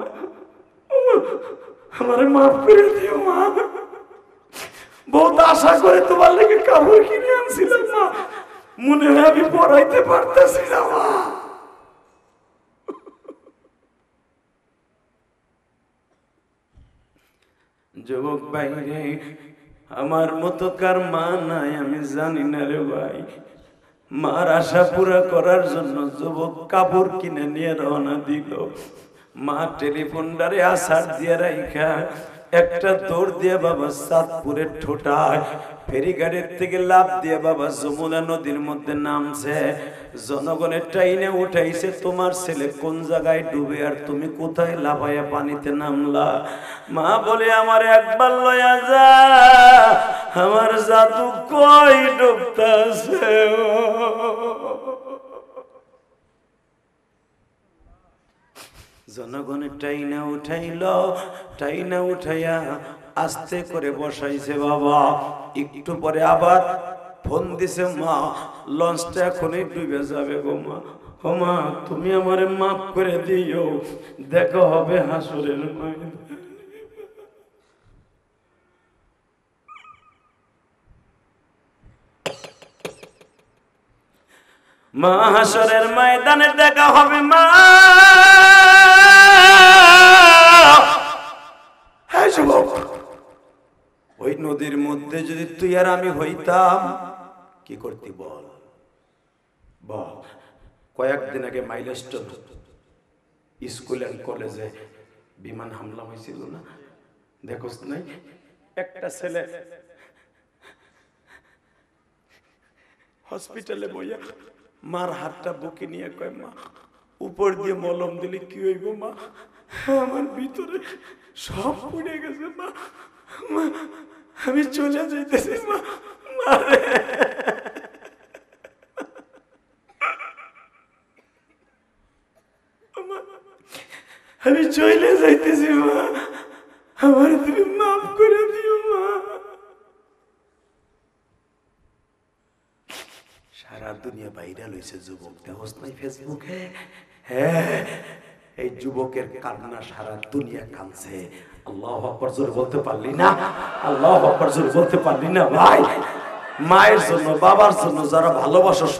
আমারে মাফ করে দিও মা, বহুত আশা করে তোমার লেগে কাপড় কিনে আনছিলাম মা, মনে হয় আমি পড়াইতে পারতেছি না মা। যুবক ভাই রে, আমার মতো কার মা নাই আমি জানি না রে ভাই। মার আশা পুরা করার জন্য যুবক কাপড় কিনে নিয়ে রওনা দিল। মা টেলিফোনটারে আসার দিয়ে রাইখা একটা দৌড় দিয়ে বাবা চাঁদপুরের ঠোঁটায় ফেরিঘাটের থেকে লাফ দিয়ে বাবা যমুনা নদীর মধ্যে নামছে। জনগণের টাইনে উঠাইছে, তোমার ছেলে কোন জায়গায় ডুবে আর তুমি কোথায় লাফাইয়া পানিতে নামলা? মা বলে, আমার একবার লয়া যা, আমার জাদু কই ডুবতাছে। জনগণের টাইনা উঠাইল, টাইনা উঠাইয়া আস্তে করে বসাইছে বাবা। একটু পরে আবার ফোন দিছে, মা লঞ্চটা এখনই ডুবে যাবে গো মা। ও মা, তুমি আমারে মাফ করে দিও, দেখা হবে হাসরের ময়দানে। মা হাসরের ময়দানে দেখা হবে মা। ওই নদীর মধ্যে যদি তুই আর আমি হইতাম কি করতি বল? বল, কয়েকদিন আগে মাইলস্টোন স্কুল এন্ড কলেজে বিমান হামলা হয়েছিল না, দেখোস নাই? একটা ছেলে হসপিটালে বইয়া মার হাতটা বুকে নিয়ে কয়, মা উপর দিয়ে মলম দিলে কি হইব মা? আমার ভিতরে সব পুড়ে গেছে মা, আমি চলে যাইতেছি মা। মারে আমি চলে যাইতেছি মা, আমার তুমি মাফ করে দিও মা। সারা দুনিয়া ভাইরাল হয়েছে যুবক, দেখোস নাই ফেসবুকে? হ্যাঁ, এই যুবকের কান্না সারা দুনিয়া কাঁদছে। আল্লাহু আকবার জোরে বলতে পারলি না? আল্লাহু আকবার জোরে বলতে পারলি না ভাই? মায়ের জন্য, বাবার জন্য যারা ভালোবাসস,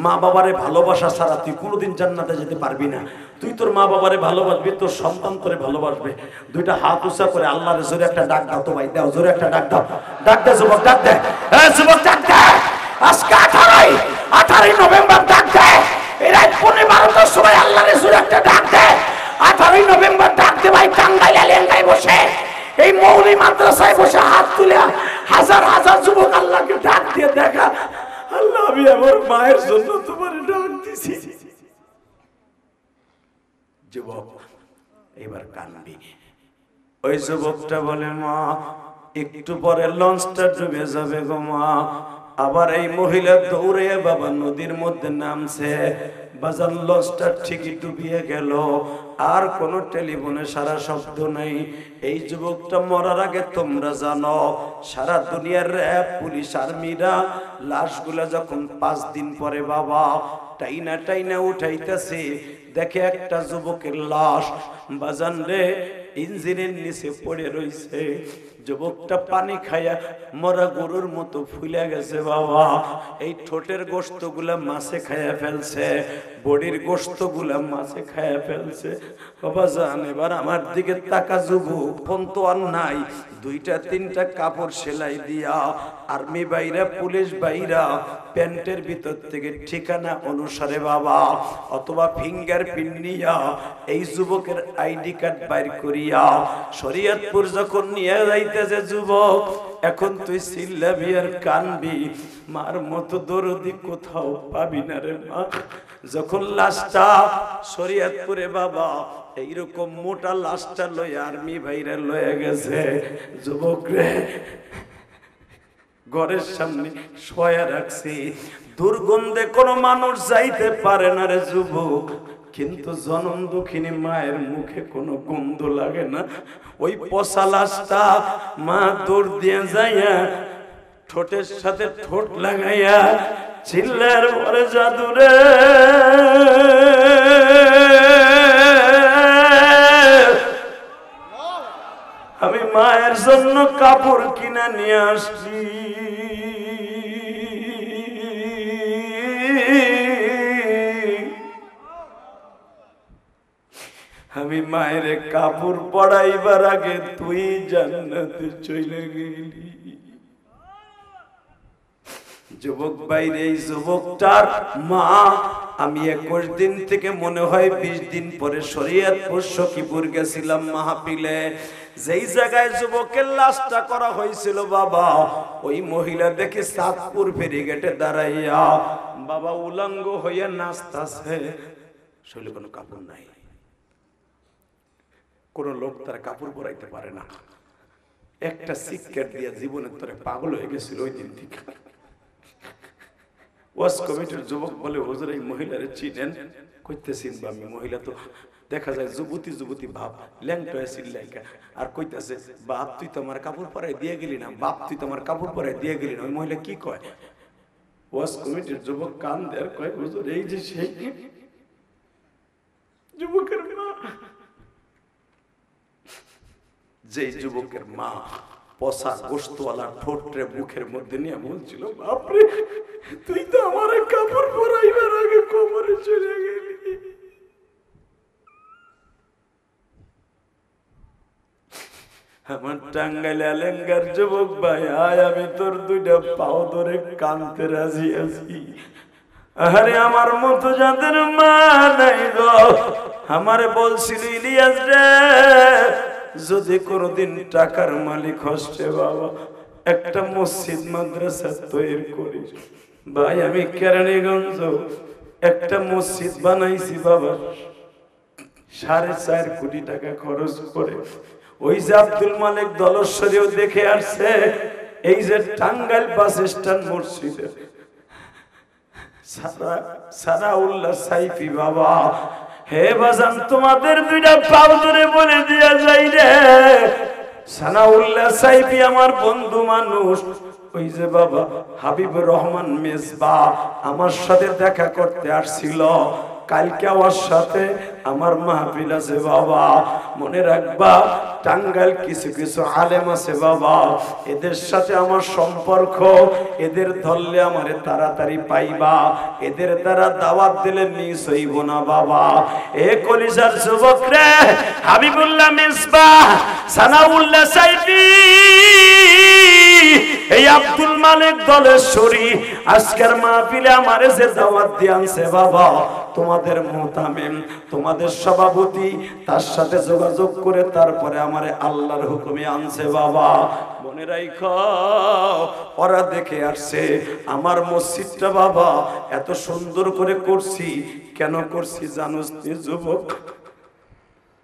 মা বাবারে ভালোবাসা ছাড়া তুই কোনোদিন জান্নাতে যেতে পারবি না। তুই তোর মা বাবারে ভালোবাসবি, তোর সন্তান তোরে ভালোবাসবে। দুইটা হাত উঁচা করে আল্লাহরে জোরে একটা ডাক দাও তো ভাই, দাও জোরে একটা ডাক দাও। ডাক দে যুবক, ডাক দে, যুবক ডাক দে। আজকে 18 নভেম্বর ডাক দে। এই রাত 12টার সময় আল্লাহরে জোরে একটা ডাক দে। 18 নভেম্বর ডাক দে ভাই। টাঙ্গাইলে লেঙ্গায় বসে, এই মৌলী মাদ্রাসায় বসে হাত তুলে হাজার হাজার যুবক আল্লাহকে ডাক দিয়ে দেখা, আল্লাহ আমি আমার মায়ের জন্য তোমার ডাক দিছি। যুবক এবার কানবি। ওই যুবকটা বলে, মা একটু পরে লঞ্চটা ডুবে যাবে গো মা। আবার এই মহিলা দৌড়ে বাবা নদীর মধ্যে নামছে, বাজার লঞ্চটা ঠিকই ডুবিয়ে গেল, আর কোনো টেলিফোনে সারা শব্দ নাই। এই যুবকটা মরার আগে তোমরা জানো সারা দুনিয়ার র্যাব পুলিশ আর্মিরা লাশগুলা যখন 5 দিন পরে বাবা টাইনা টাইনা উঠাইতেছে, দেখে একটা যুবকের লাশ বাজান রে ইঞ্জিনের নিচে পড়ে রইছে। যুবকটা পানি খায়া মরা গরুর মতো ফুলে গেছে বাবা। এই ঠোঁটের গোশতগুলা মাছে খায়া ফেলছে, বডির গোশতগুলা মাছে খায়া ফেলছে। বাবা জান এবার আমার দিকে তাকা যুবক, ফোন তো আর নাই, 2-3টা কাপড় সেলাই দিয়া আর্মি বাইরা পুলিশ বাইরা প্যান্টের ভিতর থেকে ঠিকানা অনুসারে বাবা অথবা ফিঙ্গারপ্রিন্ট নিয়া এই যুবকের আইডি কার্ড বাইর করিয়া শরীয়তপুর যখন নিয়ে যাইতেছে যুবক, এখন তুই চিল্লাবি আর কানবি, মার মতো দরদি কোথাও পাবি না রে মা। যখন লাশটা শরীয়তপুরে বাবা এইরকম মোটা লাশটা লয়ে আর্মি ভাইরা লয়ে গেছে, যুবক রে ঘরের সামনে শোয়া রাখছি, দুর্গন্ধে কোনো মানুষ যাইতে পারে না রে যুবক, কিন্তু জনম দুঃখিনী মায়ের মুখে কোনো গন্ধ লাগে না। ওই পচা লাশটা মা দৌড় দিয়ে যাইয়া ঠোঁটের সাথে ঠোঁট লাগাইয়া চিল্লার পরে জাদুরে আমি মায়ের জন্য কাপড় কিনা নিয়ে আসছি, আমি মায়ের কাপড় পড়াইবার আগে তুই জান্নাতে চলে গেলি। যুবক বাইরে এই যুবকটার মা আমি 21 দিন থেকে মনে হয় 20 দিন পরে শরীয়তপুর সখীপুর গেছিলাম মাহফিলে, যেই জায়গায় যুবকের লাশটা করা হয়েছিল বাবা ওই মহিলা দেখে সাতপুর ফেরিঘাটে দাঁড়াইয়া বাবা উলঙ্গ হইয়া নাচতাছে, শরীরে কোনো কাপড় নাই, কোন লোক তার কাপড় পরাইতে পারে না। একটা সিক্কেট দিয়া জীবনের তরে পাগল হয়ে গেছিল ওই দিন থেকে। ওয়াজ কমিটির যুবক বলে হুজুর এই মহিলারে চিনেন? কইতেছেন বা আমি মহিলা তো দেখা যায় যুবতী যুবতী ভাব, ল্যাংটা চিল্লাইকা আর কইতেছে বাপ তুই তো আমার কাপড় পরাই দিয়ে গেলি না, বাপ তুই তো আমার কাপড় পরাই দিয়ে গেলি না। ওই মহিলা কি কয়? ওয়াজ কমিটির যুবক কান দেয় কয় হুজুর এই যে সেই যুবকের মা, যে যুবকের মা পচা গোশতওয়ালা ঠোঁটরে মুখের মধ্যে নিয়ে বলছিল বাপরে তুই তো আমার কাপড় পরাইবার আগে কবরে চলে গেলি। আমার টাঙ্গাইল আলেঙ্গার যুবক ভাই আয় আমি তোর 2টা পাও ধরে কানতে রাজি আছি। আরে আমার মতো যাদের মা নাই গো, আমারে বলছিল ইলিয়াস রে যদি কোনদিন টাকার মালিক হচ্ছে বাবা একটা মসজিদ মাদ্রাসা তৈরি করিস। ভাই আমি কেরানীগঞ্জ একটা মসজিদ বানাইছি বাবা 4.5 কোটি টাকা খরচ করে। ওই যে আব্দুল মালিক দলশ্বরীও দেখে আসছে, এই যে টাঙ্গাইল বাস স্ট্যান্ড মসজিদে সানাউল্লাহ সাইফি বাবা, হে বাজান তোমাদের 2টা পাও ধরে বলে দিয়া যাই রে, সানাউল্লাহ সাইফি আমার বন্ধু মানুষ। ওই যে বাবা হাবিবুর রহমান মেজবা আমার সাথে দেখা করতে আসছিল, কালকে আমার সাথে আমার মাহফিল আছে বাবা, মনে রাখবা টাঙ্গাইল কিছু কিছু আলেম আছে বাবা, এদের সাথে আমার সম্পর্ক, এদের ধরলে আমারে তাড়াতাড়ি পাইবা, এদের দ্বারা দাওয়াত দিলে মিস হইব না বাবা। এ কলিজার যুবক রে, হাবিবুল্লাহ মিসবাহ, সানাউল্লাহ সাইফি, এই আব্দুল মালিক দলেশ্বরী আজকের মাহফিলে আমারে যে দাওয়াত দিয়ে আনছে বাবা, তোমাদের মুতামিম তোমাদের সভাপতি তার সাথে যোগাযোগ করে তারপরে আমারে আল্লাহর হুকুমে আনছে বাবা। মনে রাখো ওরা দেখে আসছে আমার মসজিদটা বাবা এত সুন্দর করে করছি, কেন করছি জানোস নি যুবক?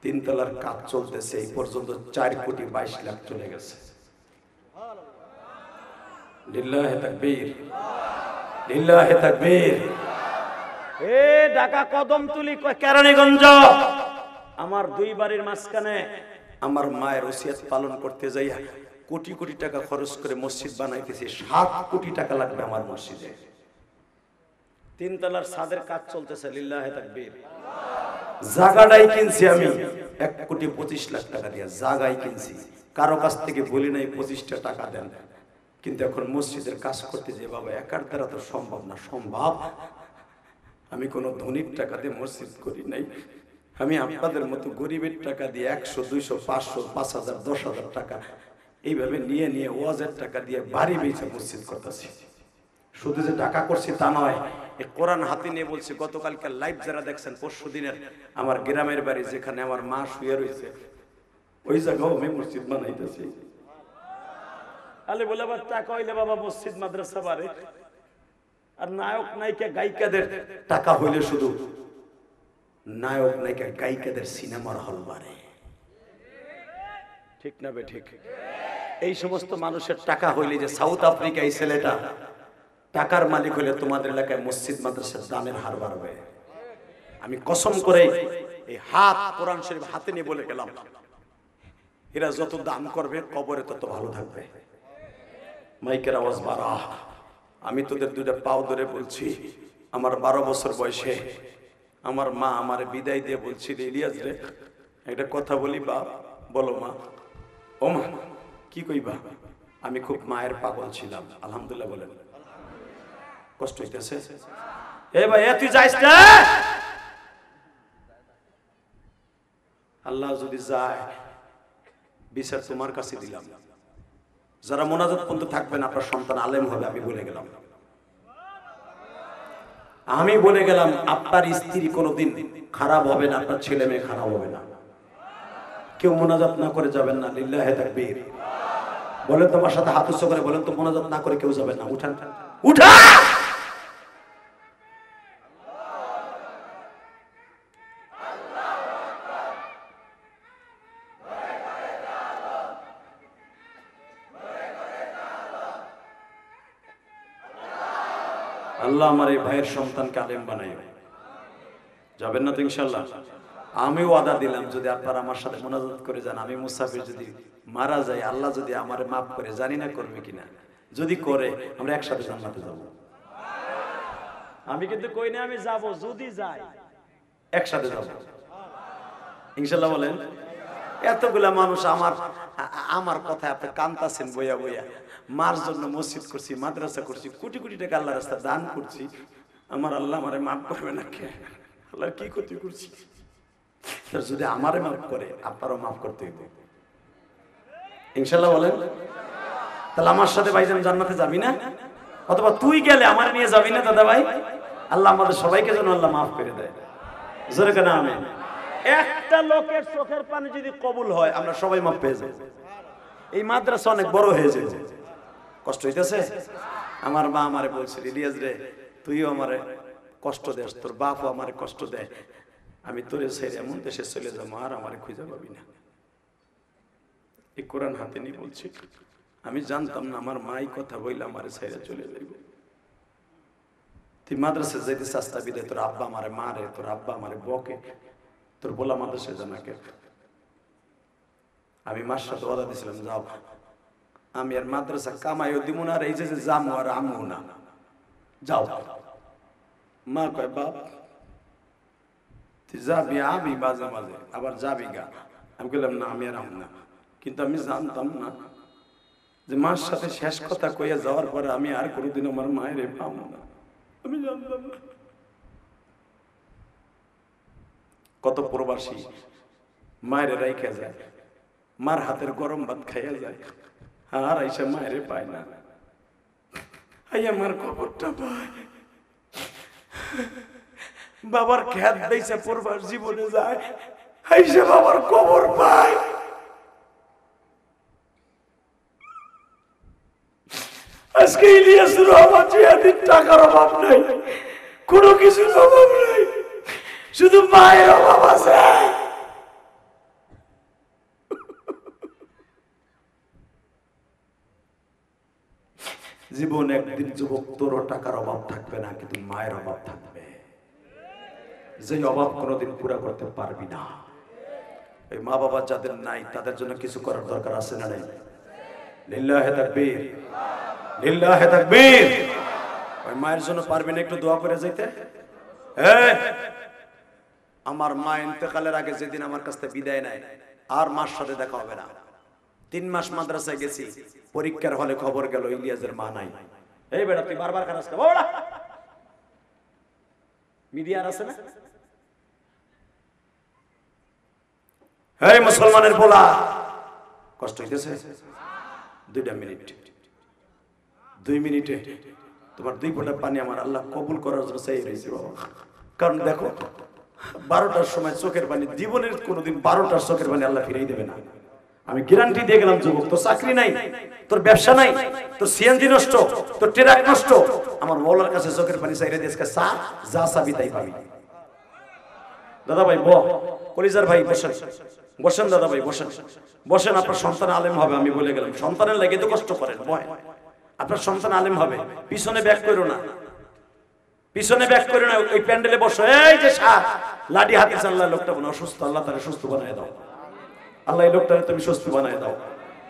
3 তলার কাজ চলতেছে, এই পর্যন্ত 4,22,00,000 চলে গেছে। লিল্লাহি তাকবীর, লিল্লাহি তাকবীর। এ ঢাকা কদমতলি কেরানীগঞ্জ, আমার দুই বাড়ির মাঝখানে আমার মায়ের ওসিয়ত পালন করতে যাইয়া কোটি কোটি টাকা খরচ করে মসজিদ বানাইতেছি। 7 কোটি টাকা লাগবে আমার মসজিদে। 3 তলার ছাদের কাজ চলতেছে, লিল্লাহে তাকবীর। জায়গাটাই কিনছি আমি 1,25,00,000 টাকা দিয়ে জায়গাই কিনছি। কারো কাছ থেকে বলি নাই 25টা টাকা দেন, কিন্তু এখন মসজিদের কাজ করতে যে বাবা একার দ্বারা তো সম্ভব না। সম্ভব, আমি কোনো ধনীর টাকা দিয়ে মসজিদ করি নাই, আমি আপনাদের মতো গরিবের টাকা দিয়ে 100, 200, 500, 5,000, 10,000 টাকা এইভাবে নিয়ে নিয়ে ওয়াজের টাকা দিয়ে বাড়ি বেঁচে মসজিদ করতেছি। শুধু যে টাকা করছি তা নয়, এই কোরআন হাতে নিয়ে বলছি। গতকালকে লাইভ যারা দেখছেন, পরশু দিনের আমার গ্রামের বাড়ি যেখানে আমার মা শুয়ে রয়েছে, ওই জায়গাও আমি মসজিদ বানাইতেছি। আলে বলে আবার টাকা হইলে বাবা মসজিদ মাদ্রাসা বাড়ে, আর নায়ক নায়িকা গায়িকাদের টাকা হইলে শুধু নায়ক নায়িকা গায়িকাদের সিনেমার হল বাড়ে। ঠিক না বে ঠিক? এই সমস্ত মানুষের টাকা হইলে, যে সাউথ আফ্রিকা এই ছেলেটা টাকার মালিক হলে তোমাদের এলাকায় মসজিদ মাদ্রাসার দানের হার বাড়বে। আমি কসম করে এই হাত কোরআন শরীফ হাতে নিয়ে বলে গেলাম, এরা যত দান করবে কবরে তত ভালো থাকবে। মাইকের আওয়াজ বাড়া। আমি তোদের দুইটা পাও ধরে বলছি, আমার 12 বছর বয়সে আমার মা আমার বিদায় দিয়ে বলছিল, ইলিয়াস রে একটা কথা বলি বাপ। বলো মা। ও মা, কি কইবা? আমি খুব মায়ের পাগল ছিলাম। আলহামদুলিল্লাহ বলেন। কষ্ট হইতেছে? এ ভাই তুই যাইস না। আল্লাহ যদি যায়, বিচার তোমার কাছে দিলাম। যারা মোনাজাত পর্যন্ত থাকবেন, আপনার সন্তান আলেম হবে, আমি বলে গেলাম। আমি বলে গেলাম, আপনার স্ত্রী কোনোদিন খারাপ হবে না, আপনার ছেলে মেয়ে খারাপ হবে না। কেউ মোনাজাত না করে যাবেন না। লিল্লাহে তাকবীর। বলেন তোমার সাথে হাত উঁচু করে বলেন তো, মোনাজাত না করে কেউ যাবেন না। উঠান, উঠা। আল্লাহ আমার এই ভাইয়ের সন্তানকে আলেম বানাই। যাবেন না তো ইনশাল্লাহ? আমিও ওয়াদা দিলাম, যদি আপনারা আমার সাথে মোনাজাত করে যান, আমি মুসাফির যদি মারা যাই, আল্লাহ যদি আমারে মাফ করে, জানি না করবে কিনা, যদি করে আমরা একসাথে জান্নাতে যাব। আমি কিন্তু কই না আমি যাব, যদি যাই একসাথে যাব ইনশাল্লাহ। বলেন। এতগুলা মানুষ আমার কথা আপনি কান্তাছেন বইয়া বইয়া। মার জন্য মসজিদ করছি, মাদ্রাসা করছি, কোটি কোটি টাকা আল্লাহ রাস্তা দান করছি। আমার আল্লাহ আমারে মাফ করবে না কে? আল্লাহ কি ক্ষতি করছি? যদি আমারে মাফ করে, আপনারও মাফ করতে হবে ইনশাল্লাহ। বলেন। তাহলে আমার সাথে ভাইজান জান্নাতে যাবি না? অথবা তুই গেলে আমার নিয়ে যাবি না দাদা ভাই? আল্লাহ আমাদের সবাইকে যেন আল্লাহ মাফ করে দেয়। জোরে কেন আমিন। একটা লোকের চোখের পানি যদি কবুল হয়, আমরা সবাই মাফ পেয়ে যাই। এই মাদ্রাসা অনেক বড় হয়ে যায়। কষ্ট হইতেছে? আমার মা আমারে বলছিল, ইলিয়াস রে তুইও আমারে কষ্ট দেস, তোর বাপও আমারে কষ্ট দেয়, আমি তোরে ছেড়ে এমন দেশে চলে যাবো, আর আমারে খুঁজে পাবি না। এই কোরআন হাতে নিয়ে বলছি। আমি জানতাম না আমার মাই কথা বইলে আমারে ছেড়ে চলে যাইব। তুই মাদ্রাসা যাইতে চাস্তা বিদে, তোর আব্বা আমারে মারে, তোর আব্বা আমারে বকে, তোর বলা মাদ্রাসা জানাকে। আমি মার সাথে ওয়াদা দিয়েছিলাম, যাও আমি আর মাদ্রাসা কামাইও দিব না, আর এই যে জামু আর আমু না, যাও। মা কয় বাপ তুই যাবি, আমি মাঝে মাঝে আবার যাবি গা। আমি বললাম না, আমি আর আম না। কিন্তু আমি জানতাম না যে মার সাথে শেষ কথা কইয়া যাওয়ার পরে আমি আর কোনোদিন আমার মায়ের পাবো না। আমি জানতাম না। কত প্রবাসী মায়ের রাইখা যায়, মার হাতের গরম ভাত খাইয়া যায়, আর আইসা মায়ের পায় না। আমার খবরটা পায়, বাবার খেত বেচে প্রবাস জীবনে যায়, আইসা বাবার খবর পায়। আজকে ইলিয়াসের অভাব, জিয়াদির টাকার অভাব নাই, কোনো কিছুর অভাব নাই, শুধু মায়ের অভাব আছে। জীবন একদিন যুবক, তোর টাকার অভাব থাকবে না, কিন্তু মায়ের অভাব থাকবে। যে অভাব কোনোদিন পুরা করতে পারবি না। এই মা বাবা যাদের নাই তাদের জন্য কিছু করার দরকার আছে না নাই? লিল্লাহে তাকবীর, লিল্লাহে তাকবীর। ওই মায়ের জন্য পারবি না একটু দোয়া করে যেতে? আমার মা ইন্তেকালের আগে যেদিন আমার কাছ থেকে বিদায় নেয় আর মার সাথে দেখা হবে না। 3 মাস মাদ্রাসায় গেছি, পরীক্ষার হলে খবর গেল ইলিয়াসের মা নাই। এই বেটা তুই বারবার খারাপ বাবা মিডিয়ার আছে না? এই মুসলমানের বলা কষ্ট হইতেছে? 2 মিনিট, 2 মিনিটে তোমার 2 ফোঁটা পানি আমার আল্লাহ কবুল করার জন্য চাই রয়েছে বাবা। কারণ দেখো 12টার সময় চোখের পানি জীবনের কোনোদিন 12টার চোখের পানি আল্লাহ ফিরিয়ে দেবে না। আমি গ্যারান্টি দিয়ে গেলাম যুবক, তোর চাকরি নাই, তোর ব্যবসা নাই, তোর সিএনজি নষ্ট, তোর ট্রাক নষ্ট, আমার মৌলার কাছে চোখের পানি চাইরে দেশকে যা চাবি তাই পাবি। দাদা ভাই কলিজার ভাই বসেন, বসেন দাদা ভাই বসেন, বসেন। আপনার সন্তান আলেম হবে, আমি বলে গেলাম। সন্তানের লাগে তো কষ্ট করেন, আপনার সন্তান আলেম হবে। পিছনে ব্যাক করো না, পিছনে ব্যাক করো না, ওই প্যান্ডেলে বসো। এই যে লাঠি হাতে আল্লাহ লোকটা মনে অসুস্থ, আল্লাহ তারা সুস্থ বানায় দাও। আল্লাহ এই লোকটাকে তুমি সুস্থ বানায় দাও,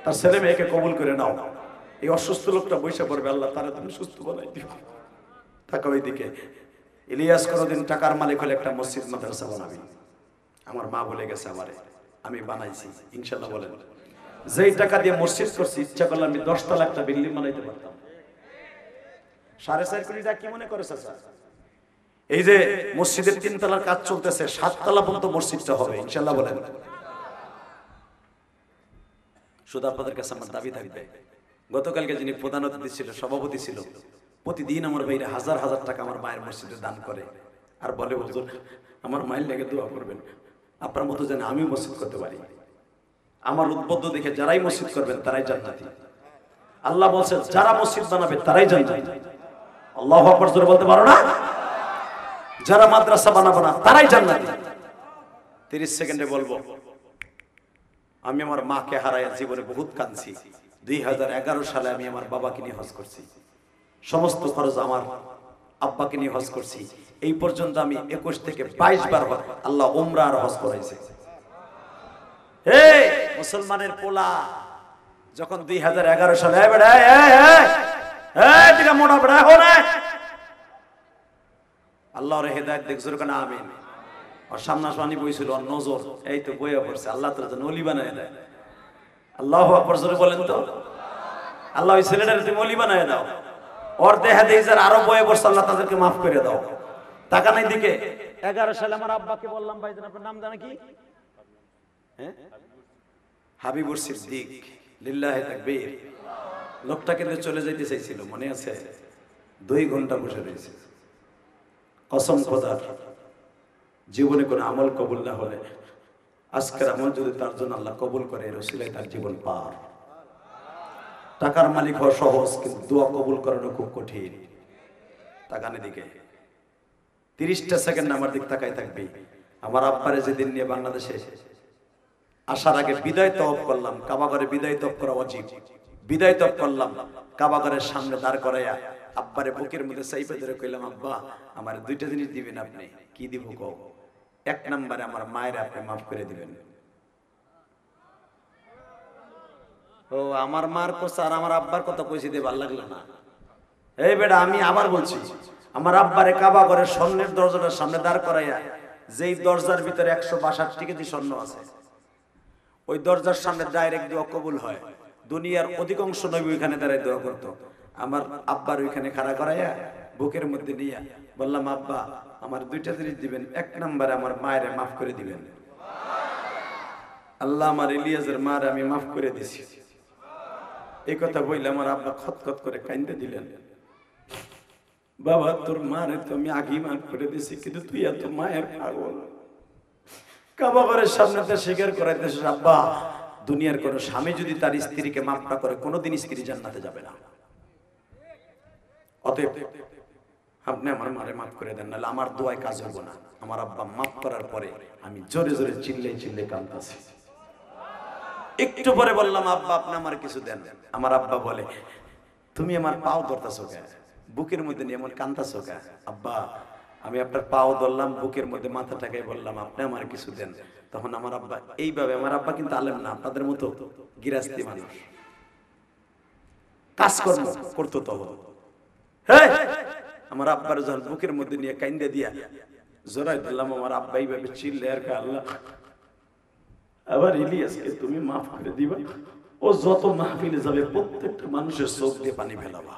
তার ছেলে মেয়েকে কবুল করে নাও। এই অসুস্থ লোকটা বসে পড়বে, আল্লাহ তারা তুমি সুস্থ বানাই দিও। থাকা ওইদিকে ইলিয়াস কোনোদিন টাকার মালিক হলে একটা মসজিদ মাদ্রাসা বানাবি। আমার মা বলে গেছে আমারে, আমি বানাইছি ইনশাল্লাহ। বলেন যেই টাকা দিয়ে মসজিদ করছি, ইচ্ছা করলে আমি 10 তলা একটা বিল্ডিং বানাইতে পারতাম। 4.5 কোটি টাকা কি মনে করেছে স্যার? এই যে মসজিদের 3 তলার কাজ চলতেছে, 7 তলা পর্যন্ত মসজিদটা হবে ইনশাল্লাহ। বলেন শুধু আপনাদের কাছে আমার দাবি থাকবে, গতকালকে যিনি প্রধান অতিথি ছিল, সভাপতি ছিল, প্রতিদিন আমার ভাইরা হাজার হাজার টাকা আমার মায়ের মসজিদে দান করে আর বলে হুজুর আমার মায়ের লেগে দোয়া করবেন, আপনার মতো যেন আমি মসজিদ করতে পারি। আমার উদ্বুদ্ধ দেখে যারাই মসজিদ করবেন তারাই জান্নাতি। আল্লাহ বলছেন যারা মসজিদ বানাবে তারাই জান্নাতি। আল্লাহু আকবার জোরে বলতে পারো না? যারা মাদ্রাসা বানাবে না তারাই জান্নাতি। 30 সেকেন্ডে বলবো, আমি আমার মাকে হারাইয়া জীবনে বহুত কাঁদছি। 2011 সালে আমি আমার বাবাকে নিয়ে হজ করছি, সমস্ত খরচ আমার আব্বাকে নিয়ে হজ করছি। এই পর্যন্ত আমি 21 থেকে 22 বার আল্লাহ উমরা আর হজ করাইছে। এই মুসলমানের পোলা যখন 2011 সালে মোটা বেড়া আল্লাহর হেদায়েত দেখছো কেন? আমিন। আর সামনাসামনি বইছিল আর নজর, এই তো বইয়া পড়ছে। আল্লাহ তাআলা যেন ওলি বানায় দেয়। আল্লাহু আকবার জোরে বলেন তো। আল্লাহ ওই ছেলেটার তুমি ওলি বানায় দাও। ওর দেহা দেই যারা আরো বইয়া পড়ছে, আল্লাহ তাদেরকে মাফ করে দাও। টাকা নাই দিকে 11 সালে আমার আব্বাকে বললাম, ভাইজান আপনার নাম জানা কি? হ্যাঁ, হাবিবুর সিদ্দিক। লিল্লাহি তাকবীর। লোকটা কিন্তু চলে যাইতে চাইছিল, মনে আছে? 2 ঘন্টা বসে রয়েছে। কসম খোদার, জীবনে কোনো আমল কবুল না হলে আজকের আমল যদি তার জন্য আল্লাহ কবুল করে, রসিলায় তার জীবন পার। টাকার মালিক হওয়া সহজ, কিন্তু দোয়া কবুল করানো খুব কঠিন। তাকানে দিকে 30টা সেকেন্ড আমার দিক তাকাই থাকবে। আমার আব্বারে যেদিন নিয়ে বাংলাদেশে আসার আগে বিদায় তওয়াব করলাম, কাবাগরে বিদায় তওয়াব করা ওয়াজিব। বিদায় তওয়াব করলাম, কাবাগরের সামনে দাঁড় করাইয়া আব্বারে বুকের মধ্যে চাইপে ধরে কইলাম, আব্বা আমার 2টা জিনিস দিবেন আপনি। কি দিব কও? 1 নম্বরে আমার মায়ের আপনি মাফ করে দিবেন। ও আমার মার কথা আর আমার আব্বার কথা কইছি দিয়ে ভালো লাগলো না। এই বেটা আমি আবার বলছি, আমার আব্বারে কাবাগরের স্বর্ণের দরজাটার সামনে দাঁড় করাইয়া, যেই দরজার ভিতরে 162 কেজি স্বর্ণ আছে, ওই দরজার সামনে ডাইরেক্ট দোয়া কবুল হয়। দুনিয়ার অধিকাংশ নবী ওইখানে দাঁড়ায় দোয়া করতো। আমার আব্বার ওইখানে খাড়া করাইয়া বুকের মধ্যে নিয়ে বললাম, আব্বা আমার 2টা জিনিস দিবেন। 1 নম্বরে আমার মায়ের মাফ করে দিবেন। আল্লাহ আমার ইলিয়াসের মার আমি মাফ করে দিছি। এই কথা বললে আমার আব্বা খতখত করে কাঁদতে দিলেন। বাবা তোর মারে তো আমি আগেই মাফ করে দিছি, কিন্তু তুই এত মায়ের পাগল। কাবাগরের সামনে তো স্বীকার করাইতেছিস, আব্বা দুনিয়ার কোন স্বামী যদি তার স্ত্রীকে মাফ না করে কোনোদিন স্ত্রী জান্নাতে যাবে না। অতএব আপনি আমার মারে মাফ করে দেন, নাহলে আমার দোয়ায় কাজ হবো না। আমার আব্বা মাফ করার পরে আমি জোরে জোরে চিল্লে চিল্লে কাঁদতেছি। একটু পরে বললাম, আব্বা আপনি আমার কিছু দেন। আমার আব্বা বলে, তুমি আমার পাও ধরতেছো কেন? বুকের মধ্যে নিয়ে এমন কাঁদতেছো কেন? আব্বা আমি আপনার পাও ধরলাম, বুকের মধ্যে মাথাটাকে বললাম আপনি আমার কিছু দেন। তখন আমার আব্বা এইভাবে, আমার আব্বা কিন্তু আলেম না, আপনাদের মতো গিরাস্তি মানুষ, কাজকর্ম করতো তখন। হ্যাঁ, আমার আব্বার যখন বুকের মধ্যে নিয়ে কাইন্দা দিয়া জোরাই দিলাম, আমার আব্বা এইভাবে চিল্লে আর আল্লাহ আবার ইলিয়াসকে তুমি মাফ করে দিবা, ও যত মাহফিলে যাবে প্রত্যেকটা মানুষের চোখ দিয়ে পানি ফেলাবা।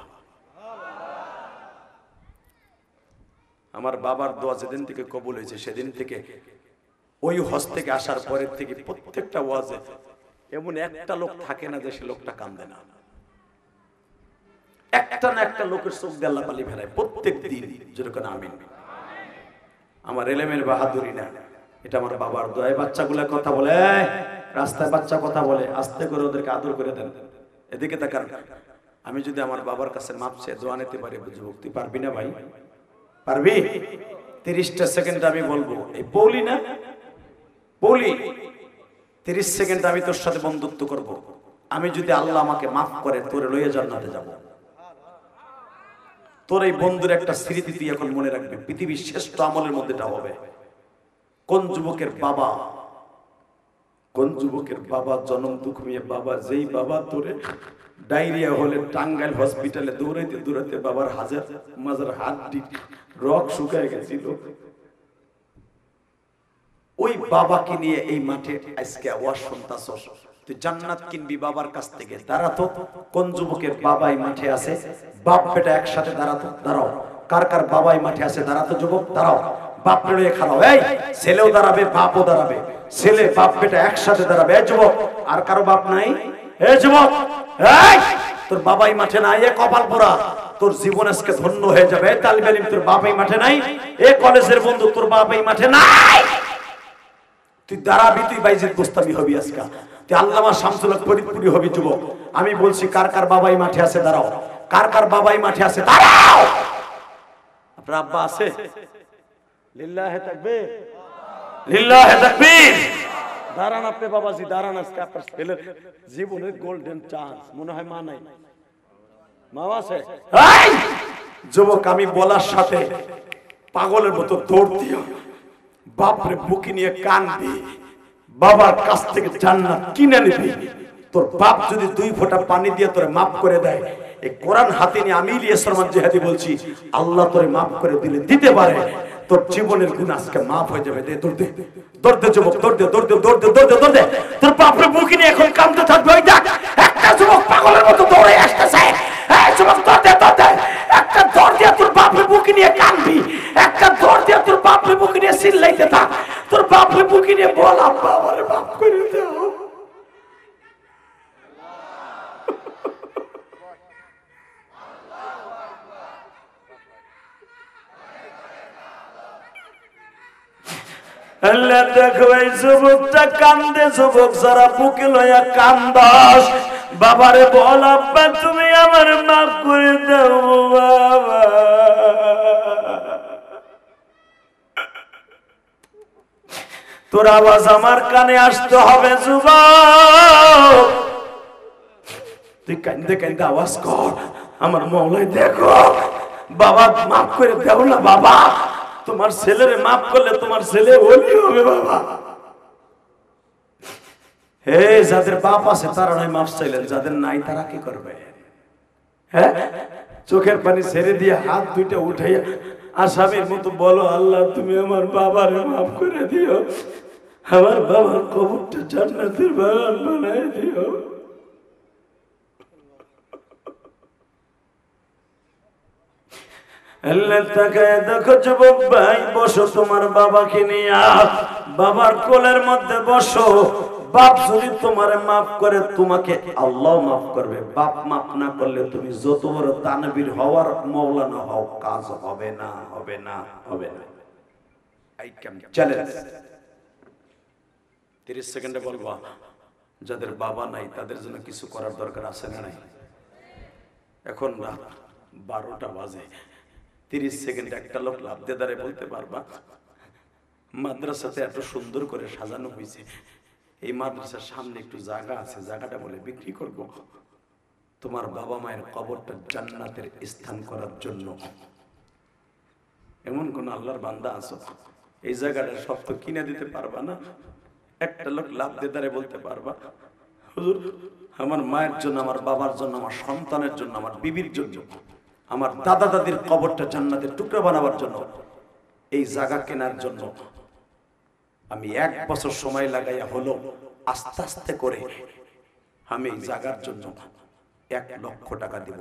আমার বাবার দোয়া যেদিন থেকে কবুল হয়েছে সেদিন থেকে ওই হজ থেকে আসার পরের থেকে প্রত্যেকটা ওয়াজে এমন একটা লোক থাকে না যে সে লোকটা কান্দে না। একটা না একটা লোকের চোখ দিয়ে আল্লাহ পানি ফেলায় প্রত্যেক দিন, যেরকম আমিন। আমার এলেমের বাহাদুরি না, এটা আমার বাবার দোয়া। বাচ্চাগুলা কথা বলে, রাস্তায় বাচ্চা কথা বলে, আস্তে করে ওদেরকে আদর করে দেন। এদিকে তাকান, আমি যদি আমার বাবার কাছে মাপ চেয়ে দোয়া নিতে পারি, যুবক তুই পারবি না ভাই? পারবি? 30টা সেকেন্ড আমি বলবো, এই বলি না বলি, 30 সেকেন্ড আমি তোর সাথে বন্ধুত্ব করব। আমি যদি আল্লাহ আমাকে মাফ করে তোরে লইয়া জান্নাতে যাব। তোর এই বন্ধুর একটা স্মৃতি তুই এখন মনে রাখবি, পৃথিবীর শ্রেষ্ঠ আমলের মধ্যে এটা হবে। কোন যুবকের বাবা জনম দুঃখ নিয়ে, বাবা যেই বাবা তোরে ডায়রিয়া হলে টাঙ্গাইল হসপিটালে দৌড়াইতে দৌড়াইতে বাবার মাজার হাড্ডি রক শুকায় গেছিল, ওই বাবাকে নিয়ে এই মাঠে আজকে আওয়াজ শুনতাছস, তুই জান্নাত কিনবি বাবার কাছ থেকে। দাঁড়াতো, কোন যুবকের বাবাই মাঠে আছে, বাপ বেটা একসাথে দাঁড়াতো, দাঁড়াও। কার কার বাবাই মাঠে আছে, দাঁড়াতো যুবক, দাঁড়াও। বাপ বেড়ে খারাপ, এই ছেলেও দাঁড়াবে, বাপও দাঁড়াবে, ছেলে বাপ বেটা একসাথে দাঁড়াবে। এই যুবক, আর কারো বাপ নাই? এই যুবক, এই তোর বাবাই মাঠে নাই, এ কপাল পোড়া, তোর জীবন আজকে ধন্য হয়ে যাবে। তালিব আলিম, তোর বাবাই মাঠে নাই, এ কলেজের বন্ধু তোর বাবাই মাঠে নাই, তুই দাঁড়াবি, তুই বাইজিদ গোস্তামি হবি আজকে, তুই আল্লামা শামসুল হক ফরিদপুরি হবি। যুবক, আমি বলছি কার কার বাবাই মাঠে আছে দাঁড়াও, কার কার বাবাই মাঠে আছে দাঁড়াও। আপনার আব্বা আছে? লিল্লাহে তাকবীর, লিল্লাহে তাকবীর। দাঁড়ান আপনি বাবাজি, দাঁড়ান। আজকে আপনার ছেলের জীবনের গোল্ডেন চান্স। মনে হয় মা নাই, মা আছে? এই যুবক, আমি বলার সাথে পাগলের মতো দৌড় দিও, বাপরে বুকে নিয়ে কানবি, বাবার কাছ থেকে জান্নাত কিনে নিবি। তোর বাপ যদি 2 ফোঁটা পানি দিয়ে তোরে মাফ করে দেয়, এই কোরআন হাতে নিয়ে আমি ইলিয়াস রহমান জিহাদি বলছি, আল্লাহ তোরে মাফ করে দিলে দিতে পারে, তোর জীবনের গুনাহ আজকে মাফ হয়ে যাবে। দে দৌড় দে, দৌড় দে যুবক, দৌড় দে, দৌড় দে, দৌড় দে, দৌড় দে, দৌড় দে। তোর বাপরে বুকে নিয়ে এখন কাঁদতে থাকবে। ওই দেখ, একটা যুবক পাগলের মতো দৌড়ে আসতেছে। এই যুবক, দৌড় দে, দৌড় দে, একটা দৌড় দিয়ে তোর বাপরে বুকে নিয়ে কাঁদবি, একটা দৌড় দিয়ে তোর বাপরে বুকে নিয়ে চিল্লাইতে থাক, তোর বাপরে বুকে নিয়ে বল আব্বা আমারে মাফ করে দাও। আল্লাহ দেখো, এই যুবকটা কান্দে। যুবক যারা বুকে লইয়া কান্দাস, বাবারে বল আব্বা তুমি আমার মাফ করে দাও বাবা। তোর আওয়াজ আমার কানে আসতে হবে যুবক, তুই কান্দে কান্দে আওয়াজ কর, আমার মওলাই দেখো বাবা মাফ করে দাও না বাবা। তোমার ছেলেরে মাফ করলে তোমার ছেলে ওলি হবে বাবা। হে, যাদের বাপ আছে তারা নয় মাফ চাইলেন, যাদের নাই তারা কি করবে? হ্যাঁ, চোখের পানি ছেড়ে দিয়ে হাত দুইটা উঠাইয়া আসামির মতো বলো, আল্লাহ তুমি আমার বাবারে মাফ করে দিও, আমার বাবার কবরটা জান্নাতের বাগান বানায় দিও। আল্লাহ তাকায় দেখো যুবক ভাই, বসো তোমার বাবাকে নিয়ে, বাবার কোলের মধ্যে বসো। বাপ যদি তোমারে মাফ করে তোমাকে আল্লাহ মাফ করবে, বাপ মাফ না করলে তুমি যত বড় তানবীর হওয়ার মওলানা হও, কাজ হবে না, হবে না, হবে না। I can challenge. 30 সেকেন্ডে বলবা, যাদের বাবা নাই তাদের জন্য কিছু করার দরকার আছে না নাই? এখন রাত 12টা বাজে, 30 সেকেন্ড একটা লোক লাভ দিয়ে দাঁড়িয়ে বলতে পারবা মাদ্রাসাতে এত সুন্দর করে সাজানো হয়েছে, এই মাদ্রাসার সামনে একটু জায়গা আছে, জায়গাটা বলে বিক্রি করব তোমার বাবা মায়ের কবরটা জান্নাতের স্থান করার জন্য। এমন কোন আল্লাহর বান্দা আছো এই জায়গাটা সব তো কিনে দিতে পারবা না? একটা লোক লাভ দিয়ে দাঁড়িয়ে বলতে পারবা, হুজুর আমার মায়ের জন্য, আমার বাবার জন্য, আমার সন্তানের জন্য, আমার বিবির জন্য, আমার দাদা দাদির কবরটা জান্নাতের টুকরা বানাবার জন্য, এই জায়গা কেনার জন্য আমি 1 বছর সময় লাগাইয়া হলো আস্তে আস্তে করে আমি এই জায়গার জন্য 1 লক্ষ টাকা দিব।